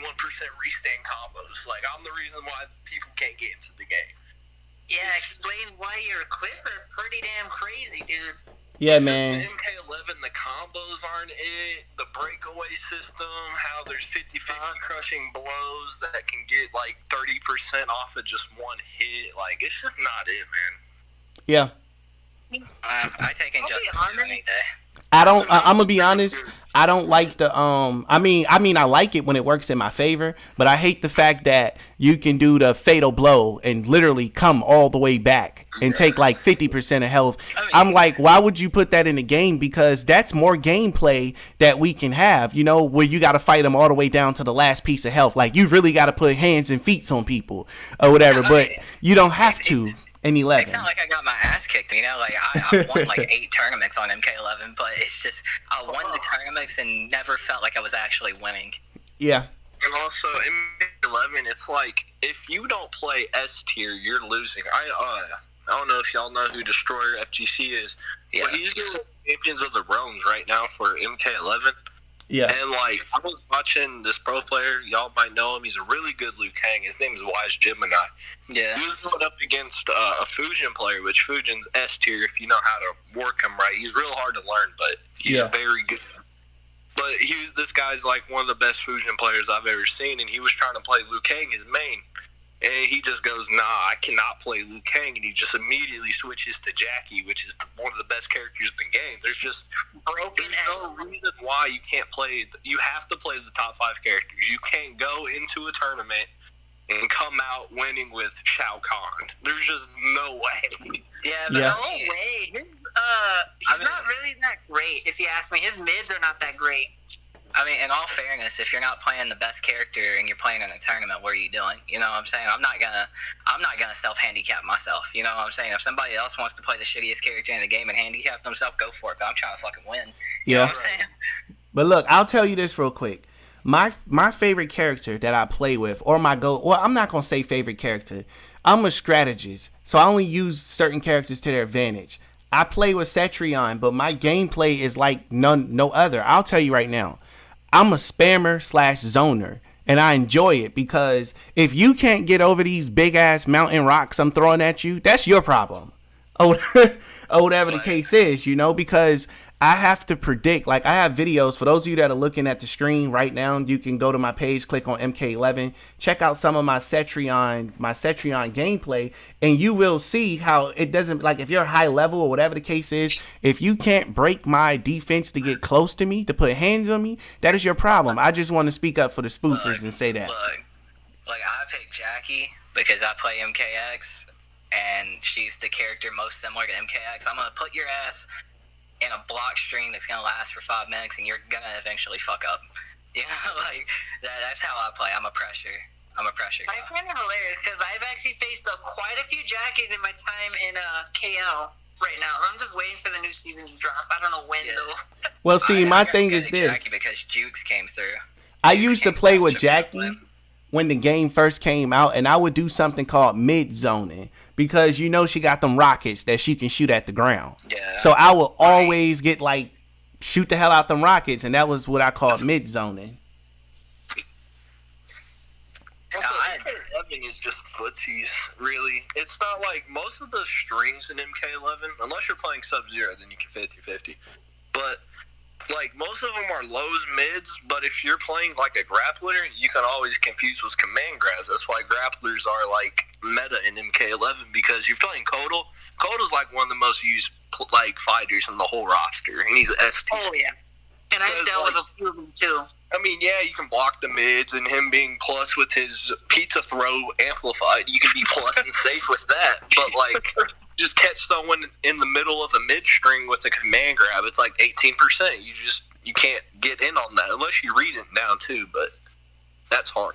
restand combos. Like, I'm the reason why people can't get into the game. Yeah, explain why your clips are pretty damn crazy, dude. Yeah, man. The MK11, the combos aren't it. The breakaway system, how there's 50-50 crushing blows that can get like 30% off of just one hit. Like, it's just not it, man. Yeah. I take Injustice 2 any day. I'm gonna be honest. I don't like the I mean I like it when it works in my favor, but I hate the fact that you can do the fatal blow and literally come all the way back and take like 50% of health. I'm like, why would you put that in the game? Because that's more gameplay that we can have, you know, where you got to fight them all the way down to the last piece of health. Like, you really got to put hands and feet on people or whatever, but you don't have to. In 11. It's not like I got my ass kicked, you know. Like I won like 8 tournaments on MK11, but it's just I won the tournaments and never felt like I was actually winning. Yeah. And also in 11, it's like if you don't play S tier, you're losing. I don't know if y'all know who Destroyer FGC is, Yeah. but he's doing Champions of the Realms right now for MK11. Yeah. And like I was watching this pro player, y'all might know him. He's a really good Liu Kang. His name is Wise Gemini. Yeah. He was going up against a Fujin player, which Fujin's S tier if you know how to work him right. He's real hard to learn, but he's very good. But this guy's like one of the best Fujin players I've ever seen, and he was trying to play Liu Kang, his main. And he just goes, nah, I cannot play Liu Kang. And he just immediately switches to Jackie, which is one of the best characters in the game. There's just there's no reason why you can't play. You have to play the top 5 characters. You can't go into a tournament and come out winning with Shao Kahn. There's just no way. Yeah, but No way. He's not really that great, if you ask me. His mids are not that great. I mean, in all fairness, if you're not playing the best character and you're playing in a tournament, what are you doing? You know what I'm saying? I'm not gonna self-handicap myself. You know what I'm saying? If somebody else wants to play the shittiest character in the game and handicap themselves, go for it. But I'm trying to fucking win. You know what I'm saying? But look, I'll tell you this real quick. My favorite character that I play with, or my go, well, I'm not gonna say favorite character. I'm a strategist, so I only use certain characters to their advantage. I play with Cetrion, but my gameplay is like no other. I'll tell you right now. I'm a spammer / zoner, and I enjoy it because if you can't get over these big ass mountain rocks I'm throwing at you, that's your problem. Or whatever the case is, you know, because I have to predict. Like, I have videos for those of you that are looking at the screen right now. You can go to my page, click on MK11, check out some of my Cetrion gameplay, and you will see how it doesn't, like, if you're high level or whatever the case is, if you can't break my defense to get close to me, to put hands on me, that is your problem. I just want to speak up for the spoofers and say that. Look, like, I picked Jackie because I play MKX, and she's the character most similar to MKX. I'm gonna put your ass in a block string that's gonna last for 5 minutes, and you're gonna eventually fuck up. You know, like that's how I play. I'm a pressure guy. I find it hilarious because I've actually faced quite a few Jackies in my time in KL right now. I'm just waiting for the new season to drop. I don't know when though. Well, see, my thing got is this. Jackie because Jukes came through. I Jukes used to came play through with and Jackie when the game first came out, and I would do something called mid zoning because you know she got them rockets that she can shoot at the ground. Yeah. So I will always get like shoot the hell out them rockets, and that was what I called mid zoning. Also, MK11 is just footsies, really. It's not like most of the strings in MK11, unless you're playing Sub-Zero, then you can 50-50. But, like, most of them are lows, mids, but if you're playing, like, a grappler, you can always confuse with command grabs. That's why grapplers are, like, meta in MK11, because you're playing Kodal. Kodal's, like, one of the most used, like, fighters in the whole roster, and he's S tier. Oh, yeah. And I've dealt with a few of them, too. I mean, yeah, you can block the mids, and him being plus with his pizza throw amplified, you can be plus and safe with that. But, like, just catch someone in the middle of a mid string with a command grab, it's like 18%. You can't get in on that unless you read it down too, but that's hard.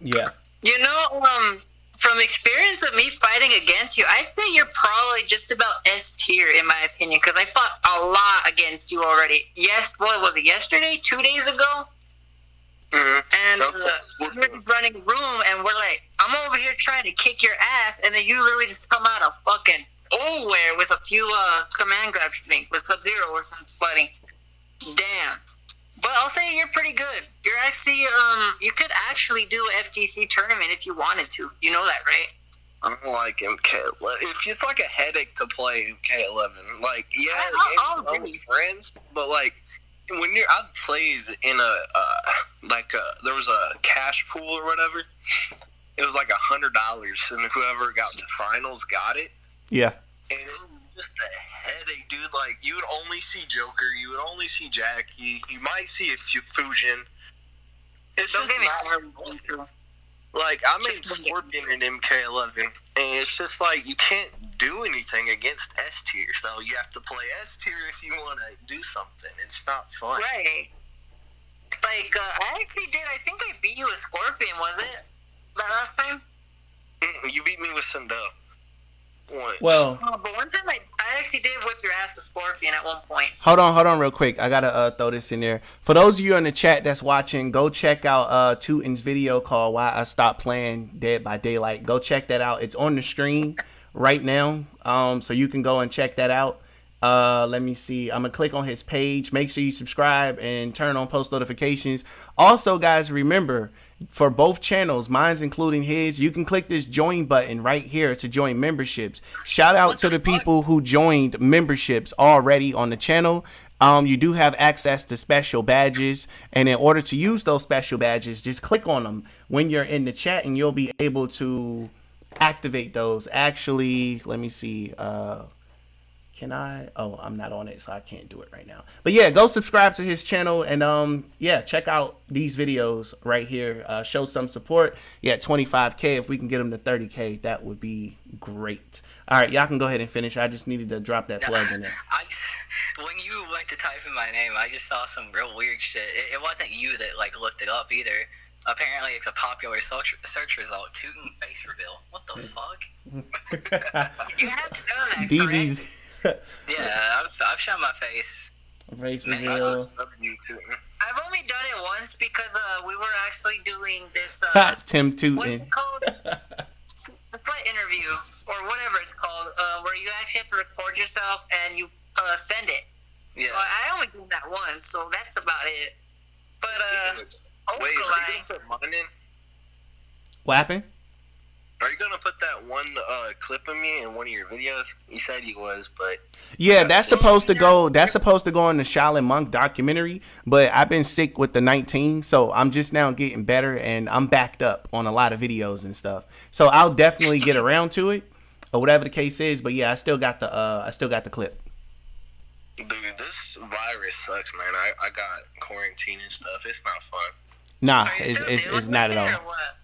Yeah. You know, from experience of me fighting against you, I'd say you're probably just about S tier in my opinion, because I fought a lot against you already. Yes, what was it, yesterday? 2 days ago? And we were just running a room, and we're like, I'm over here trying to kick your ass, and then you literally just come out of fucking nowhere with a few command grab strings with Sub-Zero or something fighting. Damn. But I'll say you're pretty good. You're actually, you could actually do an FGC tournament if you wanted to. You know that, right? I don't like MK11. It's like a headache to play MK11. Like, yeah, the game's with friends, but like, when I've played in there was a cash pool or whatever. It was like $100, and whoever got to finals got it. Yeah. And it was just a headache, dude. Like, you would only see Joker, you would only see Jackie, you might see a Fusion. It's Don't just get me not started. like, I made Scorpion in MK11, and it's just like, you can't do anything against S tier, so you have to play S tier if you want to do something. It's not fun. Right. Like, I actually did, I think I beat you with Scorpion, was it? That last time? You beat me with Sindel. Once. Well, But one time I actually did whip your ass with Scorpion at one point. hold on real quick. I gotta throw this in there. For those of you in the chat that's watching, go check out Tooten's video called Why I Stopped Playing Dead by Daylight. Go check that out. It's on the screen right now. So you can go and check that out. Let me see. I'm gonna click on his page. Make sure you subscribe and turn on post notifications. Also, guys, remember, for both channels, mine's including his, you can click this join button right here to join memberships. Shout out to the people who joined memberships already on the channel. You do have access to special badges, and in order to use those special badges, just click on them when you're in the chat and you'll be able to activate those. Actually, let me see. Can I? Oh, I'm not on it, so I can't do it right now. But yeah, go subscribe to his channel, and yeah, check out these videos right here. Show some support. Yeah, 25K. If we can get him to 30K, that would be great. All right, y'all can go ahead and finish. I just needed to drop that plug in there. When you went to type in my name, I just saw some real weird shit. It wasn't you that like looked it up either. Apparently, it's a popular search result. Tooten face reveal. What the fuck? You have done that, DV's. correct? Yeah, I've shown my face. Face Man, reveal. I've only done it once because we were actually doing this. Tim What's Tooten. it called? It's like interview or whatever it's called, where you actually have to record yourself and you send it. Yeah. So I only did that once, so that's about it. But Wait, are you gonna put mine in? What happened? Are you gonna put that one clip of me in one of your videos? You said you was, but Yeah, that's supposed to go. That's supposed to go in the Shaolin Monk documentary. But I've been sick with the 19, so I'm just now getting better, and I'm backed up on a lot of videos and stuff. So I'll definitely get around to it, or whatever the case is. But yeah, I still got the clip. dude, this virus sucks, man. I got quarantine and stuff. It's not fun. Nah, are you still it's dealing not with at it all. or what?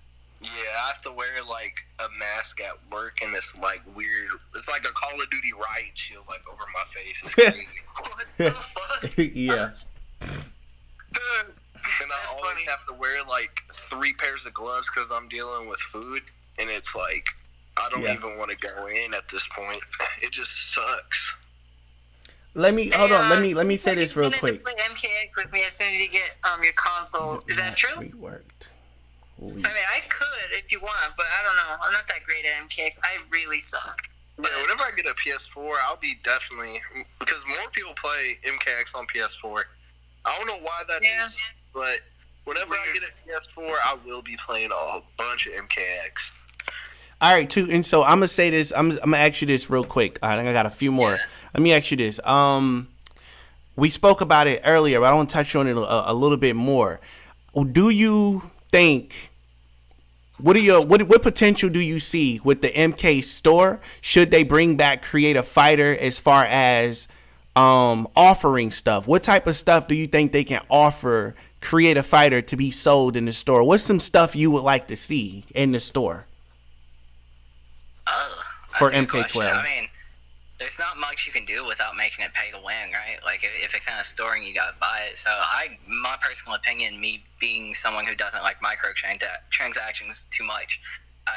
Yeah, I have to wear like a mask at work, and this like weird. It's like a Call of Duty riot shield like over my face. It's crazy. What the fuck? Yeah. And I always have to wear like 3 pairs of gloves because I'm dealing with food, and it's like I don't even want to go in at this point. It just sucks. Let me hold on. Let me say you this real said quick. you play MKX with me as soon as you get your console. Is that true? Reworked. I mean, I could if you want, but I don't know. I'm not that great at MKX. I really suck. Yeah, whenever I get a PS4, I'll be definitely because more people play MKX on PS4. I don't know why that is, but whenever I get a PS4, I will be playing a bunch of MKX. All right, too. And so I'm gonna say this. I'm gonna ask you this real quick. I think I got a few more. Let me ask you this. We spoke about it earlier, but I want to touch on it a little bit more. Do you think? What potential do you see with the MK store? Should they bring back Create a Fighter as far as offering stuff? What type of stuff do you think they can offer Create a Fighter to be sold in the store? What's some stuff you would like to see in the store for MK12? I mean, there's not much you can do without making it pay to win, right? Like, if it's in a store and you gotta buy it. So, my personal opinion, me being someone who doesn't like transactions too much,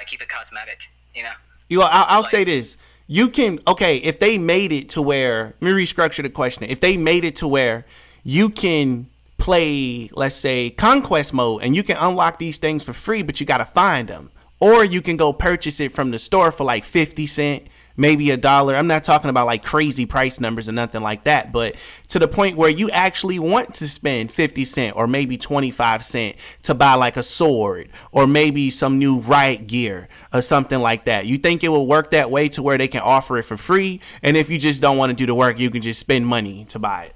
keep it cosmetic, you know? I'll say this. You can, okay, if they made it to where, let me restructure the question. If they made it to where you can play, let's say, Conquest mode, and you can unlock these things for free, but you got to find them. Or you can go purchase it from the store for like 50 cents, maybe $1. I'm not talking about like crazy price numbers or nothing like that, but to the point where you actually want to spend 50 cents or maybe 25 cents to buy like a sword or maybe some new riot gear or something like that. You think it will work that way to where they can offer it for free? And if you just don't want to do the work, you can just spend money to buy it.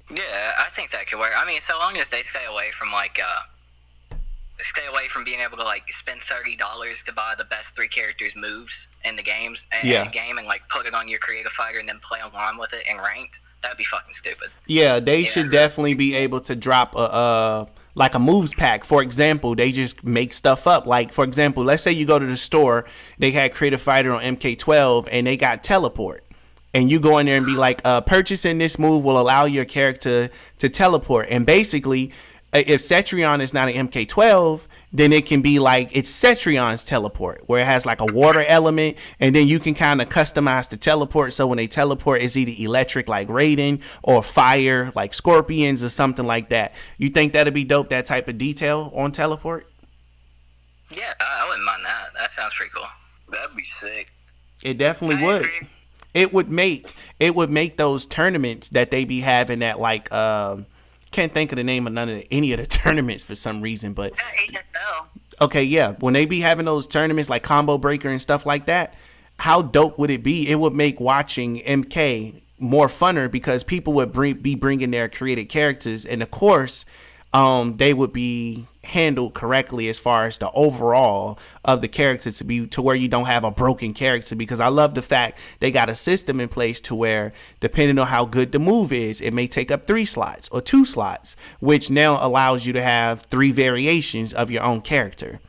Yeah, I think that could work. I mean, so long as they stay away from being able to like spend $30 to buy the best 3 characters' moves in the games and game and like put it on your creative fighter and then play online with it in ranked. That'd be fucking stupid. Yeah, they should definitely be able to drop a moves pack. For example, they just make stuff up. Like, for example, let's say you go to the store, they had Creative Fighter on MK12 and they got teleport. And you go in there and be like, purchasing this move will allow your character to teleport. And basically, if Cetrion is not an MK12, then it can be like it's Cetrion's teleport, where it has like a water element, and then you can kind of customize the teleport. So when they teleport, it's either electric like Raiden or fire like Scorpions or something like that. You think that'd be dope, that type of detail on teleport? Yeah, I wouldn't mind that. That sounds pretty cool. That'd be sick. It definitely would. Agree. It would make those tournaments that they be having at like can't think of the name of any of the tournaments for some reason, but ASL. okay, yeah, when they be having those tournaments like Combo Breaker and stuff like that, how dope would it be? It would make watching MK more funner because people would be bringing their created characters, and of course, they would be handled correctly as far as the overall of the characters to be to where you don't have a broken character. Because I love the fact they got a system in place to where depending on how good the move is, it may take up 3 slots or 2 slots, which now allows you to have 3 variations of your own character,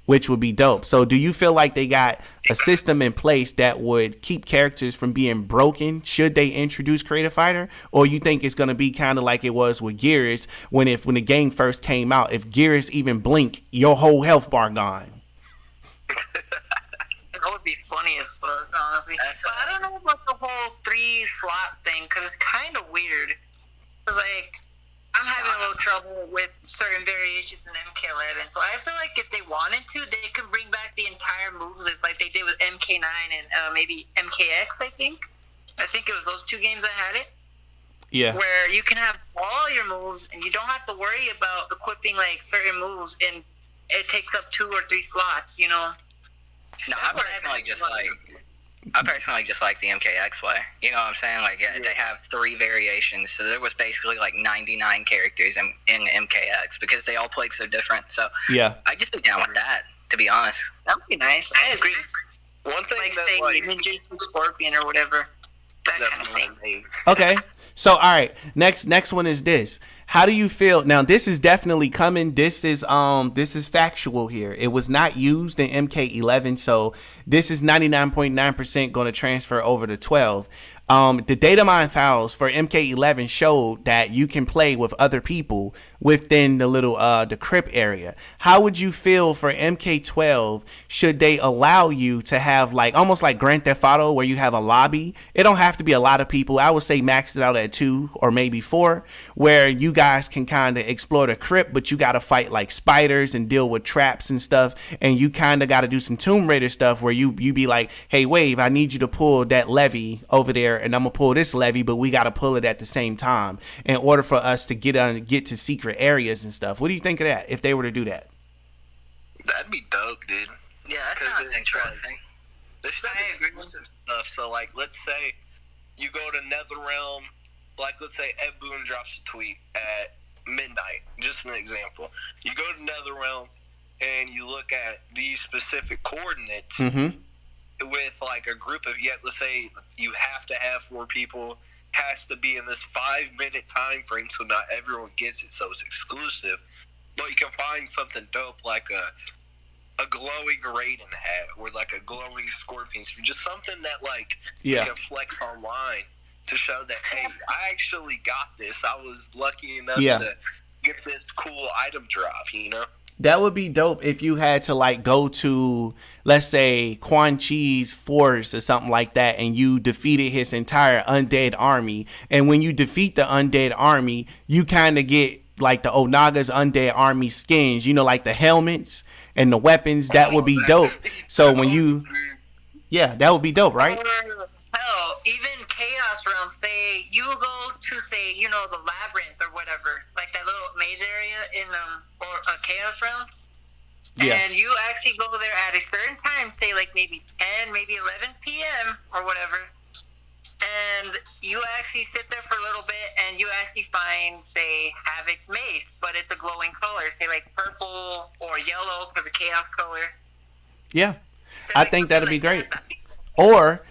which would be dope. So do you feel like they got a system in place that would keep characters from being broken should they introduce Creative Fighter? Or you think it's going to be kind of like it was with Gears when the game first came out, if Gears even blink, your whole health bar gone? That would be funny as fuck, honestly. But I don't know about the whole 3-slot thing, because it's kind of weird. Because, like, I'm having a little trouble with certain variations in MK11, so I feel like if they wanted to, they could bring back the entire moves list like they did with MK9 and maybe MKX, I think. I think it was those 2 games I had it. Yeah. Where you can have all your moves, and you don't have to worry about equipping, like, certain moves, and it takes up 2 or 3 slots, you know? No, I personally just like the MKX way. You know what I'm saying? Like, they have 3 variations, so there was basically like 99 characters in MKX because they all played so different. So yeah, I'd just be down with that, to be honest. That would be nice. I agree. One thing Like, that's say, even Jason Scorpion or whatever. That kind of thing. Okay. So, all right. Next one is this. How do you feel? Now, this is definitely coming. This is factual here. It was not used in MK11, so this is 99.9% going to transfer over to 12. The data mine files for MK11 showed that you can play with other people within the little the crypt area. How would you feel for MK12 should they allow you to have like almost like Grand Theft Auto where you have a lobby? It don't have to be a lot of people. I would say max it out at 2 or maybe 4, where you guys can kind of explore the crypt, but you got to fight like spiders and deal with traps and stuff, and you kind of got to do some Tomb Raider stuff where you be like, hey Wave, I need you to pull that levy over there, and I'm gonna pull this levy, but we gotta pull it at the same time in order for us to get to secret areas and stuff. What do you think of that if they were to do that? That'd be dope, dude. Yeah, that sounds interesting. There's not exclusive stuff. So, like, let's say you go to NetherRealm. Like, let's say Ed Boon drops a tweet at midnight. Just an example. You go to NetherRealm and you look at these specific coordinates. Mm-hmm. With like a group of let's say you have to have 4 people has to be in this 5-minute time frame so not everyone gets it, so it's exclusive. But you can find something dope like a glowing Raiden hat or like a glowing Scorpion suit, just something that like you can flex online to show that, hey, I actually got this. I was lucky enough to get this cool item drop, you know? That would be dope if you had to like go to, let's say, Quan Chi's force or something like that, and you defeated his entire undead army. And when you defeat the undead army, you kind of get like the Onaga's undead army skins, you know, like the helmets and the weapons. That would be dope. So when you, that would be dope, right? Hell, even Chaos Realm, say you go to, say, you know, the Labyrinth or whatever, like that little maze area in or a Chaos Realm, and you actually go there at a certain time, say like maybe 10, maybe 11 p.m. or whatever, and you actually sit there for a little bit, and you actually find, say, Havoc's mace, but it's a glowing color, say like purple or yellow because of Chaos color. Yeah, So I think that'd be great. Or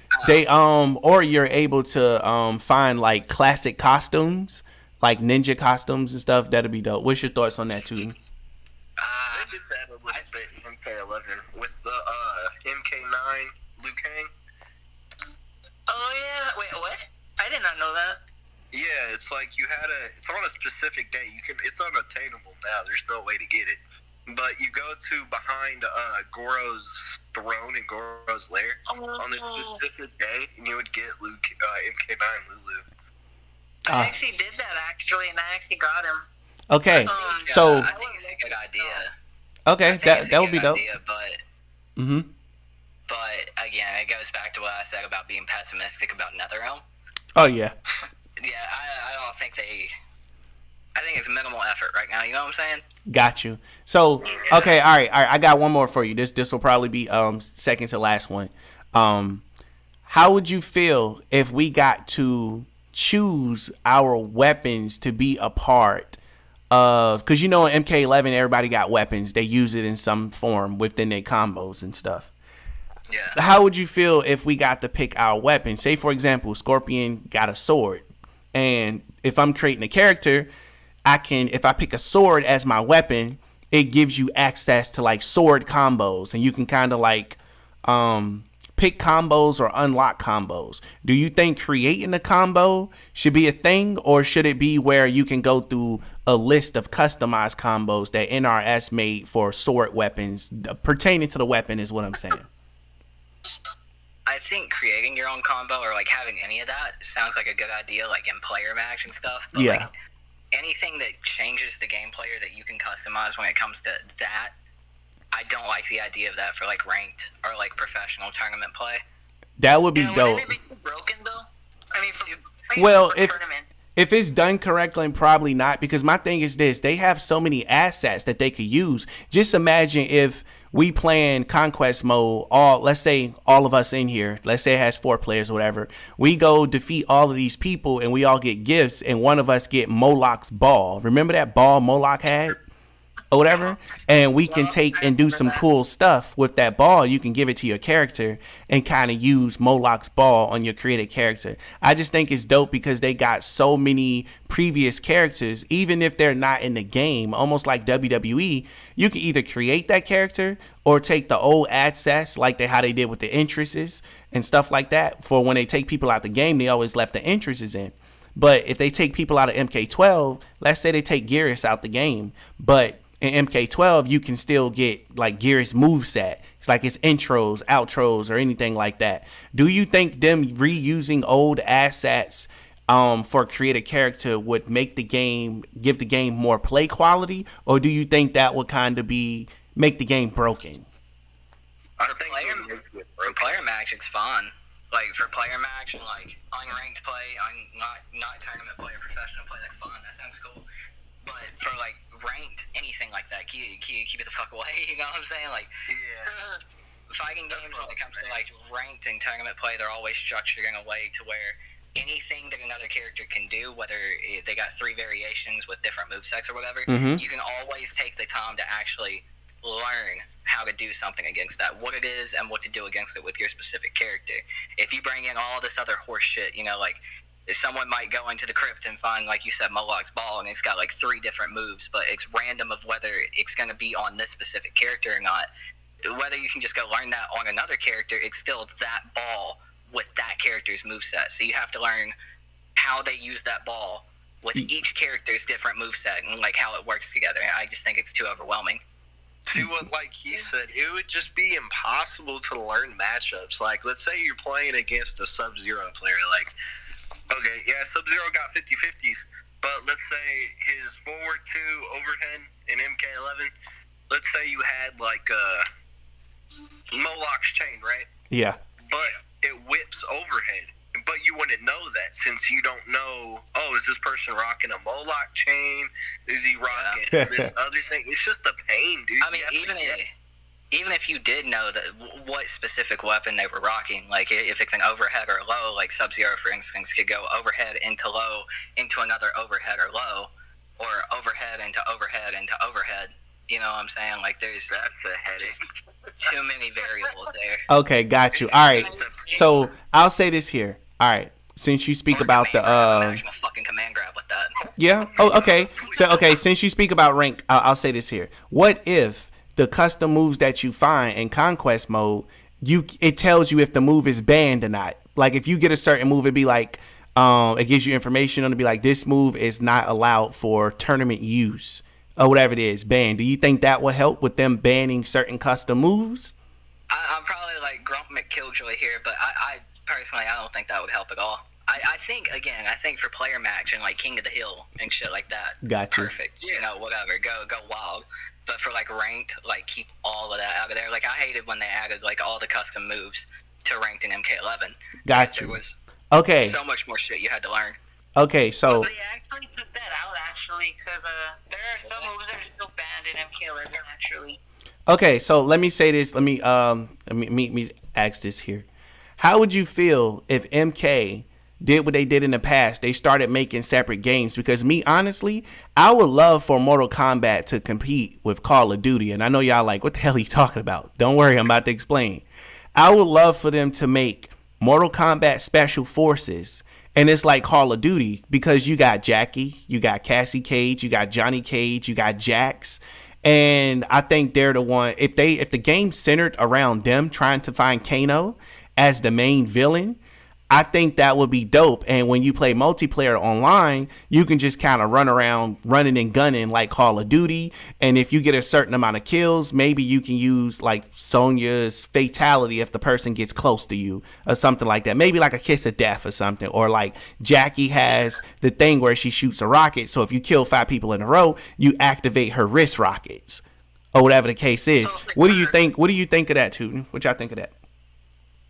or you're able to find like classic costumes, like ninja costumes and stuff. That'd be dope. What's your thoughts on that, too? They did that a little bit in MK11 with the MK9 Liu Kang. Oh yeah, wait, what? I did not know that. Yeah, it's like it's on a specific day. It's unattainable now. There's no way to get it. But you go to behind Goro's throne in Goro's lair on this specific day, and you would get MK9 Lulu. I actually did that, and I actually got him. Okay, so I think it's a good idea. Okay, that would be dope. Idea, but again, it goes back to what I said about being pessimistic about NetherRealm. Oh yeah. Yeah, I don't think I think it's minimal effort right now. You know what I'm saying? Got you. So okay, all right. I got one more for you. This will probably be second to last one. How would you feel if we got to choose our weapons to be a part of? Because you know in MK11 everybody got weapons. They use it in some form within their combos and stuff. Yeah. How would you feel if we got to pick our weapon? Say for example, Scorpion got a sword, and if I'm creating a character, if I pick a sword as my weapon, it gives you access to like sword combos, and you can kind of like pick combos or unlock combos. Do you think creating a combo should be a thing, or should it be where you can go through a list of customized combos that NRS made for sword weapons pertaining to the weapon is what I'm saying? I think creating your own combo or like having any of that sounds like a good idea, like in player match and stuff. But like anything that changes the gameplay or that you can customize when it comes to that, I don't like the idea of that for like ranked or like professional tournament play. That would be dope. Wouldn't it be too broken though? I mean, if it's done correctly, probably not, because my thing is this: they have so many assets that they could use. Just imagine if we playing Conquest mode, let's say all of us in here, let's say it has 4 players or whatever, we go defeat all of these people and we all get gifts, and one of us get Moloch's ball. Remember that ball Moloch had? Or whatever, and we can take and do some cool stuff with that ball. You can give it to your character and kind of use Moloch's ball on your created character. I just think it's dope because they got so many previous characters, even if they're not in the game, almost like WWE. You can either create that character or take the old assets like how they did with the entrances and stuff like that. For when they take people out the game, they always left the entrances in. But if they take people out of MK12, let's say they take Geras out the game, but in MK12, you can still get like Geras moveset. It's like his intros, outros, or anything like that. Do you think them reusing old assets for create a character would make the game, give the game more play quality, or do you think that would kind of make the game broken? For player match, it's fun. Like for player match and like unranked play, not tournament play or professional play, that's fun. That sounds cool. But for like ranked anything like that, keep it the fuck away. You know what I'm saying? Like, fighting games when it comes to like ranked and tournament play, they're always structured in a way to where anything that another character can do, whether they got 3 variations with different movesets or whatever, you can always take the time to actually learn how to do something against that, what it is and what to do against it with your specific character. If you bring in all this other horse shit, you know, like Someone might go into the crypt and find, like you said, Moloch's ball, and it's got like 3 different moves, but it's random of whether it's going to be on this specific character or not. Whether you can just go learn that on another character, it's still that ball with that character's moveset. So you have to learn how they use that ball with each character's different moveset and like how it works together. I just think it's too overwhelming. See what, like he said, it would just be impossible to learn matchups. Like, let's say you're playing against a Sub-Zero player. Like, okay, yeah, Sub-Zero got 50-50s, but let's say his forward 2 overhead in MK11, let's say you had like Moloch's chain, right? Yeah. But it whips overhead. But you wouldn't know that since you don't know, oh, is this person rocking a Moloch chain? Is he rocking this other thing? It's just a pain, dude. I mean, even if you did know that what specific weapon they were rocking, like if it's an overhead or low, like Sub-Zero, for instance, could go overhead into low into another overhead or low, or overhead into overhead into overhead. You know what I'm saying? Like, that's a headache. Too many variables there. Okay, got you. All right. So I'll say this here. All right. Since you speak about the imagine a fucking command grab with that. Yeah. Oh, okay. So since you speak about rank, I'll say this here. What if the custom moves that you find in conquest mode, it tells you if the move is banned or not? Like if you get a certain move, it'd be like it gives you information on it, be like this move is not allowed for tournament use or whatever it is, banned. Do you think that will help with them banning certain custom moves? I'm probably like Grump McKilljoy here, but I personally, I don't think that would help at all. I think for player match and like King of the Hill and shit like that, gotcha. Perfect. Yeah. You know, whatever, go wild. But for like ranked, like keep all of that out of there. Like I hated when they added like all the custom moves to ranked in MK11. Gotcha. There was so much more shit you had to learn. Okay, so they actually took that out because there are some moves that are still banned in MK11 actually. Okay, so let me say this. Let me ask this here. How would you feel if MK did what they did in the past? They started making separate games, because me, honestly, I would love for Mortal Kombat to compete with Call of Duty. And I know y'all like, what the hell are you talking about? Don't worry, I'm about to explain. I would love for them to make Mortal Kombat Special Forces, and it's like Call of Duty, because you got Jackie, you got Cassie Cage, you got Johnny Cage, you got Jax. And I think they're the one, if the game's centered around them trying to find Kano as the main villain, I think that would be dope. And when you play multiplayer online, you can just kind of run around running and gunning like Call of Duty. And if you get a certain amount of kills, maybe you can use like Sonya's fatality if the person gets close to you or something like that. Maybe like a kiss of death or something. Or like Jackie has the thing where she shoots a rocket. So if you kill 5 people in a row, you activate her wrist rockets or whatever the case is. What do you think? What do you think of that, Tooten? What y'all think of that?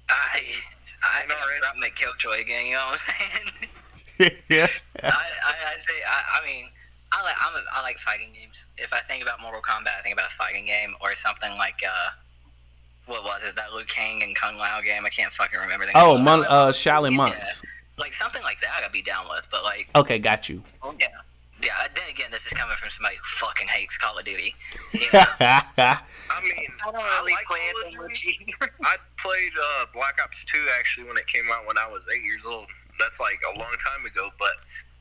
I think I'm Grump McKilljoy again, you know what I'm saying? Yeah. I like fighting games. If I think about Mortal Kombat, I think about a fighting game or something like what was it? That Liu Kang and Kung Lao game. I can't fucking remember the name. Shaolin Monks. Yeah. Like something like that, I'd be down with. But like, okay, got you. Yeah. Yeah. Then again, this is coming from somebody who fucking hates Call of Duty. You know? I mean, I don't really play it that much. I played Black Ops 2 actually when it came out when I was 8 years old. That's like a long time ago, but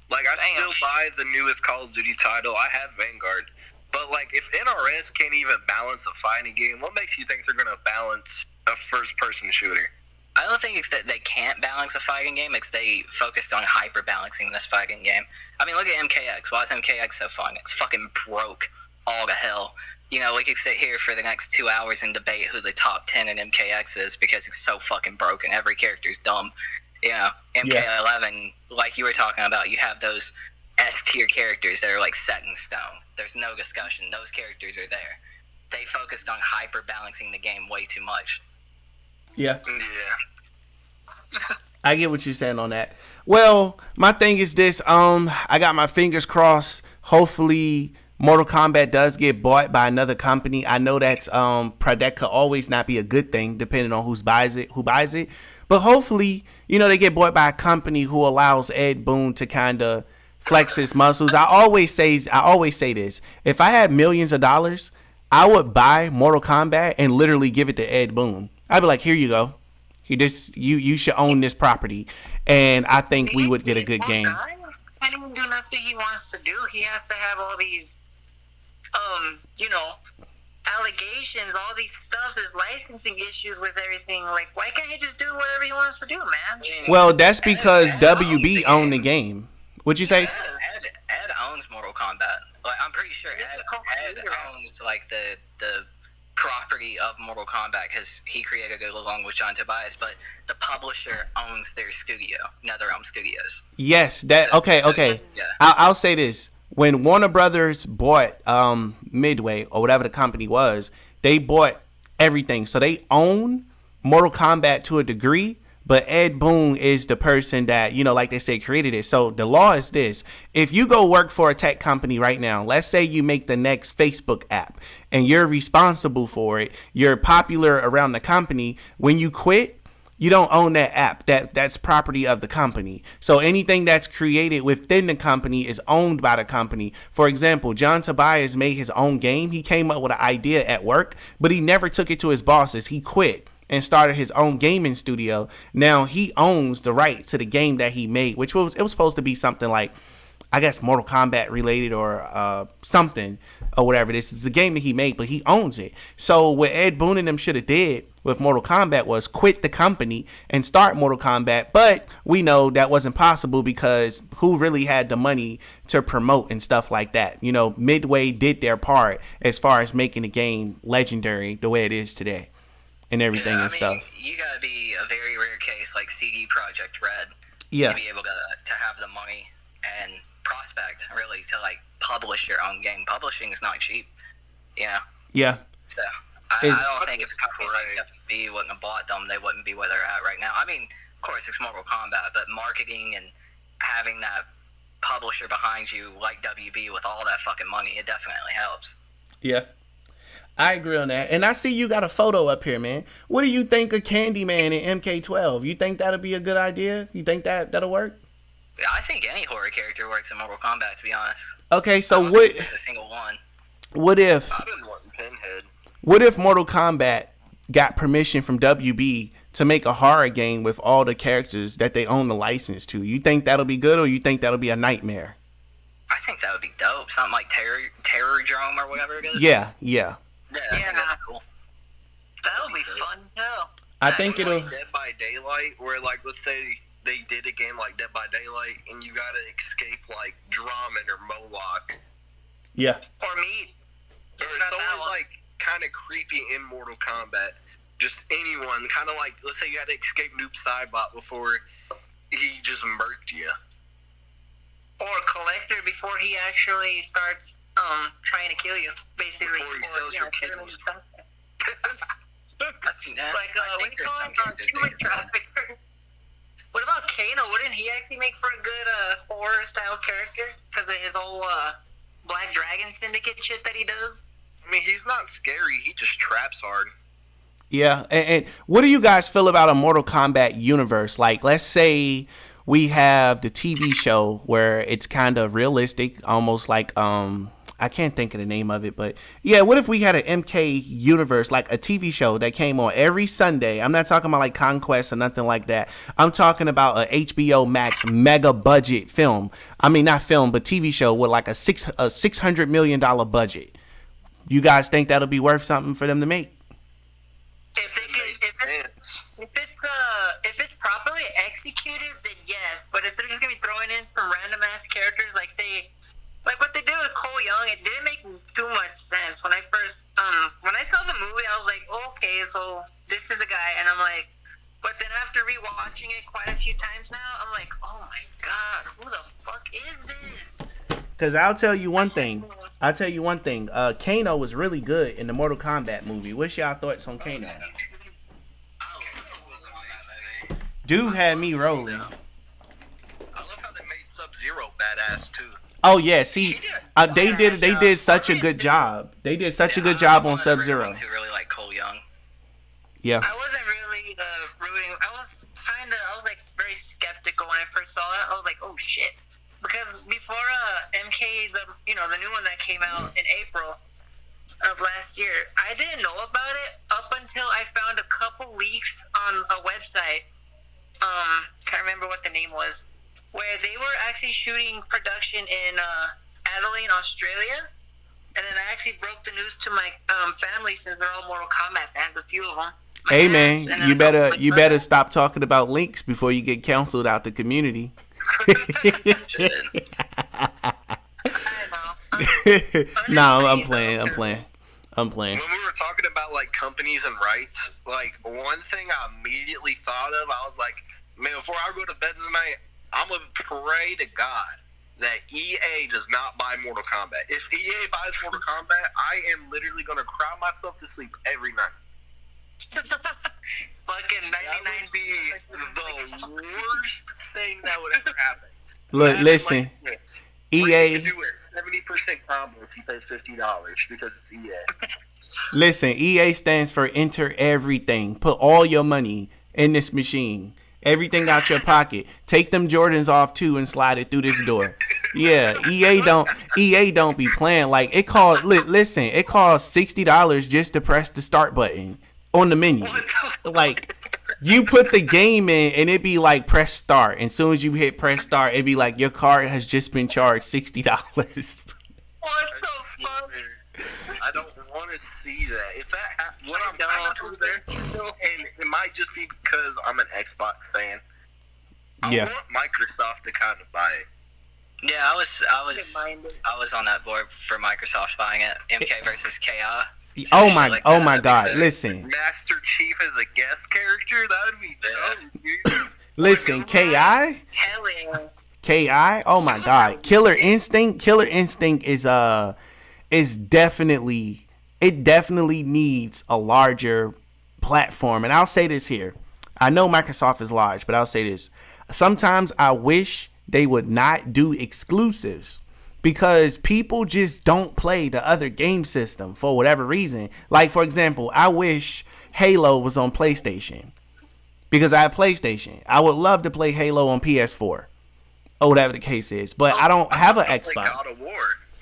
like I still buy the newest Call of Duty title. I have Vanguard. But like if NRS can't even balance a fighting game, what makes you think they're going to balance a first-person shooter? I don't think it's that they can't balance a fighting game. It's they focused on hyper-balancing this fighting game. I mean, look at MKX. Why is MKX so fun? It's fucking broke all to hell. You know, we could sit here for the next 2 hours and debate who the top 10 in MKX is because it's so fucking broken. Every character's dumb. You know, MK11, like you were talking about, you have those S-tier characters that are like set in stone. There's no discussion. Those characters are there. They focused on hyper-balancing the game way too much. Yeah. Yeah. I get what you're saying on that. Well, my thing is this. I got my fingers crossed. Hopefully, Mortal Kombat does get bought by another company. I know that's that could always not be a good thing, depending on who buys it. But hopefully, you know, they get bought by a company who allows Ed Boon to kind of flex his muscles. I always say this. If I had millions of dollars, I would buy Mortal Kombat and literally give it to Ed Boon. I'd be like, here you go. You should own this property, and I think we would get a good game. Can't even do nothing he wants to do. He has to have all these, allegations, all these stuff. There's licensing issues with everything. Like, why can't he just do whatever he wants to do, man? Well, that's because WB owned the game. What'd you say? Ed owns Mortal Kombat. Like, I'm pretty sure Ed owns like the property of Mortal Kombat because he created it along with John Tobias, but the publisher owns their studio, NetherRealm Studios. Yes, okay. Yeah. I'll say this. When Warner Brothers bought Midway, or whatever the company was, they bought everything. So they own Mortal Kombat to a degree, but Ed Boon is the person that, like they say, created it. So the law is this. If you go work for a tech company right now, let's say you make the next Facebook app and you're responsible for it, you're popular around the company, when you quit, you don't own that app. That's property of the company. So anything that's created within the company is owned by the company. For example, John Tobias made his own game. He came up with an idea at work, but he never took it to his bosses. He quit and started his own gaming studio. Now he owns the right to the game that he made, which was supposed to be something like, I guess, Mortal Kombat related or something or whatever. This is a game that he made, but he owns it. So what Ed Boon and them should have did with Mortal Kombat was quit the company and start Mortal Kombat. But we know that wasn't possible because who really had the money to promote and stuff like that? Midway did their part as far as making the game legendary the way it is today and everything and stuff. You gotta be a very rare case like CD Projekt Red to be able to have the money and prospect really to like publish your own game. Publishing is not cheap. Yeah. So I don't think if a company like WB wouldn't have bought them, they wouldn't be where they're at right now. I mean, of course, it's Mortal Kombat, but marketing and having that publisher behind you like WB with all that fucking money, it definitely helps. Yeah. I agree on that. And I see you got a photo up here, man. What do you think of Candyman in MK12? You think that'll be a good idea? You think that'll work? Yeah, I think any horror character works in Mortal Kombat, to be honest. Okay, so there's a single one. What if I've been wanting Pinhead. What if Mortal Kombat got permission from WB to make a horror game with all the characters that they own the license to? You think that'll be good, or you think that'll be a nightmare? I think that would be dope. Something like Terrordrome or whatever it is. Yeah. Yeah, I think that's cool. That'll be fun too. I think it'll. Like Dead by Daylight, where like let's say they did a game like Dead by Daylight, and you gotta escape like Drummond or Moloch. Yeah. Or me. Or someone like kind of creepy in Mortal Kombat. Just anyone, kind of like let's say you had to escape Noob Saibot before he just murked you. Or Collector before he actually starts trying to kill you, basically. Before he sells your kidneys. It's like what do you call it? Human trafficker. What about Kano? Wouldn't he actually make for a good horror style character because of his whole Black Dragon Syndicate shit that he does? I mean, he's not scary. He just traps hard. Yeah, and what do you guys feel about a Mortal Kombat universe? Like, let's say we have the TV show where it's kind of realistic, almost like I can't think of the name of it, but yeah, what if we had an MK universe, like a TV show that came on every Sunday? I'm not talking about like Conquest or nothing like that. I'm talking about a HBO Max mega budget film. I mean, not film, but TV show with like a $600 million budget. You guys think that'll be worth something for them to make? If it's properly executed, then yes. But if they're just gonna be throwing in some random ass characters, like say, like what they did with Cole Young, it didn't make too much sense. When I first, when I saw the movie, I was like, okay, so this is a guy, and I'm like, but then after rewatching it quite a few times now, I'm like, oh my god, who the fuck is this? Because I'll tell you one thing. Kano was really good in the Mortal Kombat movie. What's y'all thoughts on Kano? Dude had me rolling. I love how they made Sub-Zero badass too. Oh yeah, see, they did such a good job. They did such a good job on Sub-Zero. Who really like Cole Young? Yeah. I wasn't really rooting. I was like very skeptical when I first saw it. I was like, oh shit. Because before MK, the new one that came out in April, of last year. I didn't know about it up until I found a couple leaks on a website. Can't remember what the name was, where they were actually shooting production in Adelaide, Australia. And then I actually broke the news to my family, since they're all Mortal Kombat fans, a few of them. Hey man, you better stop talking about links before you get canceled out the community. No, I'm playing. When we were talking about like companies and rights, like one thing I immediately thought of, I was like, man, before I go to bed tonight, I'm gonna pray to God that EA does not buy Mortal Kombat. If EA buys Mortal Kombat, I am literally gonna cry myself to sleep every night. Fucking 99. That would be the worst thing that would ever happen. Look, listen, EA. You can do a 70% combo if you pay $50 because it's EA. Listen, EA stands for enter everything. Put all your money in this machine. Everything out your pocket. Take them Jordans off too and slide it through this door. Yeah, EA don't be playing. Like it costs. Listen, it costs $60 just to press the start button on the menu. Like you put the game in and it be like press start. And as soon as you hit press start, it be like your card has just been charged $60. What the fuck? I don't want to see that. If that what I'm kind of there, and it might just be because I'm an Xbox fan. I want Microsoft to kind of buy it. Yeah, I was on that board for Microsoft buying it. MK versus KI. Oh my God! Listen, Master Chief as a guest character, that would be dope, dude. Listen, KI. Hell yeah. KI. Oh my God! Killer Instinct. Killer Instinct is definitely needs a larger platform. And I'll say this here. I know Microsoft is large, but I'll say this. Sometimes I wish they would not do exclusives because people just don't play the other game system for whatever reason. Like, for example, I wish Halo was on PlayStation because I have PlayStation. I would love to play Halo on PS4 or whatever the case is, but I don't have an Xbox. God of War.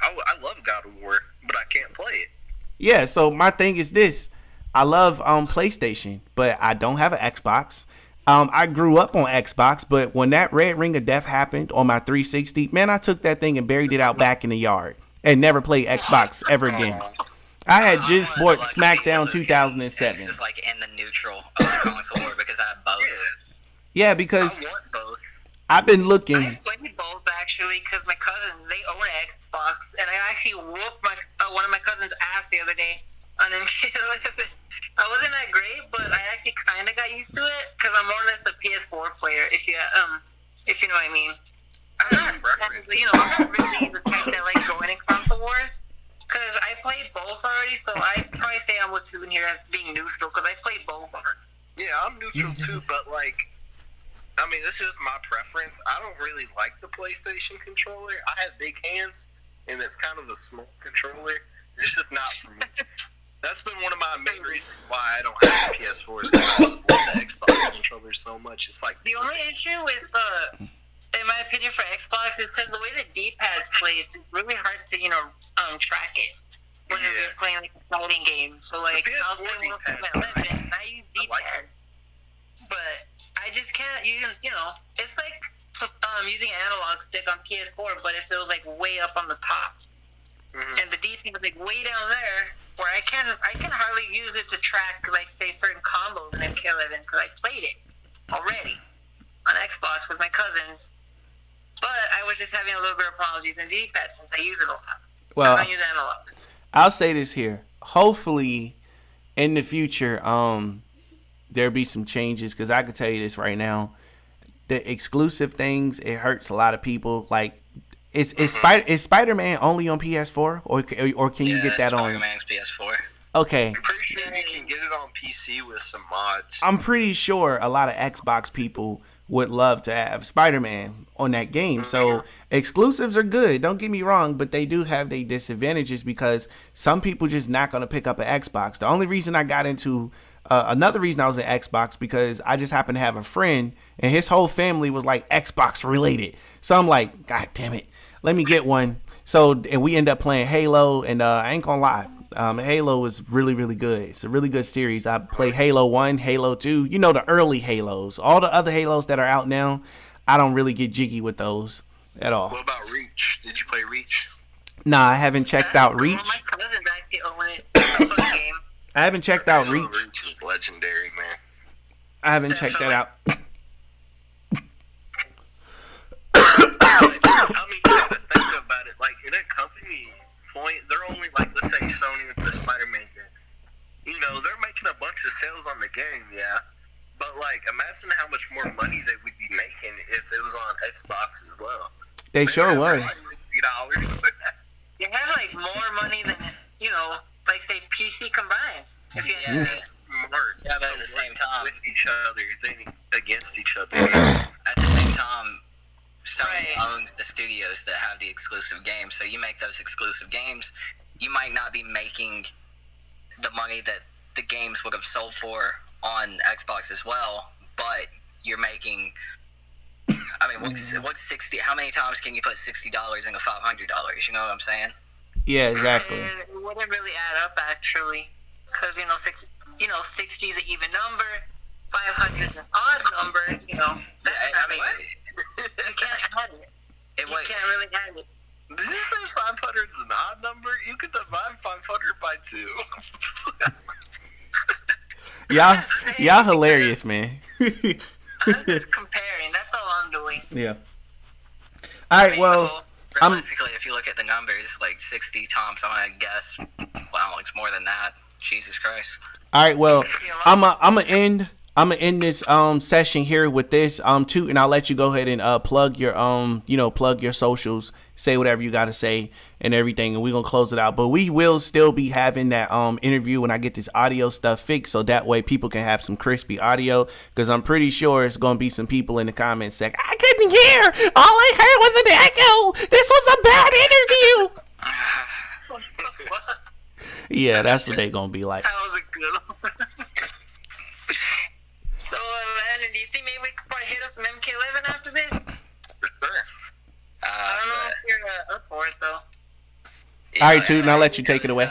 I love God of War, but I can't play it. Yeah, so my thing is this. I love PlayStation, but I don't have an Xbox. I grew up on Xbox, but when that Red Ring of Death happened on my 360, man, I took that thing and buried it out back in the yard and never played Xbox ever again. I had just bought SmackDown 2007. It's like in the neutral of the console war because I have both. Yeah, because I want both. I've been looking. I played both actually because my cousins, they own an Xbox, and I actually whooped one of my cousins' ass the other day on MK11. I wasn't that great, but I actually kind of got used to it because I'm more or less a PS4 player. If you know what I mean. I'm not really the type that like going in console wars because I played both already. So I probably say I'm with Tooten here as being neutral because I played both. Yeah, I'm neutral too, but like, I mean, this is my preference. I don't really like the PlayStation controller. I have big hands, and it's kind of a small controller. It's just not for me. That's been one of my main reasons why I don't have a PS4 is because I just love the Xbox controller so much. It's like the only issue with, in my opinion, for Xbox is because the way the D-pad's placed, it's really hard to track it when you're playing like a fighting game. So like, I'll play Mortal Kombat Legends, and I use D-pads, but I just can't. It's like using an analog stick on PS4, but if it was like way up on the top, and the D-pad was like way down there. Where I can hardly use it to track, like, say, certain combos in MK11 because I played it already on Xbox with my cousins. But I was just having a little bit of problems using D-pad since I use it all the time. Well, I don't use analog. I'll say this here. Hopefully, in the future, there'll be some changes because I can tell you this right now. The exclusive things, it hurts a lot of people. Like, Is Spider-Man only on PS4 or can you get that on? Spider-Man's PS4. Okay. I'm pretty sure you can get it on PC with some mods. I'm pretty sure a lot of Xbox people would love to have Spider-Man on that game. So exclusives are good. Don't get me wrong, but they do have their disadvantages because some people just not going to pick up an Xbox. The only reason I got into another reason I was an Xbox because I just happened to have a friend and his whole family was like Xbox related. So I'm like, God damn it. Let me get one. So, and we end up playing Halo, and I ain't gonna lie, Halo is really, really good. It's a really good series. I play Halo 1, Halo 2. You know, the early Halos. All the other Halos that are out now, I don't really get jiggy with those at all. What about Reach? Did you play Reach? Nah, I haven't checked out Reach. My cousins actually own it. It's a fun game. I haven't checked out Halo Reach. Reach is legendary, man. I haven't checked that out. I mean, you gotta think about it. Like, in a company point, they're only, like, let's say Sony with the Spider-Man game. You know, they're making a bunch of sales on the game, yeah. But, like, imagine how much more money they would be making if it was on Xbox as well. They sure was. Like $60. You have like more money than, you know, like say PC combined. If you had Smart. Yeah, but at the same time, with each other, than against each other. at the same time, Sony Right. owns the studios that have the exclusive games. So you make those exclusive games, you might not be making the money that the games would have sold for on Xbox as well, but you're making. I mean, what's 60? How many times can you put $60 into $500? You know what I'm saying? Yeah, exactly. It wouldn't really add up actually, because you know, 60 is an even number, 500 is an odd number. You know, that's I mean, you can't add it. You can't really add it. Did you say 500 is an odd number? You could divide 500 by 2. Y'all hilarious, man. I'm just comparing. That's all I'm doing. Yeah. All right. Well, realistically, if you look at the numbers, like 60 times, I guess, wow, it's more than that. Jesus Christ. all right. Well, I'm gonna end this session here with this Tooten. I'll let you go ahead and plug your plug your socials, say whatever you gotta say and everything, and we're gonna close it out. But we will still be having that interview when I get this audio stuff fixed, so that way people can have some crispy audio, because I'm pretty sure it's gonna be some people in the comments saying, I couldn't hear, all I heard was an echo, this was a bad interview. Yeah, that's what they gonna be like. That was a good one. So, man, do you think maybe we could probably hit up some MK11 after this? For sure. I don't know if you're up for it, though. All right, Tooten, I'll let you take it away.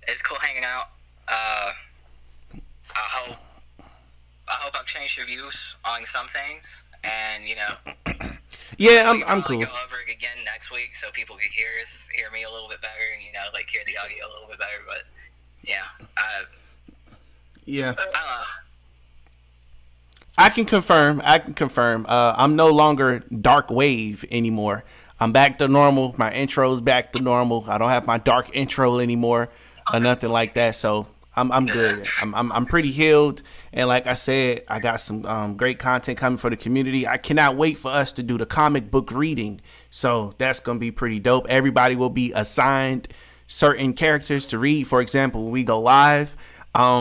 It's cool hanging out. I hope I've changed your views on some things, and you know. Yeah, we I'm probably cool. Go over it again next week, so people can hear me a little bit better, and you know, like hear the audio a little bit better. But yeah, Yeah. I I can confirm. I'm no longer dark wave anymore. I'm back to normal. My intro's back to normal. I don't have my dark intro anymore or nothing like that. So I'm good. I'm pretty healed. And like I said, I got some great content coming for the community. I cannot wait for us to do the comic book reading. So that's gonna be pretty dope. Everybody will be assigned certain characters to read. For example, when we go live,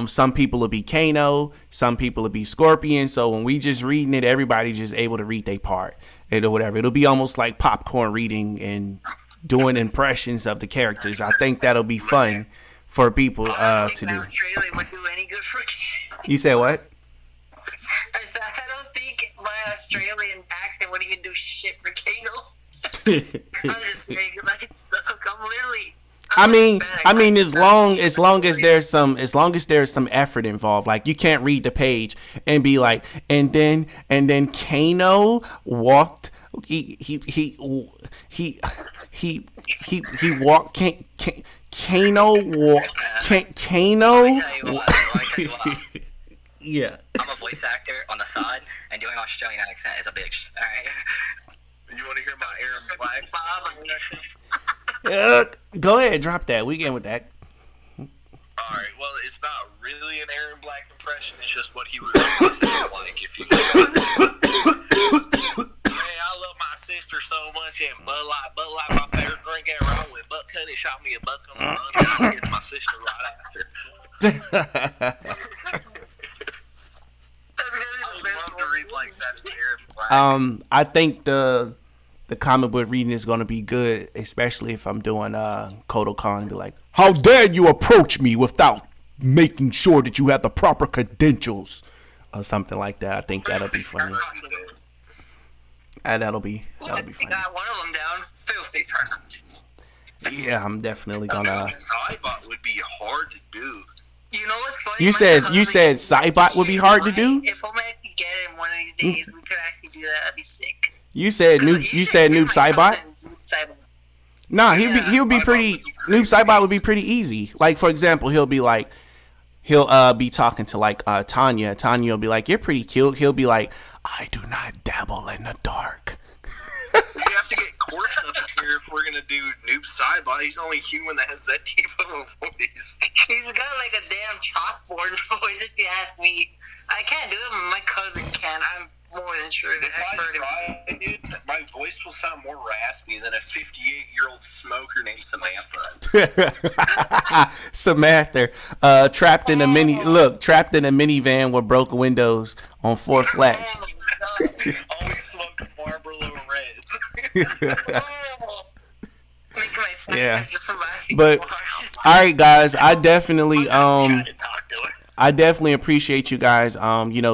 some people will be Kano, some people will be Scorpion. So when we just reading it, everybody's just able to read their part or whatever. It'll be almost like popcorn reading and doing impressions of the characters. I think that'll be fun for people to do. Australia would do any good for You said what? I said, I don't think my Australian accent would even do shit for Kano. I'm just saying, because I suck. I'm literally... I mean, as long as there's some effort involved, like you can't read the page and be like, and then Kano walked, he walked, Kano walked, Kano. Let me tell you what. Yeah. I'm a voice actor on the side, and doing Australian accent is a bitch. All right. You want to hear my Aaron Black? Go ahead, drop that. We get with that. Alright, well, it's not really an Aaron Black impression, it's just what he would sound like if you Hey, I love my sister so much, and Bud Light, my favorite drink, ain't wrong with Buck Cunny shot me a buck on the run, and I my sister right after. I would love to read like that as Aaron Black. I think the comic book reading is going to be good, especially if I'm doing Kodokan and be like, how dare you approach me without making sure that you have the proper credentials or something like that. I think that'll be funny. And that'll be funny. Got one of them down. Filthy turn. Yeah, I'm definitely gonna. Cybot would be hard to do. You know what's funny? You said Cybot would be hard to do. If only I could get it one of these days, we could actually do that. That'd be sick. You said Noob Cybot. Nah, he'll be pretty. Noob Cybot would be pretty easy. Like for example, he'll be be talking to like Tanya. Tanya will be like, "You're pretty cute." He'll be like, "I do not dabble in the dark." We have to get Corpse up here if we're gonna do Noob Cybot. He's the only human that has that deep of a voice. He's got like a damn chalkboard voice, if you ask me. I can't do it, but my cousin can. I'm more than sure. If I try, dude, my voice will sound more raspy than a 58-year-old smoker named Samantha. Samantha, trapped in a minivan with broken windows on 4 flats. Always smokes Marlboro Reds. Yeah, but all right, guys, I definitely appreciate you guys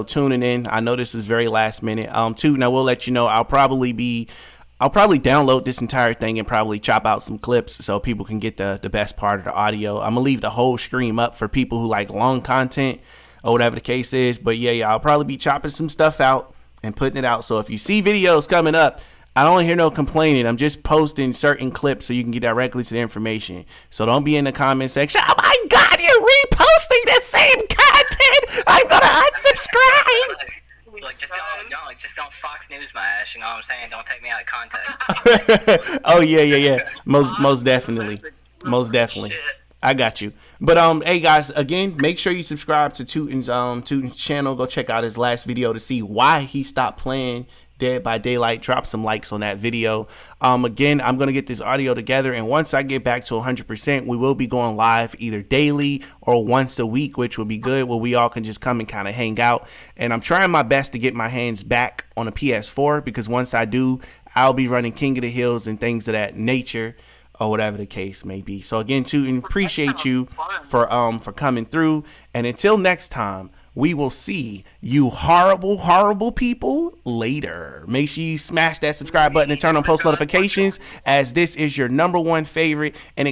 tuning in. I know this is very last minute. Tooten, I will let you know I'll probably download this entire thing and probably chop out some clips so people can get the best part of the audio. I'm gonna leave the whole stream up for people who like long content or whatever the case is. But yeah, I'll probably be chopping some stuff out and putting it out. So if you see videos coming up, I don't hear no complaining. I'm just posting certain clips so you can get directly to the information. So don't be in the comment section. Oh my God, you're reposting the same content. I'm gonna unsubscribe. Look, just don't Fox News my ass. You know what I'm saying? Don't take me out of context. Oh yeah. Most definitely. I got you. But hey guys, again, make sure you subscribe to Tooten's channel. Go check out his last video to see why he stopped playing Dead by Daylight. Drop some likes on that video. Again, I'm gonna get this audio together, and once I get back to 100%, we will be going live either daily or once a week, which will be good, where we all can just come and kind of hang out. And I'm trying my best to get my hands back on a PS4, because once I do, I'll be running King of the Hills and things of that nature, or whatever the case may be. So again, Tooten, appreciate you for coming through, and until next time, we will see you horrible people later. Make sure you smash that subscribe button and turn on post notifications, as this is your #1 favorite and